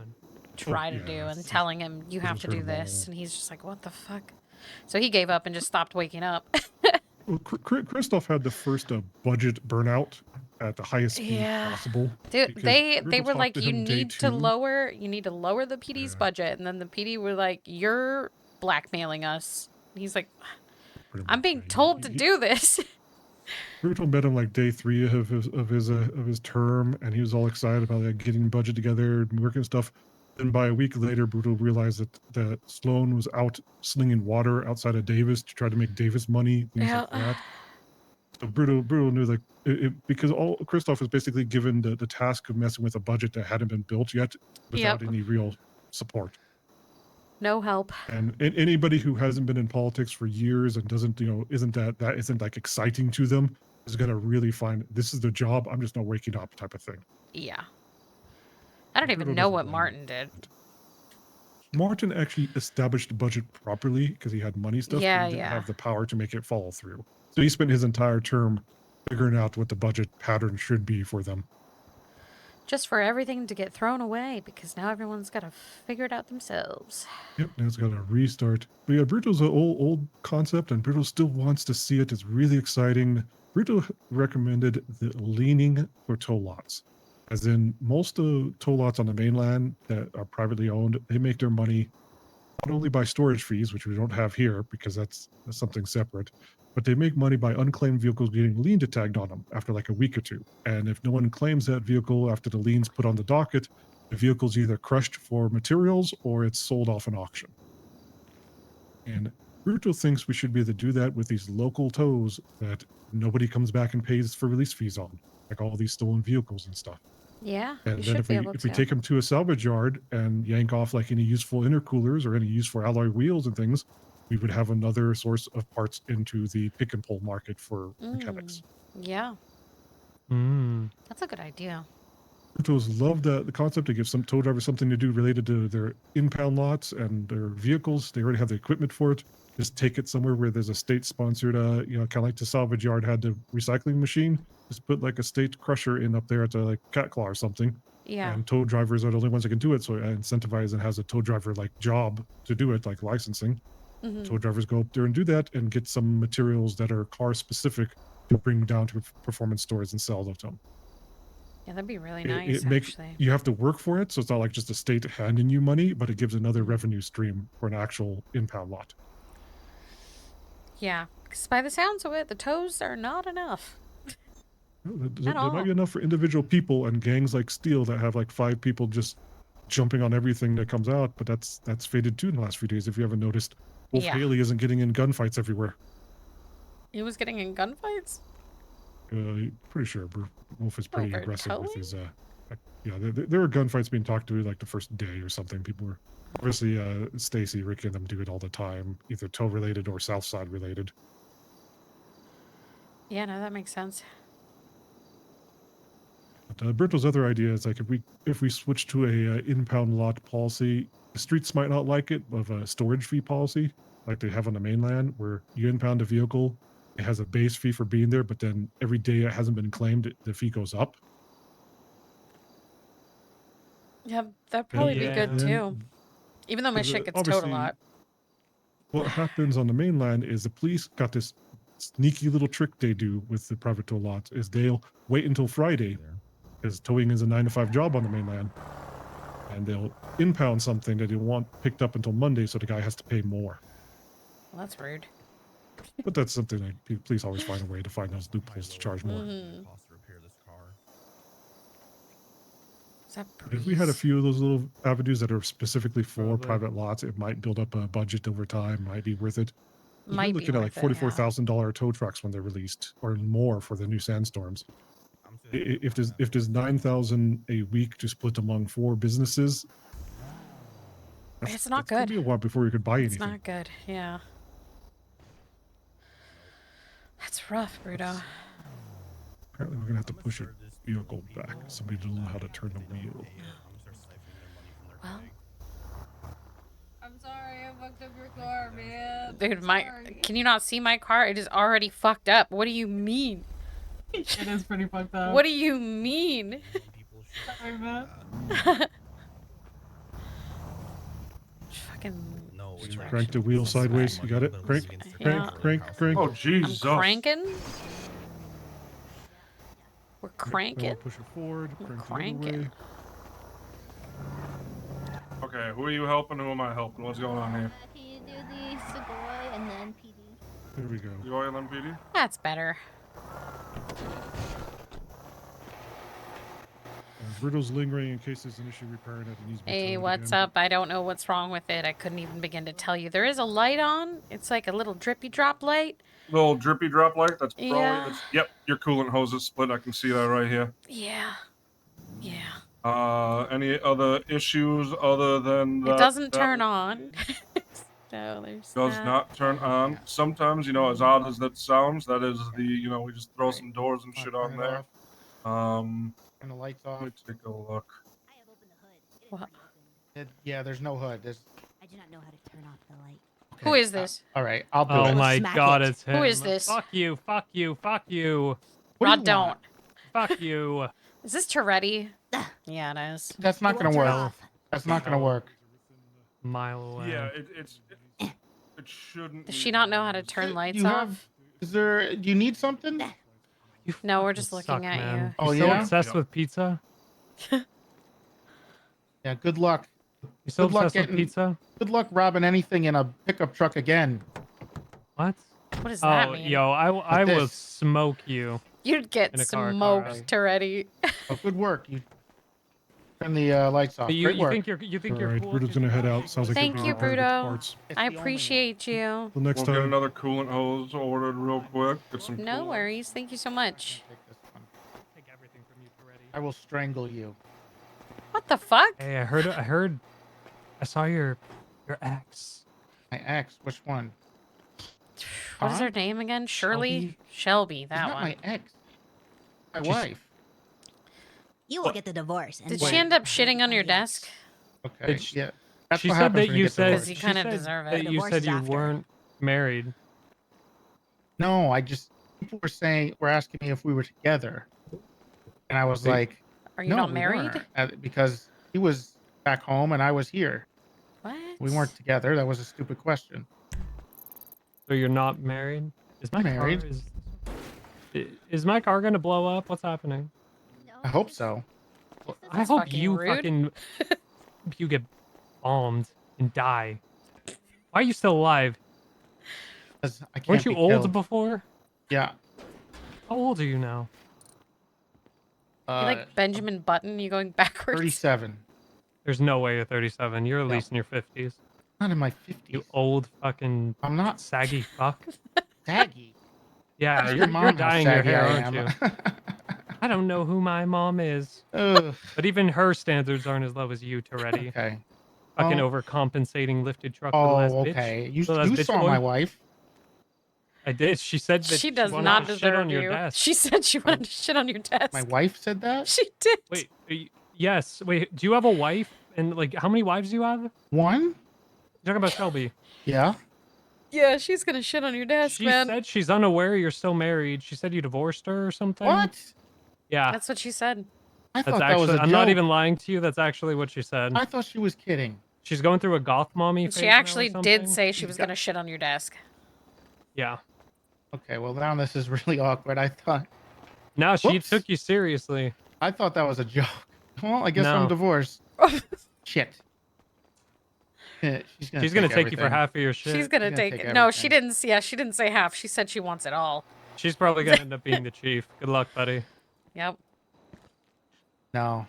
try to do and it's- telling him you have Bruto's to heard do them all. this, and he's just like, what the fuck? So he gave up and just stopped waking up. Well, Christoph had the first budget burnout at the highest speed Yeah. possible. Dude, because they Bruto were talked like, to you him day need to 2. lower the PD's budget, and then the PD were like, you're blackmailing us. And he's like, I'm being told to do this. Bruto met him like day 3 of his term, and he was all excited about like getting budget together and working stuff. Then by a week later, Bruto realized that Sloan was out slinging water outside of Davis to try to make Davis money, things like that. So Bruto knew like because all Christoph was basically given the task of messing with a budget that hadn't been built yet without any real support. No help. And anybody who hasn't been in politics for years and doesn't, isn't like exciting to them is gonna really find this is the job. I'm just not waking up type of thing. Yeah. I don't even Bruto know doesn't what blame Martin did. Martin actually established the budget properly because he had money stuff, Yeah, but he didn't yeah. have the power to make it follow through. So he spent his entire term figuring out what the budget pattern should be for them. Just for everything to get thrown away, because now everyone's got to figure it out themselves. Yep, now it's got to restart. But yeah, Bruto's an old concept, and Bruto still wants to see it. It's really exciting. Bruto recommended the leaning for toll lots. As in, most of toll lots on the mainland that are privately owned, they make their money not only by storage fees, which we don't have here because that's something separate, but they make money by unclaimed vehicles getting lien tagged on them after like a week or 2. And if no one claims that vehicle after the lien's put on the docket, the vehicle's either crushed for materials or it's sold off an auction. And Bruto thinks we should be able to do that with these local tows that nobody comes back and pays for release fees on, like all these stolen vehicles and stuff. Yeah, And you then should be able if to. we take them to a salvage yard and yank off like any useful intercoolers or any useful alloy wheels and things, we would have another source of parts into the pick and pull market for mechanics. Yeah. That's a good idea. Brutos love the concept to give some tow drivers something to do related to their impound lots and their vehicles. They already have the equipment for it. Just take it somewhere where there's a state-sponsored, kind of like the salvage yard had the recycling machine. Just put like a state crusher in up there at like Cat Claw or something. Yeah. And tow drivers are the only ones that can do it. So I incentivize and has a tow driver like job to do it, like licensing. Mhm. Tow drivers go up there and do that and get some materials that are car specific to bring down to performance stores and sell them to them. Yeah, that'd be really It- nice, it makes actually. you have to work for it, so it's not like just a state handing you money, but it gives another revenue stream for an actual impound lot. Yeah, because by the sounds of it, the toes are not enough. There might be enough for individual people and gangs like Steel that have like 5 people just jumping on everything that comes out, but that's faded too in the last few days. If you haven't noticed, Wolf Yeah. Haley isn't getting in gunfights everywhere. He was getting in gunfights? Pretty sure Wolf is pretty Over aggressive with towing? his yeah. There were gunfights being talked to like the first day or something. People were obviously Stacy, Ricky, and them do it all the time, either tow related or South Side related. Yeah, no, that makes sense. But, Britto's other idea is like if we switch to a impound lot policy, the streets might not like it, of a storage fee policy like they have on the mainland, where you impound a vehicle, it has a base fee for being there, but then every day it hasn't been claimed, the fee goes up. Yeah, that'd probably be good then- too. Even though my shit gets towed a obviously, lot. what happens on the mainland is the police got this sneaky little trick they do with the private tow lots is they'll wait until Friday, because towing is a 9 to 5 job on the mainland, and they'll impound something that they want picked up until Monday, so the guy has to pay more. Well, that's rude. But that's something that police always find a way to find those loopholes to charge more. Mhm. Is that If we had a Breeze? few of those little avenues that are specifically for private lots, it might build up a budget over time, might be worth it. 'Cause Might we're be looking at like worth it, yeah. $44,000 tow trucks when they're released, or more for the new sandstorms. If there's 9,000 a week to split among 4 businesses, It's not that's gonna good. be a while before you could buy It's anything. not good, yeah. That's rough, Bruto. Apparently, we're gonna have to push a vehicle back. Somebody doesn't know how to turn the wheel. Well, I'm sorry, I fucked up your car, man. dude, can you not see my car? It is already fucked up. What do you mean? It is pretty fucked up. What do you mean? Sorry, man. Fucking. Crank the wheel sideways. You got it? Crank, Yeah. crank. Oh, I'm Jesus. cranking. We're Now cranking. push it forward. We're Crank the other cranking. way. Okay, who are you helping? Who am I helping? What's going on here? Can you do the Segoy and then PD? There we go. You oil MPD? That's better. Bruto's lingering in case there's an issue repairing it. It needs to be Hey, towed what's again. up? I don't know what's wrong with it. I couldn't even begin to tell you. There is a light on. It's like a little drippy drop light. Little drippy drop light. That's probably. Yeah. Yep, your coolant hose is split. I can see that right here. Yeah. Yeah. Any other issues other than that? It doesn't that turn on. So there's Does that. not turn on. Sometimes, as odd as that sounds, that is we just throw some doors and shit on turn it there. Turn the lights off. Let me take a look. What? Yeah, there's no hood. I do not know how to turn off the light. Who is this? All right, I'll do Oh it. my Smack god, it. it's him. Who is this? Fuck you, fuck you, fuck you. What do Rod, you don't. want? Fuck you. Is this Toretti? Yeah, it is. That's not It gonna won't turn work. off. That's not gonna work. Mile away. Yeah, it shouldn't. Does she not know how to turn lights You off? have? Is there? Do you need something? No, we're just You looking suck, at man. you. Oh, You're so yeah? obsessed Yep. with pizza? Yeah. Good luck. You're so Good luck obsessed with getting- pizza? Good luck robbing anything in a pickup truck again. What? What does that Oh, mean? yo, I will this. smoke you. You'd get in a car, smoked, right? Toretti. Oh, good work. You turn the lights off. But Great you work. think you're All right, cool? Bruto's gonna head out. Sounds like Thank he'll be you, repaired with Bruto. parts. It's I the only appreciate you. Till next We'll get time. another coolant hose ordered real quick. Get some. No coolant. worries. Thank you so much. Take this one. Take everything from you, Toretti. I will strangle you. What the fuck? Hey, I heard, I saw your ex. My ex. Which one? What is Huh? her name again? Shirley? Shelby, She's that not one. my ex. My She's- wife. You will get the divorce. And Did then she end up shitting on your desk? Okay. Did she- Yeah. That's She what said happens that when you get said divorced. Because you she kind of said deserve that it. you Divorce said is you after. weren't married. No, I just people were asking me if we were together, and I was Wait. like, Are you no, not we married? weren't," because he was back home and I was here. What? We weren't together. That was a stupid question. So you're not married? Is my Married. car is my car gonna blow up? What's happening? I hope so. I That's hope fucking you rude. fucking you get bombed and die. Why are you still alive? 'Cause I can't Weren't you be old killed. before? Yeah, How old are you now? You like Benjamin Button? You going backwards? 37. There's no way you're 37. You're at Yep. least in your 50s. Not in my 50s. You old fucking. I'm not saggy fuck. saggy. Yeah, Ask you're your mom how dyeing your saggy hair, I aren't am. you? I don't know who my mom is. Ugh. But even her standards aren't as low as you, Toretti. Okay. Fucking Oh. overcompensating lifted truck little ass Oh, bitch. okay. You Little ass bitch saw boy. my wife. I did. She said that She does wanted not to shit deserve on your you. desk. She said she wanted to shit on your desk. My wife said that? She did. Wait, yes. Wait, do you have a wife? And like, how many wives do you have? One? You're talking about Shelby. Yeah. Yeah, she's gonna shit on your desk, She man. said she's unaware you're still married. She said you divorced her or something. What? Yeah. That's what she said. I That's thought that was actually, a I'm not joke. even lying to you. That's actually what she said. I thought she was kidding. She's going through a goth mommy phase She now or actually did something. say she was gonna shit on your desk. Yeah. Okay, well now this is really awkward. I thought. No, she Whoops. took you seriously. I thought that was a joke. Well, I guess No. I'm divorced. Shit. She's gonna take you for half of your shit. She's gonna take it. No, she didn't. Yeah, she didn't say half. She said she wants it all. She's probably gonna end up being the chief. Good luck, buddy. Yep. No.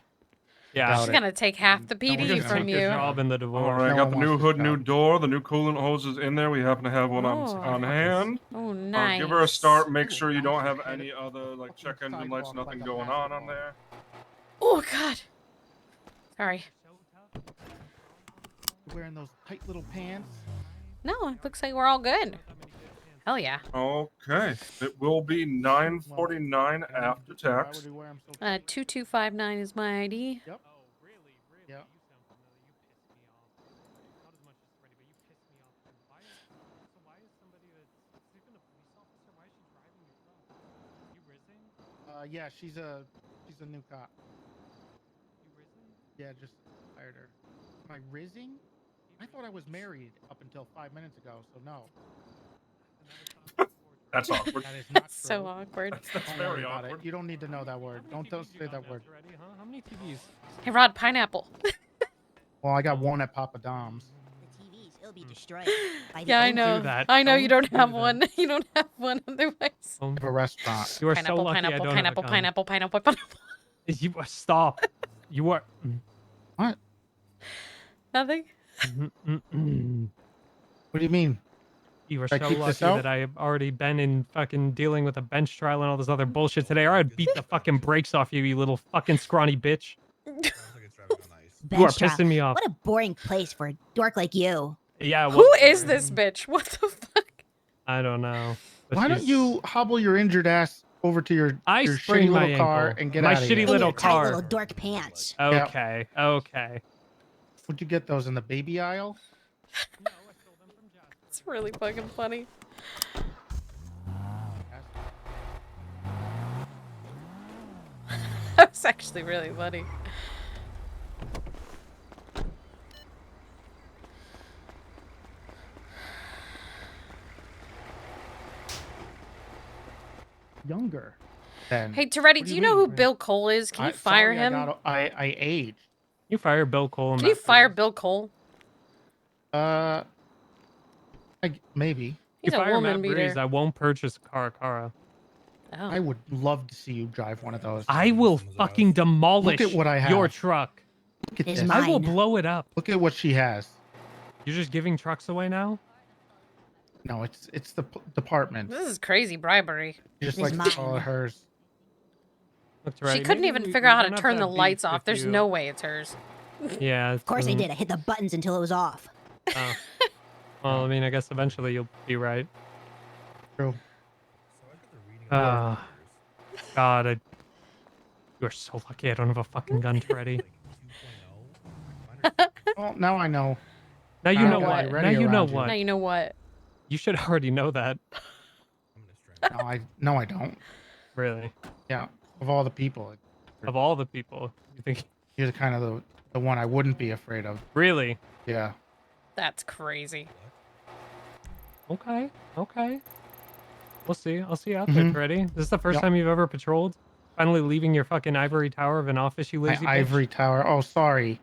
Yeah. She's gonna take half the You're PD gonna from take your you. job in the All divorce. right, I No got one the new wants hood, this new job. door, the new coolant hoses in there. We happen to have one on hand. Oh, nice. Give her a start. Make sure you don't have any other like check engine lights, nothing going on there. Oh God. Sorry. Wearing those tight little pants. No, it looks like we're all good. Hell yeah. Okay, it will be 9:49 after tax. 2259 is my ID. Yep. Yep. Yeah, she's a new cop. Yeah, just hired her. Am I rizzing? I thought I was married up until 5 minutes ago, so no. That's awkward. That is not That's so true. awkward. That's Don't very worry about awkward. it. You don't need to know that word. Don't say that word. How many TVs? Hey Rod, pineapple. Well, I got one at Papa Dom's. It'll be destroyed. Yeah, I know. that. I know you Don't don't do have that. one. You don't have one otherwise. A restaurant. You are Pineapple, so lucky pineapple, I don't pineapple, have a gun. pineapple, pineapple, pineapple. You stop. You are. What? Nothing. What do you mean? You are Should I so keep this lucky out? that I have already been in fucking dealing with a bench trial and all this other bullshit today, or I'd beat the fucking brakes off you, you little fucking scrawny bitch. You are Bench trial. pissing me off. What a boring place for a dork like you. Yeah. Who is this bitch? What the fuck? I don't know. But Why don't she's- you hobble your injured ass over to your shitty sprained my little car ankle. and get My out of shitty here? little In your tight car. little dork pants. Okay. Okay. Would you get those in the baby aisle? It's really fucking funny. That was actually really funny. Younger. Then. Hey, Toretti, What do you know who Bill Cole is? Can you fire sorry, him? I aged. You fire Bill Cole. Can you fire Bill Cole? Maybe. He's you a fire woman Matt Breeze, beater. I won't purchase a Cara. Oh. I would love to see you drive one of those. I will fucking demolish Look at what I have. your truck. Look at It's this. I will mine. blow it up. Look at what she has. You're just giving trucks away now? No, it's the department. This is crazy bribery. You just It's like to call mine. it hers. Look, She Toretti, couldn't maybe even we figure out how don't to have turn the have lights beef off. if There's you- no way it's hers. Yeah. Of course I did. I hit the buttons until it was off. Oh. Well, I mean, I guess eventually you'll be right. True. God, you're so lucky I don't have a fucking gun, Toretti. Well, now I know. Now you Now know I got what. it Now ready you know around you. what. Now you know what. You should already know that. No, I don't. Really. Yeah, of all the people, Of all the people, you think? you're kind of the one I wouldn't be afraid of. Really? Yeah. That's crazy. Okay. Okay. We'll see. I'll see you out there, Mhm. Toretti. This is the first Yep. time you've ever patrolled. Finally leaving your fucking ivory tower of an office, you My lazy bitch. ivory tower. Oh, sorry.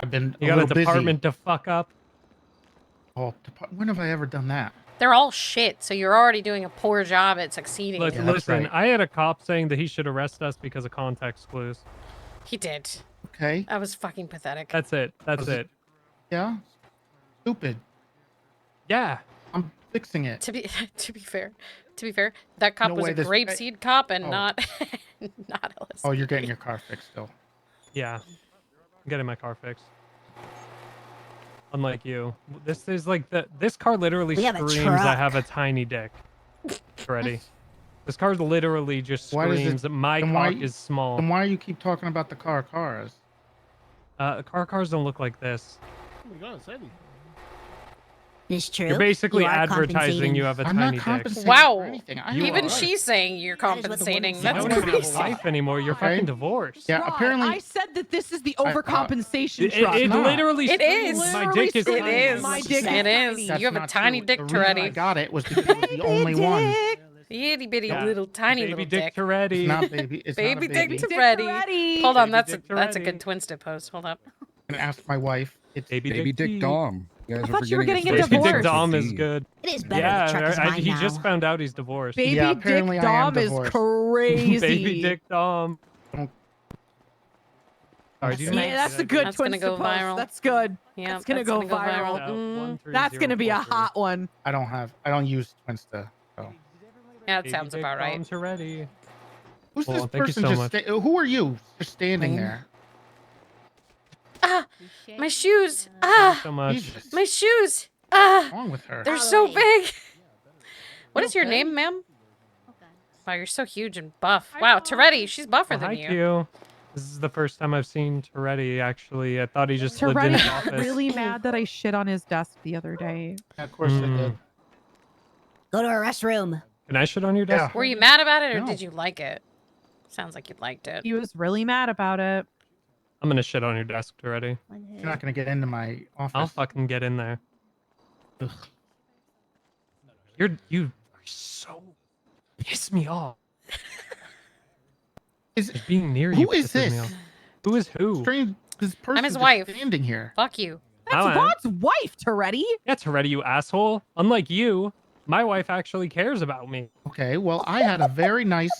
I've been You a got a little department busy. to fuck up. Oh, when have I ever done that? They're all shit, so you're already doing a poor job at succeeding. Listen, I had a cop saying that he should arrest us because of context clues. He did. Okay. That was fucking pathetic. That's it. That's it. Yeah. Stupid. Yeah. I'm fixing it. To be fair, that cop No was way a this- grapeseed cop and Oh. not LSD. Oh, you're getting your car fixed still. Yeah. I'm getting my car fixed. Unlike you. This is like this car literally We have a screams I truck. have a tiny dick. Already. This car literally just Why does it- screams that my then why- cock is small. Then why you keep talking about the cars? Cars don't look like this. Oh my god, Sadie. It's true. You're basically You are advertising you have a I'm not tiny dick. compensating Wow. for anything. Even she's saying you're compensating. You That's don't even have a crazy. life anymore. You're Okay. fucking divorced. Yeah, apparently. I said that this is the I- overcompensation It truck. literally It is. screams my dick is It tiny. is. My dick It is is. tiny. You have a That's tiny not dick, true. The reason I Tourette. got it was because it was the only one. Itty bitty Yeah. little tiny Baby little dick dick. Tourette. It's not baby. It's Baby not a dick baby. Tourette. Hold on, Baby that's dick a Tourette. good Twinsta post. Hold up. And ask my wife. It's Baby Dick T. Dom. You guys I are thought you were forgetting getting it's a Baby divorce. Dick Dom is D. good. It is better. Yeah, the truck is mine he now. just found out he's divorced. Baby Yeah, Dick apparently I am Dom is divorced. crazy. Baby Dick Dom. Sorry, do you Yeah, know- that's a good That's gonna Twinsta go post. viral. That's good. Yeah, that's gonna go viral. That's gonna be a hot one. I don't use Twinsta. So. Yeah, that Baby sounds Dick about right. Dom's ready. Who's Well, this thank you person so just? much. Who are you? Just standing there. Ah, my shoes. Ah, So much. Jesus. my shoes. What's Ah, wrong with her? they're so Halloween. big. What is your name, ma'am? Wow, you're so huge and buff. Wow, Tourette, she's buffer Oh, than hi, you. Q. This is the first time I've seen Tourette, actually. I thought he just lived in Tourette his got office. really mad that I shit on his desk the other day. Yeah, of course I did. Go to a restroom. Can I shit on your desk? Were you mad about it or No. did you like it? Sounds like you liked it. He was really mad about it. I'm gonna shit on your desk, Tourette. You're not gonna get into my office. I'll fucking get in there. Ugh. You are so piss me off. Is Just being near you who is pisses me this? off. Who is who? Strange. This person I'm his just wife. standing here. Fuck you. That's Hello. Rod's wife, Tourette. Yeah, Tourette, you asshole. Unlike you, my wife actually cares about me. Okay, well, I had a very nice.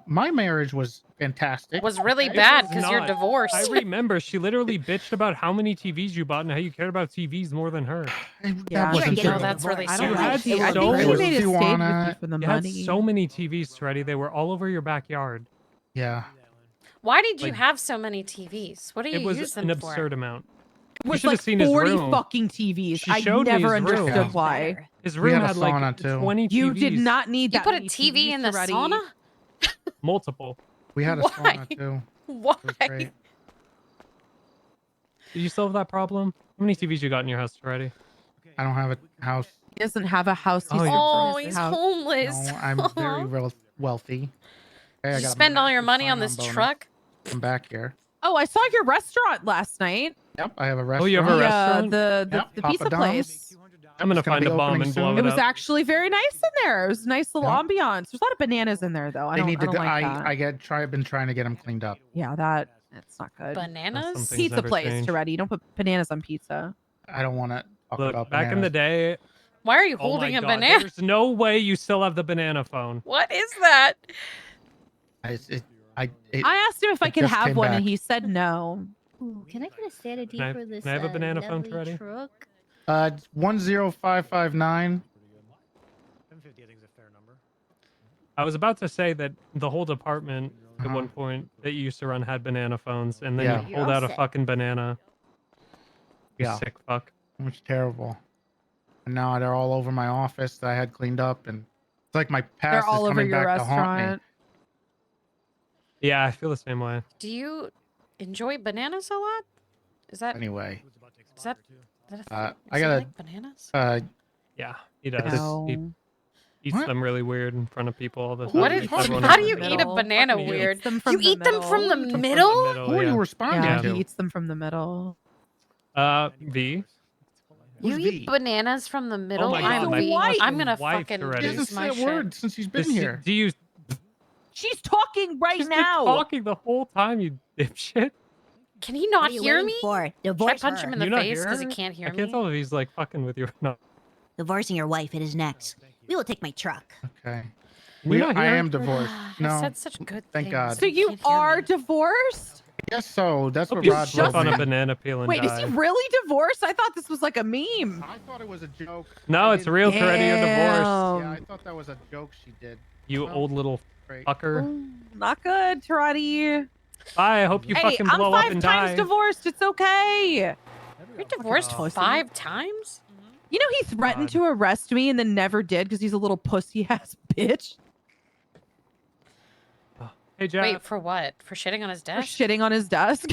My marriage was fantastic. Was really It bad was because you're not. divorced. I remember she literally bitched about how many TVs you bought and how you cared about TVs more than her. Yeah, That wasn't getting true. Oh, that's really divorced. sad. You had She, I so think she many. made it stayed with Tijuana. you for the You had money. so many TVs, Tourette. They were all over your backyard. Yeah. Why did you Like- have so many TVs? What do you It was use an them for? absurd amount. It You was should have like seen his 40 room. fucking TVs. She I showed me never his room. understood Yeah. why. His We room had a had like sauna, too. 20 TVs. You did not need You that put a many TV TVs, in the Tourette. sauna? Multiple. We had a Why? sauna too. Why? It was great. Do you still have that problem? How many TVs you got in your house, Tourette? I don't have a house. He doesn't have a house. Oh, you're- Oh, his he's house. homeless. No, I'm very wealthy. Okay, I Did you got a spend all your massive money on sign-on this bonus. truck? I'm back here. Oh, I saw your restaurant last night. Yep, I have a Oh, restaurant. you have a The, restaurant? the Yep, the Papa pizza Dom's. place. I'm gonna It's gonna find be a bomb opening and blow soon. it It was up. actually very nice in there. It was a nice little Yep. ambiance. There's a lot of bananas in there, though. I They don't, need I to don't go. like that. I've been trying to get them cleaned up. Yeah, that's not good. Bananas? Things Pizza never place, change. Tourette. Don't put bananas on pizza. I don't want to talk Look, about back in the bananas. day, Why are you oh my holding a God, banana? there's no way you still have the banana phone. What is that? It I asked him if I it could just have came one, back. and he said no. Ooh, can I get a Santa D Can I- for this can I have a banana phone, lovely Tourette? truck? 10559. I was about to say that the whole department at Uh-huh. one point that you used to run had banana phones, and then Yeah. you You're pulled all out a set. fucking banana. You Yeah. sick fuck. It was terrible. And now they're all over my office that I had cleaned up, and it's like my past They're is all over coming your back to haunt me. restaurant. Yeah, I feel the same way. Do you enjoy bananas a lot? Is that Anyway, is that a thing? I Does he gotta. like bananas? Yeah, he does. No. He eats What? them really weird in front of people all the time. What are is? you talking How about? do you eat a banana Fucking you. weird? Eats them from You the eat them middle. from the From the middle? Who are you yeah. responding Yeah, to? he eats them from the middle. V. You Who's eat V? bananas from the middle? my I'm God, my V. fucking I'm gonna wife fucking already. He hasn't lose my said a shit. word since he's been here. Do you She's talking right She's been now. talking the whole time, you dipshit? Can he What not are you hear waiting me? For? Should I Divorce punch her. him in the You not face hear because he her? can't hear I can't me? tell if he's like fucking with you or not. Divorcing your wife, it is next. We will take my truck. Okay. Can you not I hear? am divorced. I've No. said such good Thank things. God. So you are divorced? Yes, so that's Hope what you Rod slip told on me. a banana peel and Wait, is die. he really divorced? I thought this was like a meme. I thought it was a joke. No, I it's didn't- real, Toretto. You're divorced. Yeah, I thought that was a joke she did. You Well, old little great. fucker. Not good, Trotty. Bye. I hope you Hey, fucking I'm blow up 5 and times die. divorced. It's okay. You're divorced pussy. 5 times? You know he threatened to arrest me and then never did because he's a little pussy ass bitch. Hey, Jeff. Wait, for what? For shitting on his For desk? shitting on his desk.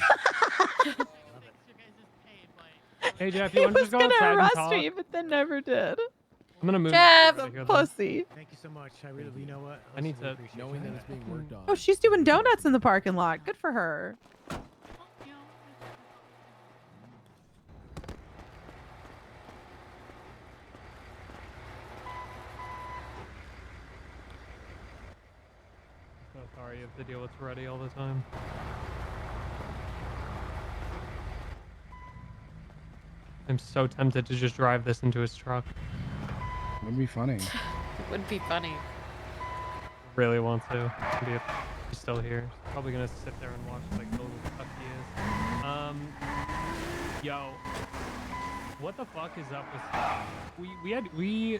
Hey, Jeff, you He want to was just go gonna outside and arrest talk? me, but then never did. I'm gonna move. Jeff! over here, then. Pussy. Thank you so much. I really, you know what? I need to knowing that it's being worked on. Oh, she's doing donuts in the parking lot. Good for her. So sorry you have to deal with Toretto all the time. I'm so tempted to just drive this into his truck. Would be funny. It would be funny. Really want to. Maybe if he's still here. He's probably gonna sit there and watch like the little fuck he is. Yo, what the fuck is up with? We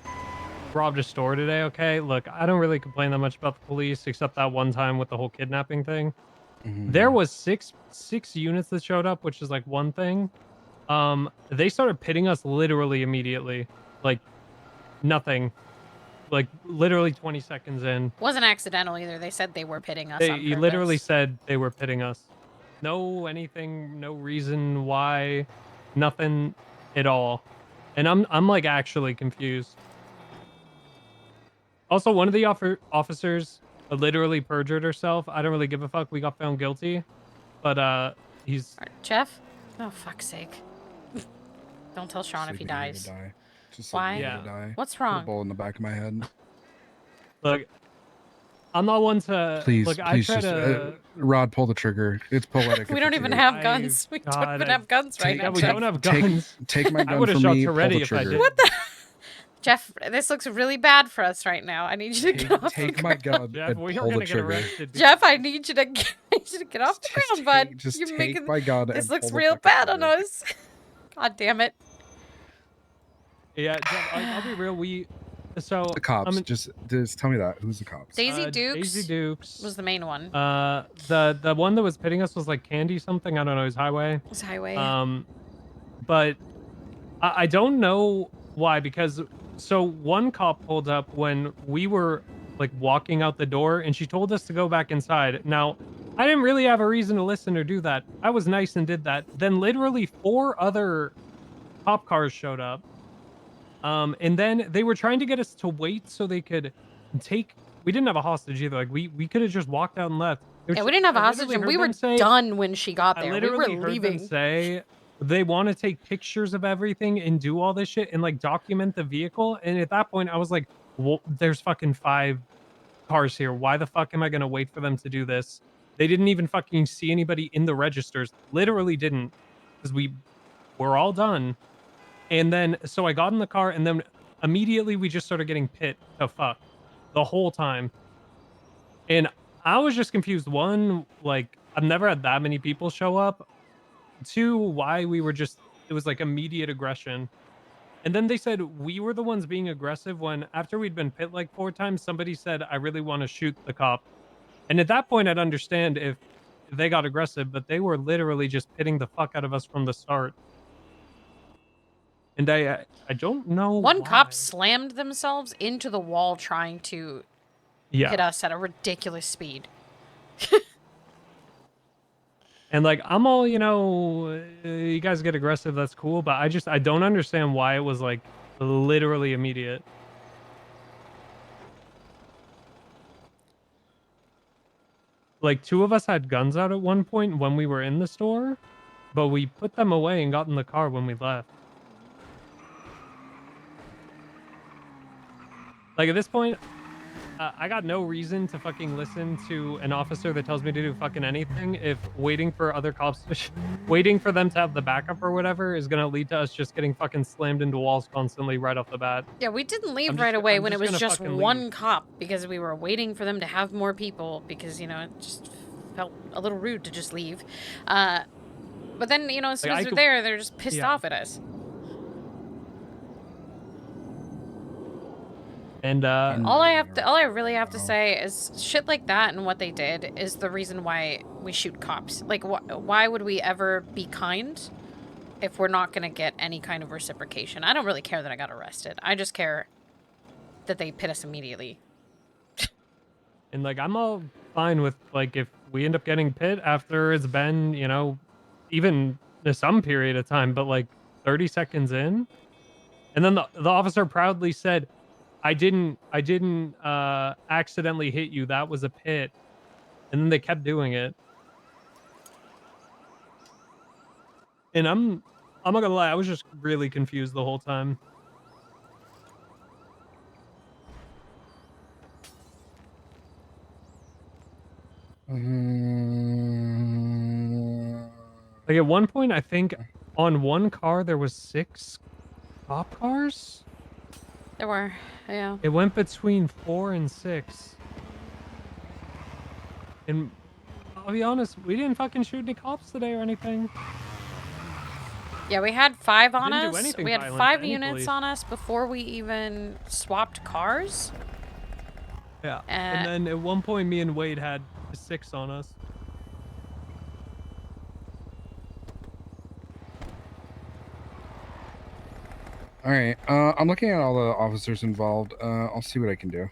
robbed a store today. Okay, look, I don't really complain that much about the police, except that one time with the whole kidnapping thing. There was six units that showed up, which is like one thing. They started pitting us literally immediately, like nothing. Like literally 20 seconds in. Wasn't accidental either. They said they were pitting us on He purpose. literally said they were pitting us. No anything, no reason why, nothing at all. And I'm like actually confused. Also, one of the officers literally perjured herself. I don't really give a fuck. We got found guilty, but he's Jeff? Oh, fuck's sake. Don't tell Sean if he dies. Why? Die. What's Put a wrong? bullet in the back of my head. Look, I'm not one to Please, look. I please try just to. Rod, pull the trigger. It's poetic. We if don't you even do. have guns. We don't God, even I- have guns right Take- now. We Jeff. don't have Take- guns. take my I gun would have from shot me, pull the Toretto if I trigger. did. What the? Jeff, this looks really bad for us right now. I need you to get off Take the my ground. gun Jeff, and we are pull gonna the get trigger. arrested. Jeff, I need you to get off the ground, bud. Just You're take making my gun this and looks pull the real fucking bad on trigger. us. God damn it. Yeah, Jeff, I'll be real. So The cops. I'm Just tell me that. Who's the cops? Daisy Dukes Daisy Dukes was the main one. The one that was pitting us was like Candy something. I don't know. His Highway. His Highway. But I don't know why, because so one cop pulled up when we were like walking out the door, and she told us to go back inside. Now, I didn't really have a reason to listen or do that. I was nice and did that. Then literally 4 other cop cars showed up. And then they were trying to get us to wait so they could take. We didn't have a hostage either. Like we could have just walked out and left. Yeah, we didn't have a hostage, and we were done when she got there. I We literally were heard them leaving. say they want to take pictures of everything and do all this shit and like document the vehicle. And at that point, I was like, well, there's fucking 5 cars here. Why the fuck am I gonna wait for them to do this? They didn't even fucking see anybody in the registers. Literally didn't, because we were all done. And then so I got in the car, and then immediately we just started getting pit to fuck the whole time. And I was just confused. 1, like I've never had that many people show up. 2, why we were just, it was like immediate aggression. And then they said we were the ones being aggressive when after we'd been pit like 4 times, somebody said, I really want to shoot the cop. And at that point, I'd understand if they got aggressive, but they were literally just pitting the fuck out of us from the start. And I don't know One why. cop slammed themselves into the wall trying to hit us at a ridiculous speed. And like, I'm all, you guys get aggressive, that's cool, but I don't understand why it was like literally immediate. Like 2 of us had guns out at one point when we were in the store, but we put them away and got in the car when we left. Like at this point, I got no reason to fucking listen to an officer that tells me to do fucking anything if waiting for other cops waiting for them to have the backup or whatever is gonna lead to us just getting fucking slammed into walls constantly right off the bat. Yeah, we didn't leave I'm right away I'm when it was gonna just fucking one leave. cop because we were waiting for them to have more people because, you know, it just felt a little rude to just leave. But then, you know, as soon Like, as I they're could- there, they're just pissed yeah. off at us. And all I really have to say is shit like that and what they did is the reason why we shoot cops. Like, why would we ever be kind if we're not gonna get any kind of reciprocation? I don't really care that I got arrested. I just care that they pit us immediately. And like I'm all fine with like if we end up getting pit after it's been, you know, even some period of time, but like 30 seconds in. And then the officer proudly said, I didn't accidentally hit you. That was a pit. And then they kept doing it. And I'm not gonna lie, I was just really confused the whole time. Like at one point, I think on one car there was 6 cop cars. There were, yeah. It went between 4 and 6. And I'll be honest, we didn't fucking shoot any cops today or anything. Yeah, we had 5 on Didn't do us. anything We had violent to 5 any units police. on us before we even swapped cars. Yeah. And then at one point, me and Wade had 6 on us. All right. I'm looking at all the officers involved. I'll see what I can do.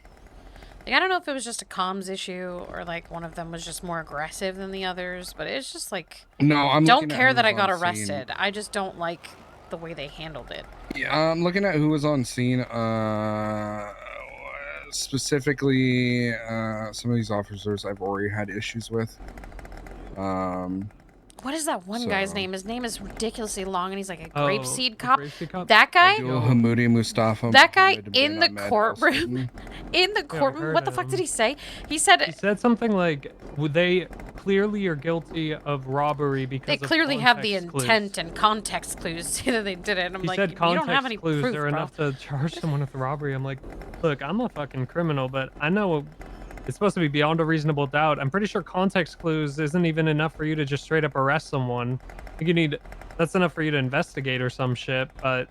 Like, I don't know if it was just a comms issue or like one of them was just more aggressive than the others, but it's just like No, I'm don't looking at care who that was I got on scene. arrested. I just don't like the way they handled it. Yeah, I'm looking at who was on scene. Specifically, some of these officers I've already had issues with. What is that one guy's name? His name is ridiculously long, and he's like a Oh, grapeseed the cop. grapeseed cop? That guy, Abdul Hamoudi Mustafa. that guy Mohammed in bin the Ahmed courtroom, in the I courtroom. heard What the fuck him. did he say? He said something like, "Would they clearly are guilty of robbery because they of clearly have the context clues." intent and context clues that they did it. And I'm He like, said you context don't have any clues proof, are bro. enough to charge someone with robbery. I'm like, look, I'm a fucking criminal, but I know it's supposed to be beyond a reasonable doubt. I'm pretty sure context clues isn't even enough for you to just straight up arrest someone. I think you need that's enough for you to investigate or some shit, but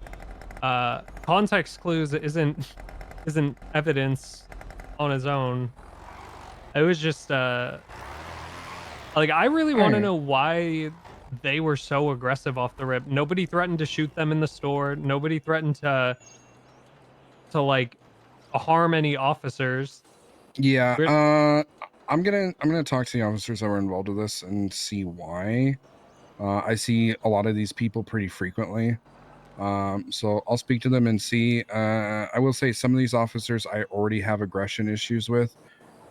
context clues isn't evidence on its own. It was just like I really want to know why they were so aggressive off the rip. Nobody threatened to shoot them in the store. Nobody threatened to like harm any officers. Yeah, I'm gonna talk to the officers that were involved with this and see why. I see a lot of these people pretty frequently. So I'll speak to them and see. I will say some of these officers I already have aggression issues with.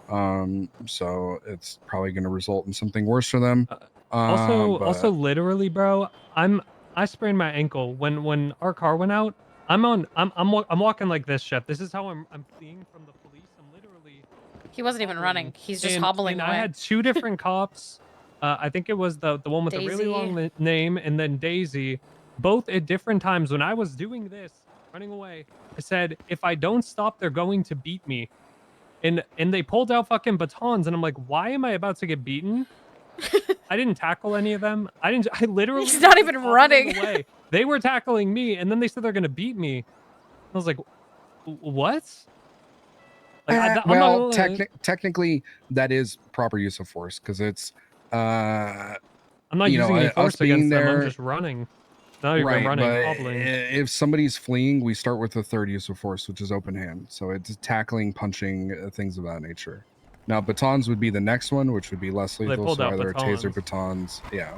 So it's probably going to result in something worse for them. Also, But literally, bro, I sprained my ankle when our car went out. I'm walking like this, Chef. This is how I'm fleeing from the police. I'm literally He wasn't even running. He's just and, hobbling and away. I had 2 different cops. I think it was the one with the really long Daisy. name, and then Daisy, both at different times. When I was doing this, running away, I said, if I don't stop, they're going to beat me. And they pulled out fucking batons, and I'm like, why am I about to get beaten? I didn't tackle any of them. I literally He's not was even hobbling running. away. They were tackling me, and then they said they're gonna beat me. I was like, what? Like, I'm well, not technically, that is proper use of force because it's. I'm not you know, using any us force being against them. I'm there- just running. Not even Right, running, but hobbling. if somebody's fleeing, we start with the third use of force, which is open hand. So it's tackling, punching, things of that nature. Now, batons would be the next one, which would be less They lethal. pulled So out either a taser, batons. batons, yeah.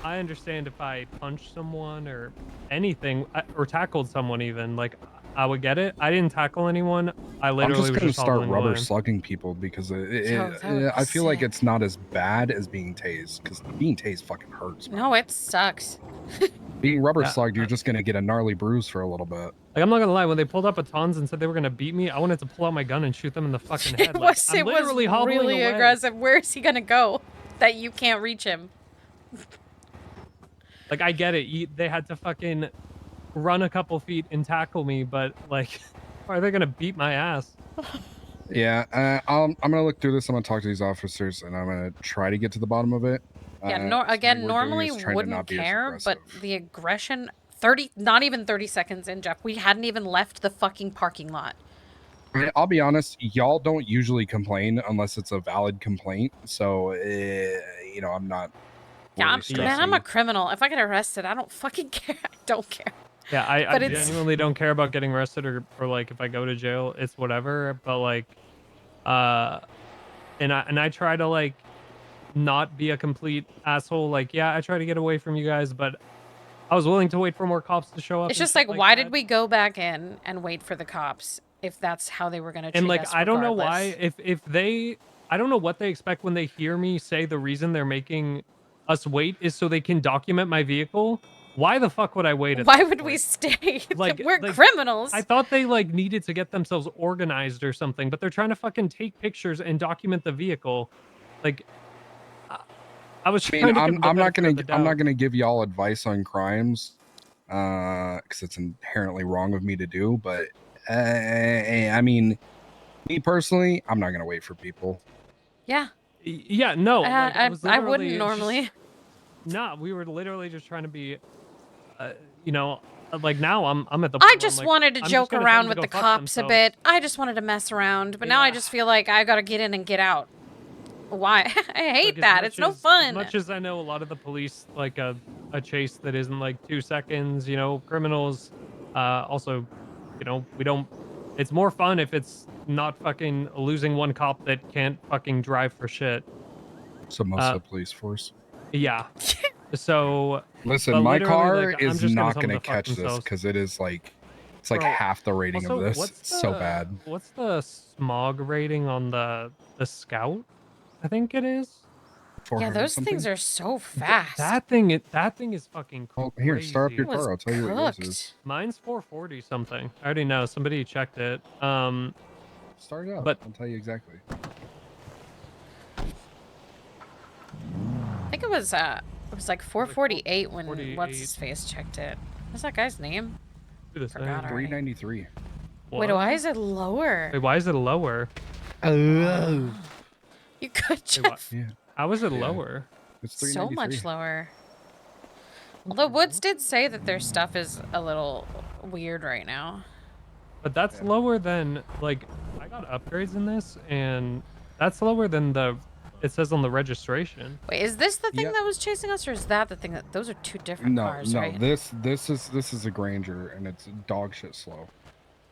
I understand if I punched someone or anything, or tackled someone even, like, I would get it. I didn't tackle anyone. I literally I'm just was gonna just start hobbling rubber away. slugging people because Yo, that would be I feel like sick. it's not as bad as being tased because being tased fucking hurts. No, it sucks. Being rubber Yeah, slugged, you're just gonna get a gnarly bruise for a little bit. Like, I'm not gonna lie, when they pulled up at Tons and said they were gonna beat me, I wanted to pull out my gun and shoot them in the fucking head. It Like, was, I'm it was literally hobbling really away. aggressive. Where is he gonna go that you can't reach him? Like, I get it. They had to fucking run a couple feet and tackle me, but like, are they gonna beat my ass? Yeah, I'm gonna look through this. I'm gonna talk to these officers, and I'm gonna try to get to the bottom of it. Yeah, So what again, we're doing normally is trying to wouldn't not be as care, but aggressive. the aggression, not even 30 seconds in, Jeff, we hadn't even left the fucking parking lot. I'll be honest, y'all don't usually complain unless it's a valid complaint. So, you know, I'm not. Yeah, Really man, I'm stressing. a criminal. If I get arrested, I don't fucking care. I don't care. Yeah, I But it's- genuinely don't care about getting arrested or like if I go to jail, it's whatever. But like, and I try to like not be a complete asshole. Like, yeah, I try to get away from you guys, but I was willing to wait for more cops to show up. It's and just shit like, why that. did we go back in and wait for the cops if that's how they were gonna treat And like, us I don't know why. regardless? If they, I don't know what they expect when they hear me say the reason they're making us wait is so they can document my vehicle. Why the fuck would I wait? At Why that would point? we stay? Like, We're criminals. I thought they like needed to get themselves organized or something, but they're trying to fucking take pictures and document the vehicle. Like, I was I trying mean, to give them the I'm not benefit gonna of the I'm not doubt. gonna give y'all advice on crimes, because it's inherently wrong of me to do. But I mean, me personally, I'm not gonna wait for people. Yeah. Yeah, no, like, I was I literally wouldn't just- normally. Nah, we were literally just trying to be, you know, like now I'm at the. I point where just I'm like, wanted to I'm joke gonna tell around them with to the go fuck cops a themselves. bit. I just wanted to mess around, but now I just feel like I gotta get in and get out. Why? I hate Like, that. It's no As fun. much as I know a lot of the police like a chase that isn't like 2 seconds, you know, criminals, also, you know, we don't. It's more fun if it's not fucking losing one cop that can't fucking drive for shit. So most of the police force. Yeah. So Listen, but my literally, car like, I'm is just not tell them gonna to fuck catch this themselves. because it is like it's like Bro, half the rating also, of this. what's It's so the- bad. What's the smog rating on the Scout? I think it is. Yeah, 400 those something? things are so fast. That thing is fucking crazy. Oh, here, start up your It was car. I'll tell you what yours cooked. is. Mine's 440 something. I already know. Somebody checked it. Start it up. But I'll tell you exactly. I think it was like 448 when 448. what's his face checked it. What's that guy's name? Forgot already. 393. Wait, why is it lower? Wait, why is it lower? You could Wait, why- Jeff. Yeah. How is it Yeah. lower? It's So 393. much lower. Although Woods did say that their stuff is a little weird right now. But that's lower than like I got upgrades in this, and that's lower than the it says on the registration. Wait, is this the thing Yep. that was chasing us, or is that the thing that? Those are two different No, cars, no. right? This is a Granger, and it's dog shit slow.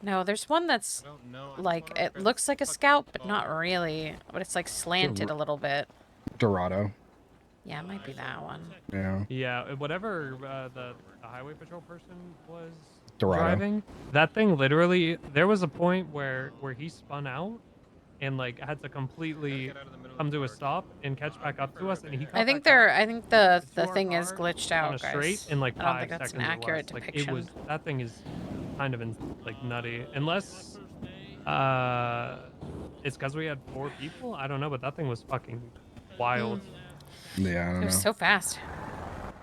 No, there's one that's like it looks like a Scout, but not really. But it's like slanted a little bit. Dorado. Yeah, it might be that one. Yeah. Yeah, whatever the highway patrol person was Dorado. driving, that thing literally. There was a point where he spun out, and like had to completely come to a stop and catch back up to us, and he. I think the thing is glitched out, on a guys. straight in like I don't 5 think that's seconds an or accurate less. Like, depiction. it was that thing is kind of like nutty, unless it's because we had 4 people. I don't know, but that thing was fucking wild. Yeah, I don't It was know. so fast.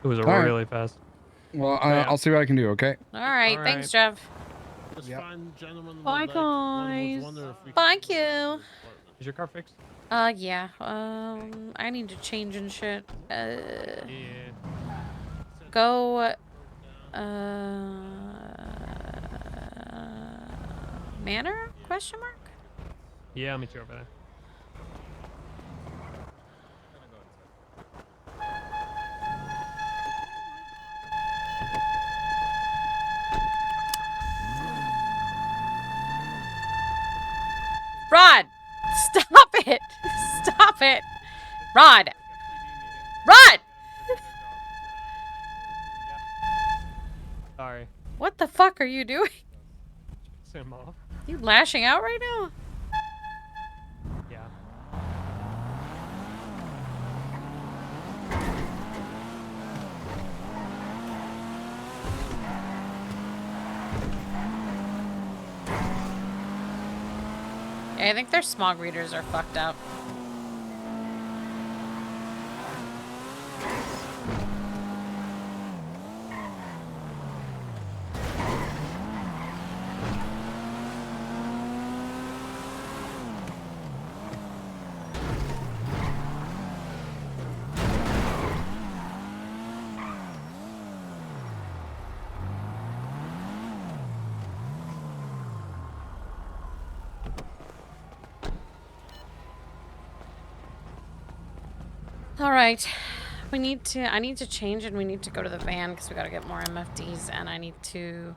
It was All right. really fast. Well, Yeah. I'll see what I can do. Okay. All right, All thanks, right. Jeff. Bye, guys. Thank you. Is your car fixed? Yeah. I need to change and shit. Yeah. Go. Manor? Question mark? Yeah, I'll meet you over there. Rod! Stop it! Stop it! Rod! Rod! Sorry. What the fuck are you doing? Send him off. You lashing out right now? Yeah. Yeah, I think their smog readers are fucked up. All right, I need to change and we need to go to the van because we got to get more MFDs and I need to Yeah,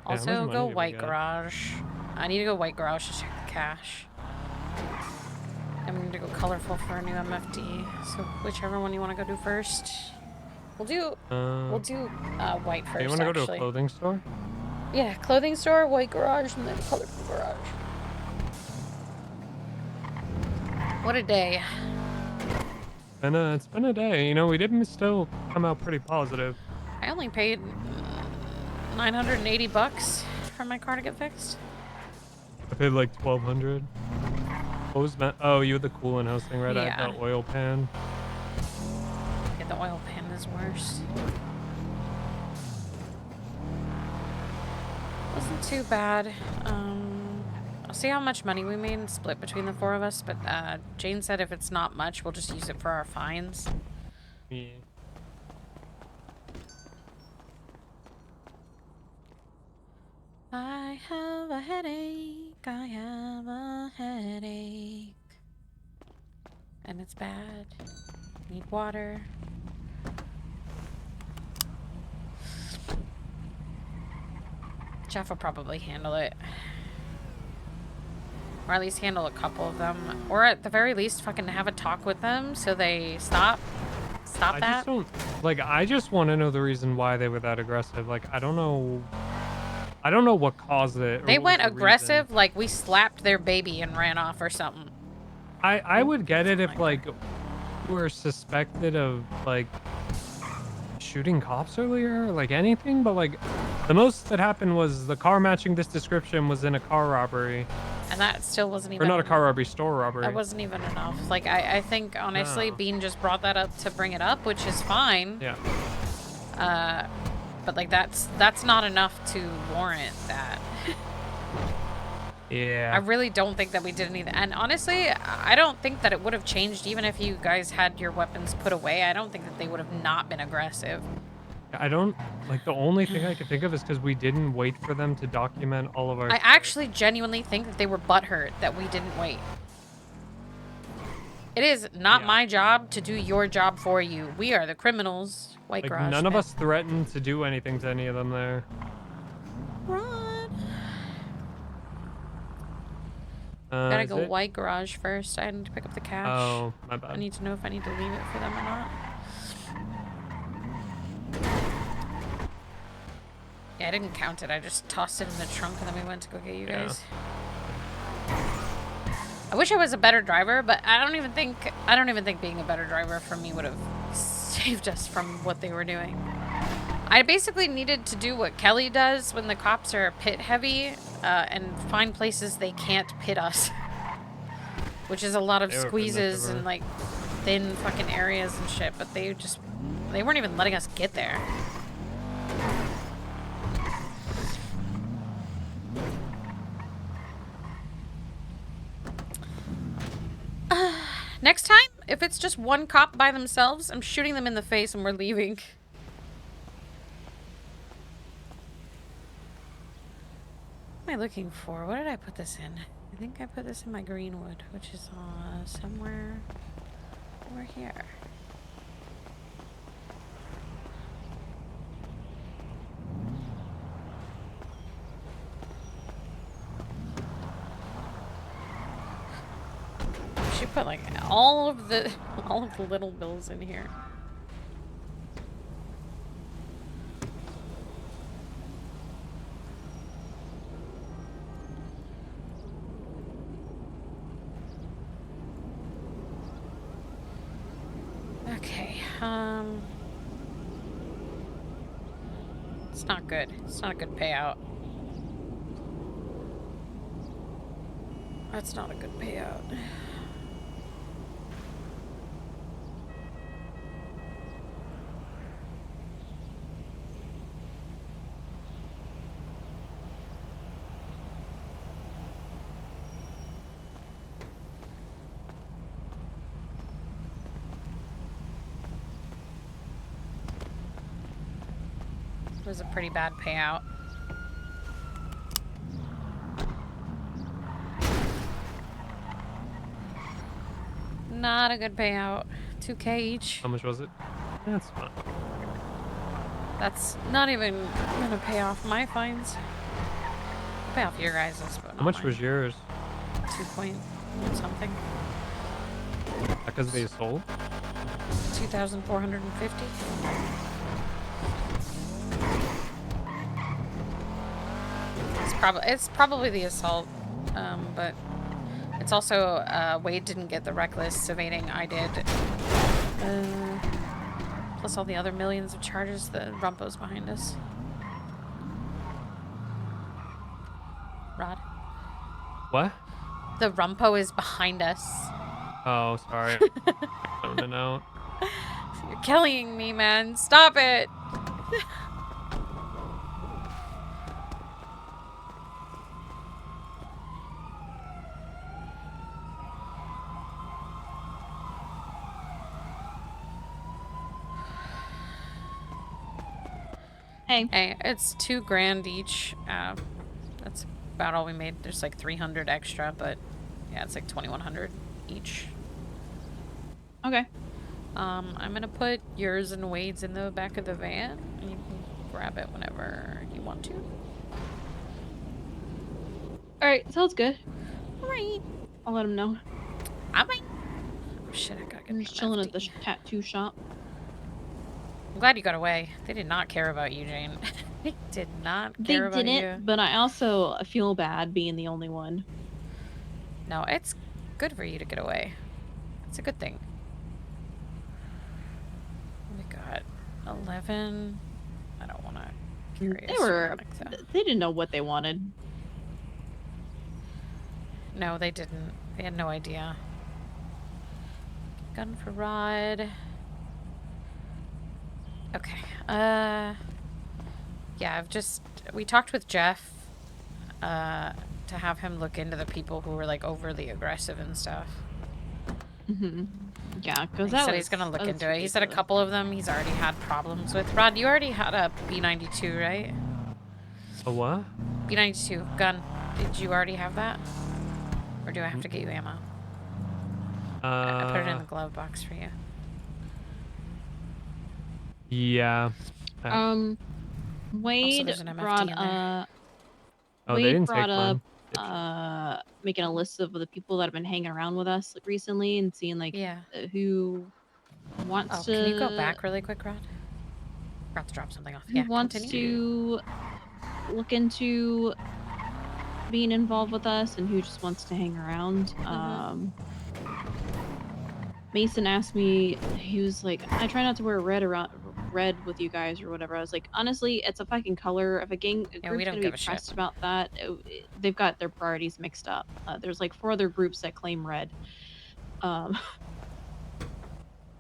how much also money go did we white get? garage. I need to go white garage to check the cash. And we need to go colorful for a new MFD. So whichever one you want to go do first. We'll do white first. You want to go to a actually. clothing store? Yeah, clothing store, white garage, and then colorful garage. What a day. And it's been a day. You know, we didn't still come out pretty positive. I only paid $980 for my car to get fixed. I paid like $1,200. What was that? Oh, you had the coolant house thing, right? I Yeah. had the oil pan. Yeah, the oil pan is worse. Wasn't too bad. I'll see how much money we made and split between the four of us, but Jane said if it's not much, we'll just use it for our fines. Yeah. I have a headache, I have a headache. And it's bad. Need water. Jeff will probably handle it. Or at least handle a couple of them. Or at the very least, fucking have a talk with them so they stop. Stop I that. just don't, like, I just want to know the reason why they were that aggressive. Like, I don't know what caused it. They what went was the aggressive reason. like we slapped their baby and ran off or something. I would get it if, like, we were suspected of, like, shooting cops earlier, or, like, anything, but, like, the most that happened was the car matching this description was in a car robbery. And that still wasn't Or even... not a car robbery, store robbery. That wasn't even enough. Like, I think, honestly, No. Bean just brought that up to bring it up, which is fine. Yeah. But, like, that's not enough to warrant that. Yeah. I really don't think that we did anything. And honestly, I don't think that it would have changed even if you guys had your weapons put away. I don't think that they would have not been aggressive. I don't, like, the only thing I could think of is because we didn't wait for them to document all of our... I actually genuinely think that they were butthurt that we didn't wait. It is not my job to do your job for you. We are the criminals. White Like, garage. none of us threatened to do anything to any of them there. Run. Gotta Gotta go white garage first. I need to pick up the cash. Oh, my bad. I need to know if I need to leave it for them or not. Yeah, I didn't count it. I just tossed it in the trunk and then we went to go get you guys. I wish I was a better driver, but I don't even think being a better driver for me would have saved us from what they were doing. I basically needed to do what Kelly does when the cops are pit heavy and find places they can't pit us. Which is a lot of squeezes and like thin fucking areas and shit, but they weren't even letting us get there. Next time, if it's just one cop by themselves, I'm shooting them in the face and we're leaving. What am I looking for? What did I put this in? I think I put this in my Greenwood, which is somewhere over here. She put like all of the little bills in here. Okay, it's not good. It's not a good payout. That's not a good payout. It was a pretty bad payout. Not a good payout. 2K each. How much was it? That's fine. That's not even gonna pay off my fines. Pay off your guys's, but not How much mine. was yours? 2 point something. Because they sold? 2,450. It's probably the assault, but it's also Wade didn't get the reckless evading. I did. Plus all the other millions of charges. The Rumpo's behind us. Rod. What? The Rumpo is behind us. Oh, sorry. Zoning out. You're killing me, man. Stop it. Hey, it's $2,000 each. That's about all we made. There's like 300 extra, but yeah, it's like 2,100 each. Okay. I'm gonna put yours and Wade's in the back of the van, and you can grab it whenever you want to. Alright, sounds good. Alright. I'll let him know. Alright. Oh shit, I gotta get I'm just chilling at the tattoo shop. I'm glad you got away. They did not care about you, Jane. They did not They care about you. didn't, but I also feel bad being the only one. No, it's good for you to get away. It's a good thing. We got 11. I don't want to carry They didn't know what they wanted. No, they didn't. They had no idea. Gun for Rod. Okay. Yeah, we talked with Jeff to have him look into the people who were like overly aggressive and stuff. Yeah, because he said he's gonna look into it. He said a couple of them he's already had problems with. Rod, you already had a B92, right? A what? B92 gun. Did you already have that? Or do I have to get you ammo? I put it in the glove box for you. Yeah. Wade there's an MFD brought in there. Oh, they Wade didn't brought take up making a list of the people that have been hanging around with us recently and seeing like who wants to. Can you go back really quick, Rod? Forgot to drop something off. Who wants to look into being involved with us and who just wants to hang around. Mason asked me, he was like, I try not to wear red with you guys or whatever. I was like, honestly, it's a fucking color. If a group's gonna be pressed about that, they've got their priorities mixed up. There's like 4 other groups that claim red.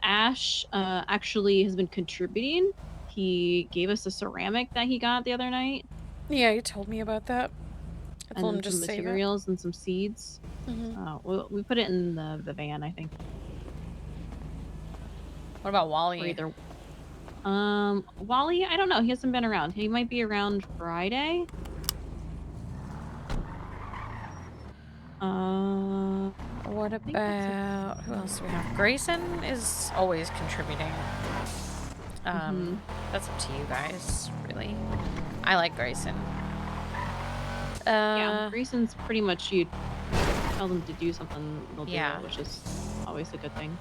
Ash actually has been contributing. He gave us a ceramic that he got the other night. Yeah, you told me about that. I told him And just some save it. materials and some seeds. We put it in the van, I think. What about Wally? Or either. Wally, I don't know. He hasn't been around. He might be around Friday. What about who else do we have? Grayson is always contributing. That's up to you guys, really. I like Grayson. Yeah, Grayson's pretty much you tell them to do something, they'll do Yeah. it, which is always a good thing.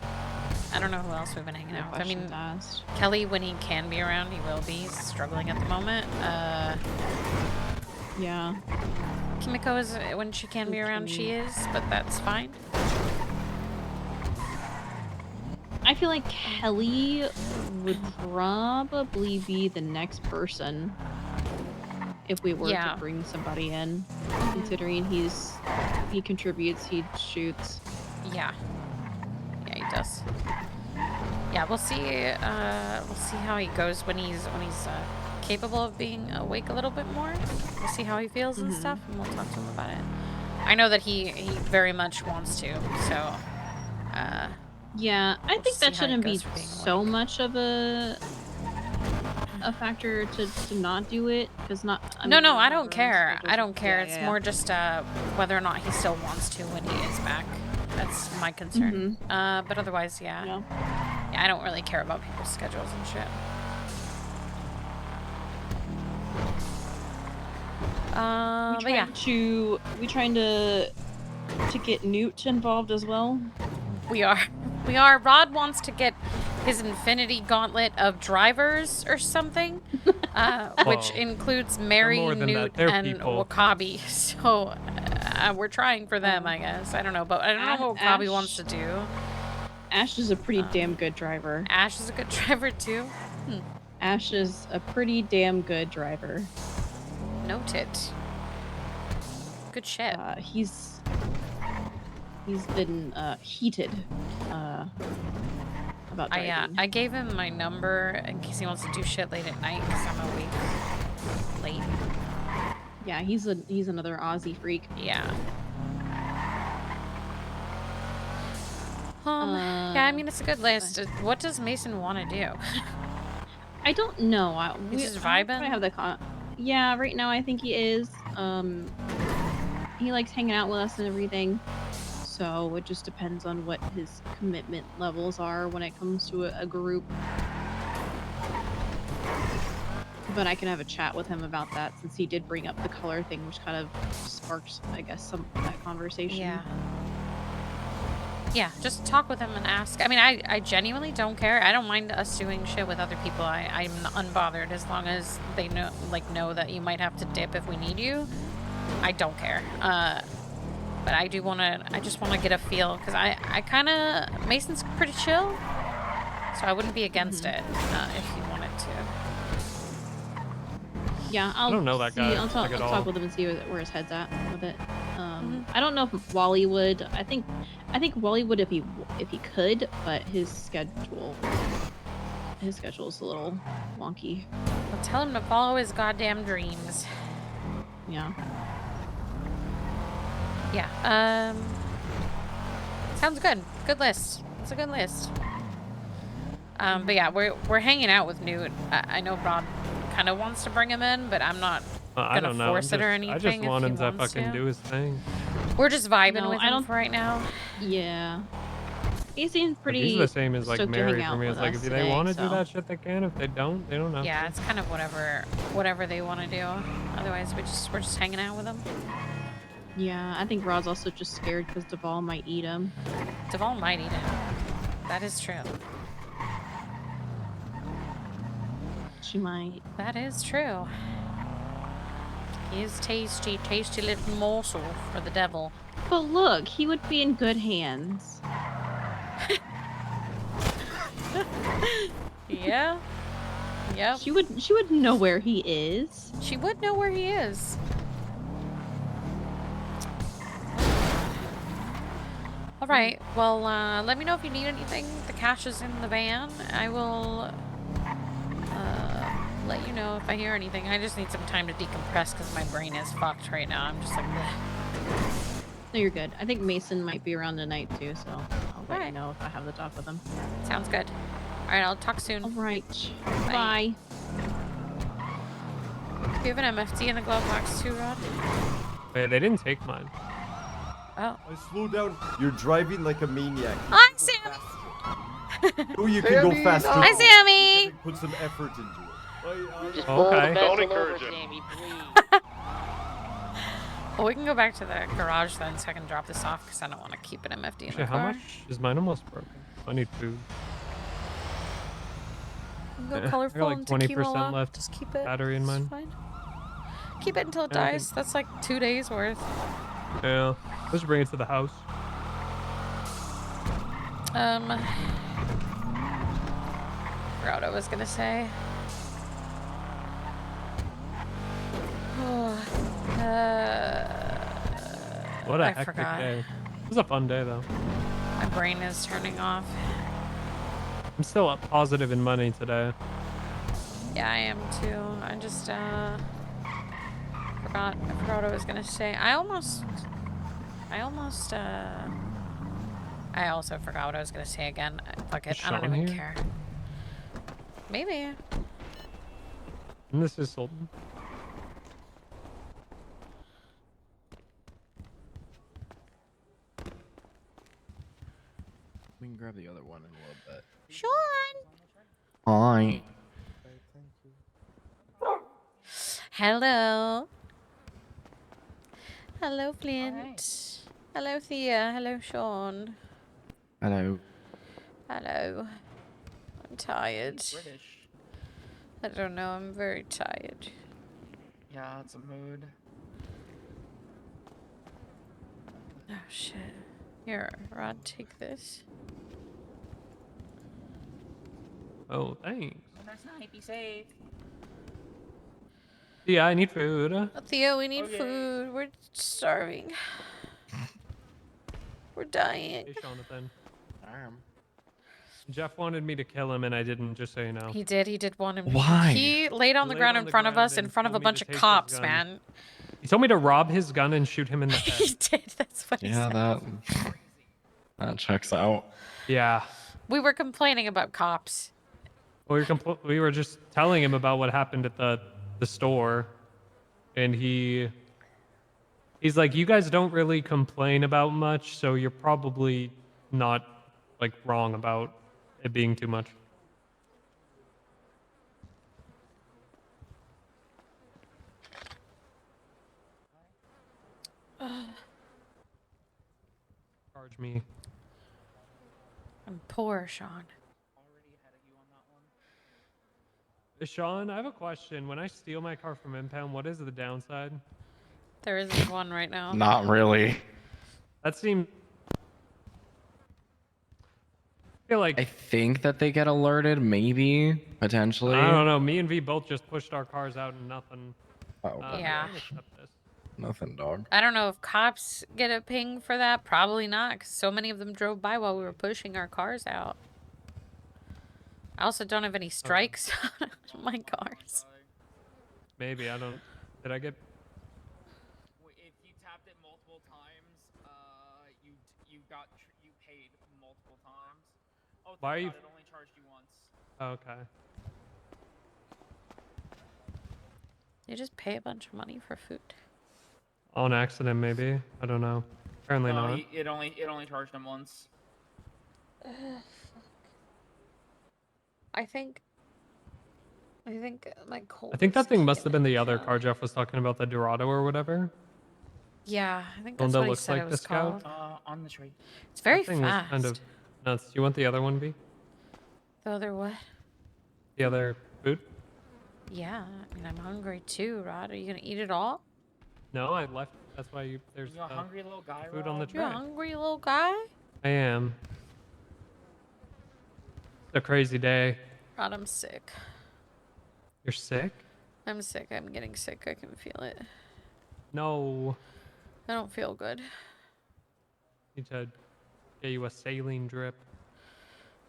I don't know who else we've been hanging No out with. I mean, questions asked. Kelly, when he can be around, he will be. He's struggling at the moment. Yeah. Kimiko is, when she can be around, she is, but that's fine. I feel like Kelly would probably be the next person. if we were Yeah. to bring somebody in, considering he contributes, he shoots. Yeah. Yeah, he does. Yeah, we'll see how he goes when he's capable of being awake a little bit more. We'll see how he feels and stuff, and we'll talk to him about it. I know that he very much wants to, so Yeah, I we'll think just see that how he shouldn't be goes for being so much of a factor to not do it, because not. No, mean, I don't whatever, care. schedules- I don't care. Yeah, It's yeah, yeah. more just whether or not he still wants to when he is back. That's my concern. But otherwise, yeah, I don't really care about people's schedules and shit. But yeah, we trying to get Newt involved as well. we are. Rod wants to get his infinity gauntlet of drivers or something, which Whoa. includes They're Mary, more than Newt, that. They're and people. Wakabi. So we're trying for them, I guess. I don't know, but I don't know what Wakabi wants to do. Ash is a pretty damn good driver. Ash is a good driver too. Ash is a pretty damn good driver. Noted. Good shit. He's been heated about driving. I gave him my number in case he wants to do shit late at night because I'm awake late. Yeah, he's another Aussie freak. Yeah. Yeah, I mean, it's a good list. What does Mason want to do? I don't know. He's just vibing? I have the yeah, right now I think he is. He likes hanging out with us and everything. So it just depends on what his commitment levels are when it comes to a group. But I can have a chat with him about that since he did bring up the color thing, which kind of sparked, I guess, some of that conversation. Yeah. Yeah, just talk with him and ask. I mean, I genuinely don't care. I don't mind us doing shit with other people. I'm unbothered as long as they know that you might have to dip if we need you. I don't care. But I just want to get a feel because I kind of, Mason's pretty chill, so I wouldn't be against it if you wanted to. Yeah, I don't know that guy, I'll like, at all. talk with him and see where his head's at with it. I don't know if Wally would. I think Wally would if he could, but his schedule is a little wonky. Well, tell him to follow his goddamn dreams. Yeah. Yeah. Sounds good. Good list. It's a good list. But yeah, we're hanging out with Newt. I know Rod kind of wants to bring him in, but I'm not I gonna don't know. force it or anything. I just want if him he to wants fucking to. do his thing. We're just vibing No, with I him don't- for right now. Yeah. He seems Like, pretty. he's the same as like stoked to Mary hang for out me. It's with like us if they today, want to do so- that shit, they can. If they don't have Yeah, to. it's kind of whatever they want to do. Otherwise, we're just hanging out with them. Yeah, I think Rod's also just scared because Duvall might eat him. Duvall might eat him. That is true. She might. That is true. He is tasty little morsel for the devil. But look, he would be in good hands. Yeah. Yep. She would know where he is. She would know where he is. All right. Well, let me know if you need anything. The cash is in the van. I will let you know if I hear anything. I just need some time to decompress because my brain is fucked right now. I'm just like, bleh. No, you're good. I think Mason might be around tonight too, so I'll let Alright. you know if I have the talk with him. Sounds good. All right, I'll talk soon. All right. Bye. Do you have an MFD in the glove box too, Rod? Wait, they didn't take mine. Oh. Slow down. You're driving like a maniac. Hi, Sammy. Oh, you can go Sammy, faster. no. Hi, Sammy. Put some effort into it. Okay. Don't encourage him. Well, we can go back to the garage then so I can drop this off because I don't want to keep an MFD in the Actually, car. how much is mine almost broken? I need food. Go Yeah, colorful I got like and 20% tequila. left. Just keep it. Battery in It's mine. fine. Keep it until it Yeah, I dies. That's like 2 days worth. Yeah. Let's bring it to the house. Forgot what I was gonna say. What a I hectic forgot. day. It was a fun day though. My brain is turning off. I'm still up positive in money today. Yeah, I am too. I just forgot what I was gonna say. I also forgot what I was gonna say again. Fuck it. Is I don't Sean even here? care. Maybe. And this is Sultan. We can grab the other one in a little bit. Sean. Hi. Hello. Hello, Flint. Hello, Thea. Hello, Sean. Hello. Hello. I'm tired. British. I don't know. I'm very tired. Yeah, it's a mood. Oh shit. Here, Rod, take this. Oh, thanks. Nice night. Be safe. Yeah, I need food. Theo, we need food. We're starving. We're dying. Hey, Jonathan. Jeff wanted me to kill him, and I didn't. Just so you know. He did. He did want him. Why? He laid on the ground in front of us, in front of a bunch of cops, man. He told me to rob his gun and shoot him in the head. He did. That's what he Yeah, said. that checks out. Yeah. We were complaining about cops. We were just telling him about what happened at the store, and he's like, you guys don't really complain about much, so you're probably not like wrong about it being too much. Charge me. I'm poor, Sean. Sean, I have a question. When I steal my car from Impound, what is the downside? There isn't one right now. Not really. That seems. I feel like I think that they get alerted, maybe, potentially. I don't know. Me and V both just pushed our cars out and nothing. Oh, Yeah. nothing, dog. I don't know if cops get a ping for that. Probably not, because so many of them drove by while we were pushing our cars out. I also don't have any strikes on my cars. Maybe I don't. Did I get? If you tapped it multiple times, you paid multiple times. Oh, Why are you? it only charged you once. Oh, okay. You just pay a bunch of money for food. On accident, maybe. I don't know. Apparently No, not. it only charged him once. I think my cold. I think that thing must have been the other car Jeff was talking about, the Dorado or whatever. Yeah, I think The one that's that what he looks said like it the was Scout. called. On the tree. It's very That thing fast. was kind of nuts. Do you want the other one, B? The other what? The other food? Yeah, I mean I'm hungry too, Rod. Are you gonna eat it all? No, I left. That's why there's You a hungry little guy, food on the You a tray. hungry little guy? I am. It's a crazy day. Rod, I'm sick. You're sick? I'm sick. I'm getting sick. I can feel it. No. I don't feel good. Need to get you a saline drip.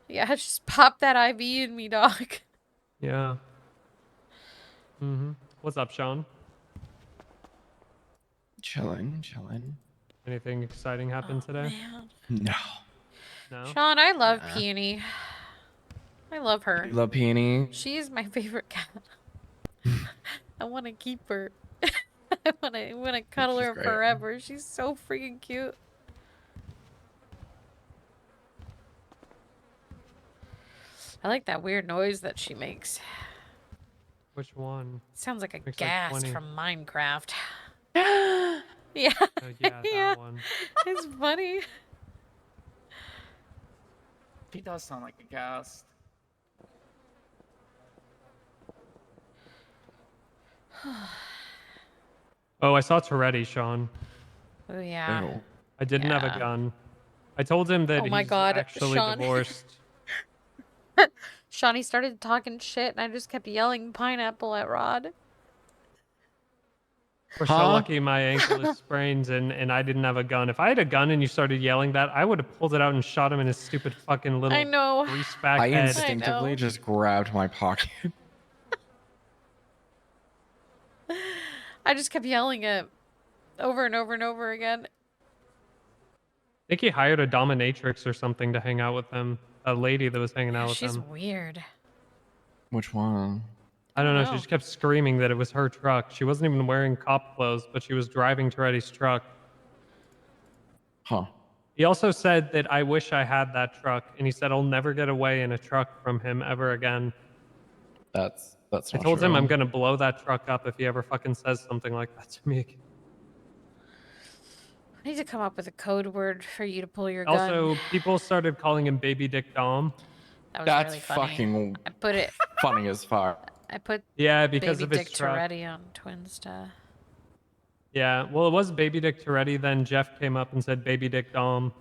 Yeah, just pop that IV in me, dog. Yeah. What's up, Sean? Chilling. Anything exciting happened today? Man. No. No. Sean, I love Nah. Peony. I love her. You love Peony? She's my favorite cat. I want to keep her. I want to cuddle she's her great. forever. She's so freaking cute. I like that weird noise that she makes. Which one? Sounds like a Makes like ghast 20. from Minecraft. Yeah. Yeah, Yeah. that one. It's funny. She does sound like a ghast. Oh, I saw Toretti, Sean. Oh yeah. I didn't have a Yeah. gun. I told him that Oh my he's God, actually Sean. divorced. Shawnee started talking shit and I just kept yelling pineapple at Rod. We're so lucky my ankle is sprained and I didn't have a gun. If I had a gun and you started yelling that, I would have pulled it out and shot him in his stupid fucking little I know. grease back I head. instinctively just grabbed my pocket. I just kept yelling it over and over and over again. I think he hired a dominatrix or something to hang out with him. A lady that was hanging out with She's him. weird. Which one? I don't know. know. She just kept screaming that it was her truck. She wasn't even wearing cop clothes, but she was driving Toretti's truck. Huh. He also said that I wish I had that truck, and he said I'll never get away in a truck from him ever again. That's I not told him true. I'm gonna blow that truck up if he ever fucking says something like that to me again. I need to come up with a code word for you to pull your gun. Also, people started calling him Baby Dick Dom. That was That's really funny. fucking I put it. funny as fuck. I put Yeah, because Baby of his Dick truck. Toretti on Twinsta. Yeah, well, it was Baby Dick Toretti. Then Jeff came up and said Baby Dick Dom.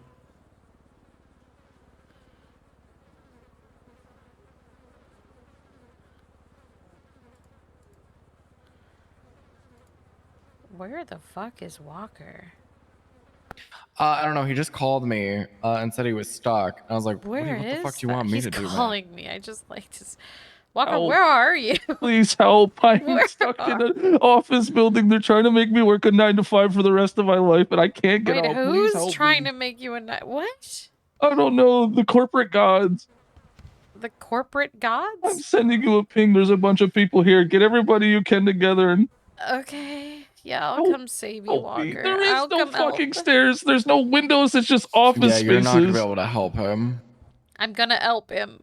Where the fuck is Walker? I don't know. He just called me and said he was stuck. I was like, what the fuck do you want me to do, man? He's calling me. I just like to. Walker, Help. where are you? Please help. I'm Where stuck in an office building. They're trying to make me work a 9 to 5 for the rest of my life, and I can't get Wait, out. Please who's help trying me. to make you a what? I don't know. The corporate gods. The corporate gods? I'm sending you a ping. There's a bunch of people here. Get everybody you can together and Okay. Yeah, I'll come save you, help me. Walker. There is I'll no come fucking help. stairs. There's no windows. It's just office Yeah, you're not gonna be spaces. able to help him. I'm gonna help him.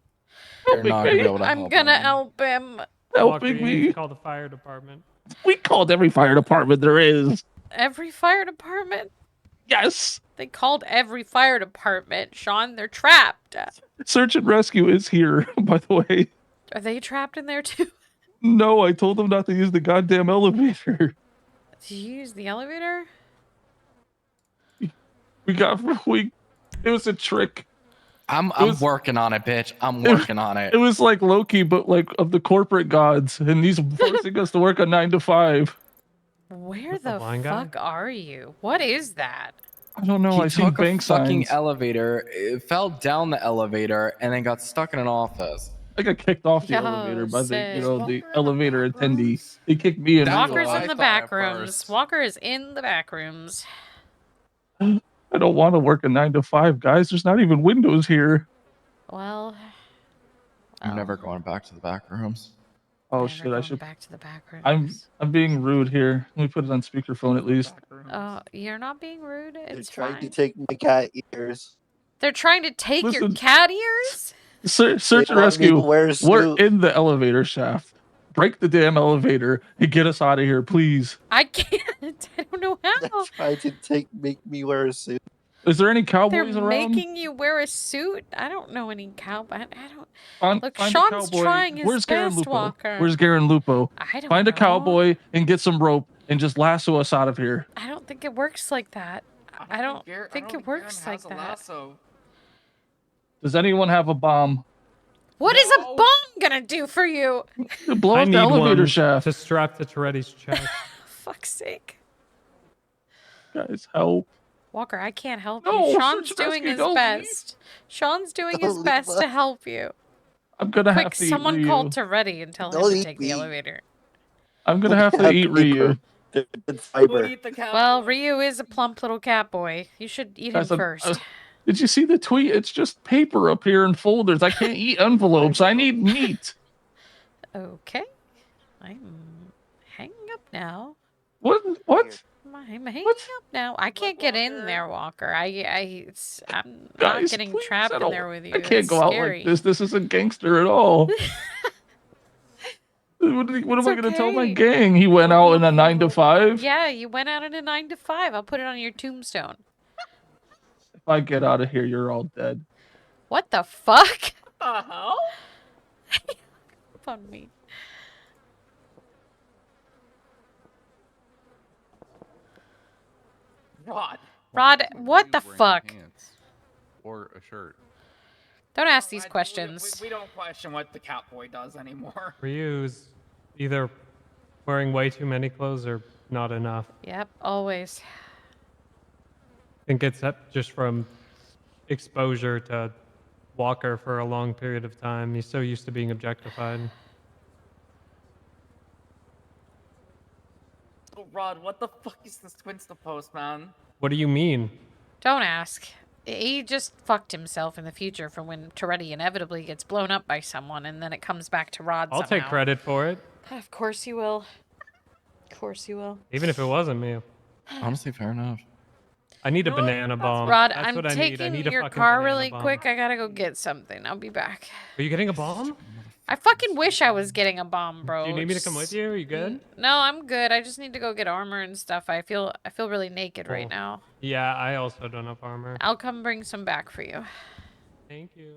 You're not gonna be able to help I'm gonna him. help him. Walker, Helping you need me. to call the fire department. We called every fire department there is. Every fire department? Yes. They called every fire department, Sean. They're trapped. Search and rescue is here, by the way. Are they trapped in there too? No, I told them not to use the goddamn elevator. Did you use the elevator? It was a trick. I'm working on it, bitch. I'm It- working on it. It was like Loki, but like of the corporate gods, and he's forcing us to work a 9 to 5. Where the blind guy? fuck are you? What is that? I don't know. He I see took a bank fucking signs. elevator, it fell down the elevator, and then got stuck in an office. I got kicked off the Yo, elevator by the sick. the elevator attendee. He kicked me in. Walker's what in I the thought back at rooms. first. Walker is in the back rooms. I don't want to work a 9 to 5, guys. There's not even windows here. Well, I'm never going back to the back rooms. Oh never shit! I going should. back to the back rooms. I'm being rude here. Let me put it on speakerphone at least. You're not being rude. It's trying fine. to take my cat ears. They're trying to take your Listen. cat ears? Search They and want me to rescue. wear a We're suit. in the elevator shaft. Break the damn elevator and get us out of here, please. I can't. I don't know how. Trying to make me wear a suit. Is there any They're cowboys around? making you wear a suit? I don't know any cowboy. I don't. Look, Find a Sean's cowboy. trying his Where's Garen best, Lupo? Walker. Where's Garen Lupo? I don't Find a know. cowboy and get some rope and just lasso us out of here. I don't think it works like that. I don't think it works like that. Lasso. Does anyone have a bomb? What is a bomb gonna do for you? Blow I up the need elevator one shaft. to strap to Toretti's chest. Fuck's sake. Guys, help. Walker, I can't help No, you. Sean's search and doing rescue, his don't best. Sean's doing his Don't best leave to us. help you. I'm gonna Quick, have to someone eat call Ryu. Toretti and tell him Don't to eat take the me. elevator. I'm gonna have to eat Ryu. Good fiber. Well, Ryu is a plump little cat boy. You should eat him Guys, first. Did you see the tweet? It's just paper up here in folders. I can't eat envelopes. I need meat. Okay. I'm hanging up now. What? I'm hanging up now. I can't get in there, Walker. I'm not Guys, getting please, trapped I in don't- there with you. I can't It's go out scary. like this. This isn't gangster at all. What am I gonna tell my okay. gang? He went out in a 9 to 5. Yeah, you went out in a 9 to 5. I'll put it on your tombstone. If I get out of here, you're all dead. What the fuck? hell? On me. Rod, what the fuck? Or a shirt. Don't ask these questions. We don't question what the Catboy does anymore. Ryu's either Wearing way too many clothes or not enough. Yep, always. I think it's just from exposure to Walker for a long period of time. He's so used to being objectified. Oh, Rod, what the fuck is this Twinsta post, man? What do you mean? Don't ask. He just fucked himself in the future for when Toretti inevitably gets blown up by someone and then it comes back to Rod I'll somehow. take credit for it. Of course you will. Of course you will. Even if it wasn't me. Honestly, fair enough. I need a banana bomb. Rod, That's I'm what I need. I taking need a your fucking car banana really bomb. quick. I gotta go get something. I'll be back. Are you getting a bomb? I fucking wish I was getting a bomb, bro. Do you need me to come with you? Are you good? No, I'm good. I just need to go get armor and stuff. I feel really naked right Cool. now. Yeah, I also don't have armor. I'll come bring some back for you. Thank you.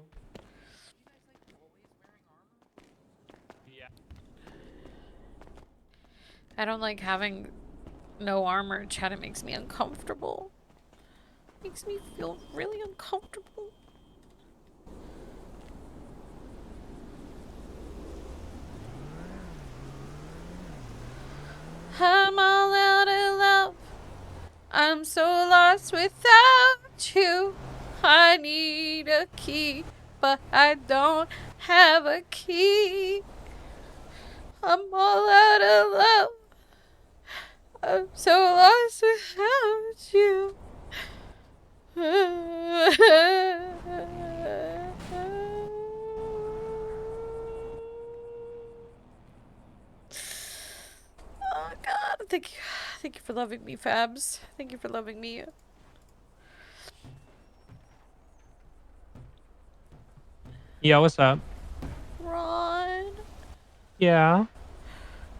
I don't like having no armor. Chad, it makes me uncomfortable. Makes me feel really uncomfortable. I'm all out of love. I'm so lost without you. I need a key, but I don't have a key. I'm all out of love. I'm so lost without you. Oh God, thank you for loving me, Fabs. Thank you for loving me. Yeah, what's up? Ron, Yeah.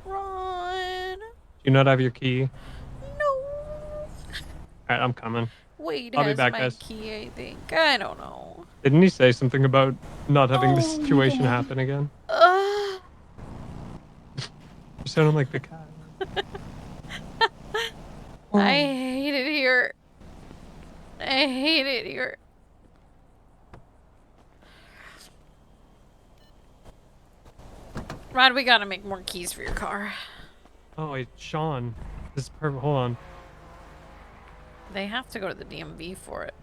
Ron. Do you not have your key? No. Alright, I'm coming. Wade I'll be has back, my guys. key, I think. I don't know. Didn't he say something about not having this situation happen again? You sound like the cat. I hate it here. I hate it here. Rod, we gotta make more keys for your car. Oh wait, Sean. This is perfect. Hold on. They have to go to the DMV for it.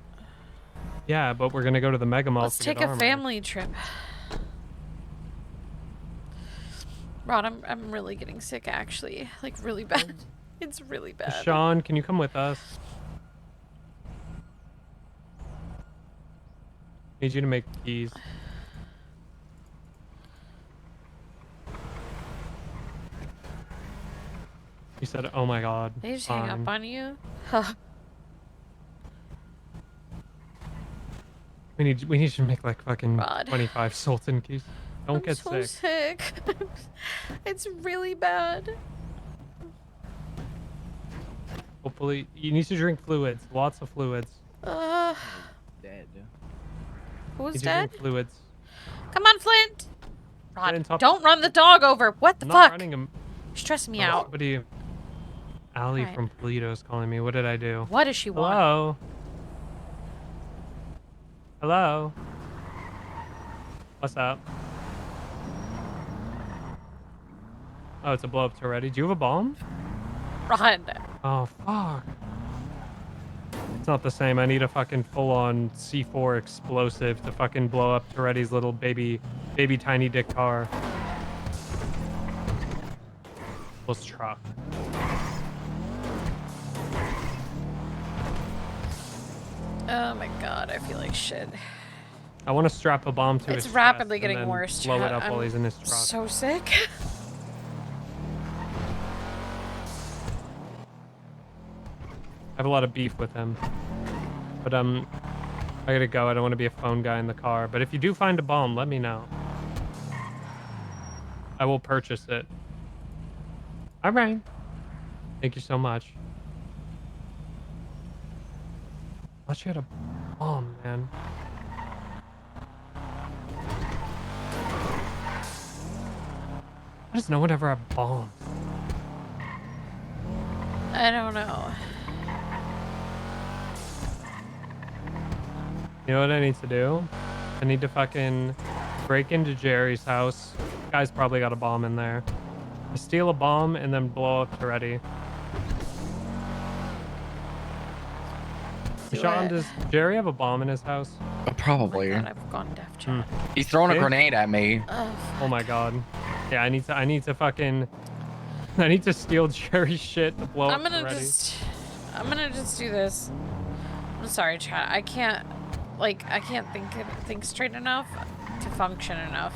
Yeah, but we're gonna go to the Mega Mall Let's to take get a armor. family trip. Rod, I'm really getting sick actually. Like really bad. It's really bad. Sean, can you come with us? Need you to make keys. He said, "Oh my God." They just hang fine. up on you? We need to make like fucking Rod. 25 Sultan keys. Don't I'm get so sick. It's really bad. Hopefully, you need to drink fluids. Lots of fluids. Dead. Who's Need to dead? drink fluids. Come on, Flint. Rod, Flint, up. don't run the dog over. What the I'm fuck? not running him. You're stressing me Oh, out. somebody. Allie Alright. from Polito's calling me. What did I do? What does she want? Hello. Hello. What's up? Oh, it's a blow up already. Do you have a bomb? Rod. Oh, fuck. It's not the same. I need a fucking full-on C4 explosive to fucking blow up Toretti's little baby tiny dick car. Let's try. Oh my God, I feel like shit. I want to strap a bomb to his It's rapidly chest and getting then worse. blow Chad. it up while I'm he's in his truck. so sick. I have a lot of beef with him. But I gotta go. I don't want to be a phone guy in the car. But if you do find a bomb, let me know. I will purchase it. All right. Thank you so much. I thought you had a bomb, man. Why does no one ever have bombs? I don't know. You know what I need to do? I need to fucking break into Jerry's house. Guy's probably got a bomb in there. Steal a bomb and then blow up Toretti. Sean, does Jerry have a bomb in his house? Probably. God, I've gone deaf, chat. He's throwing a See? grenade at me. Oh my god. Yeah, I need to fucking I need to steal Jerry's shit to blow I'm up gonna Toretti. just do this. I'm sorry, chat. I can't think straight enough to function enough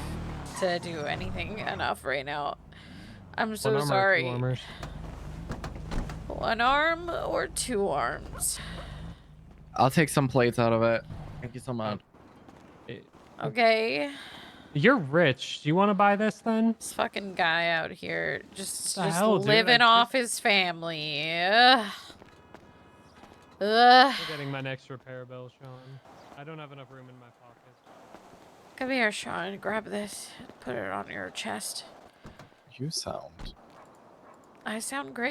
to do anything enough right now. I'm so One arm or sorry. 2 armors? One arm or 2 arms? I'll take some plates out of it. Thank you so much. Okay. You're rich. Do you want to buy this then? This fucking guy out here just hell, dude? living off his family. Ugh. Ugh. I'm getting my next repair bill, Sean. I don't have enough room in my pocket. Come here, Sean. Grab this. Put it on your chest. You sound. I sound great.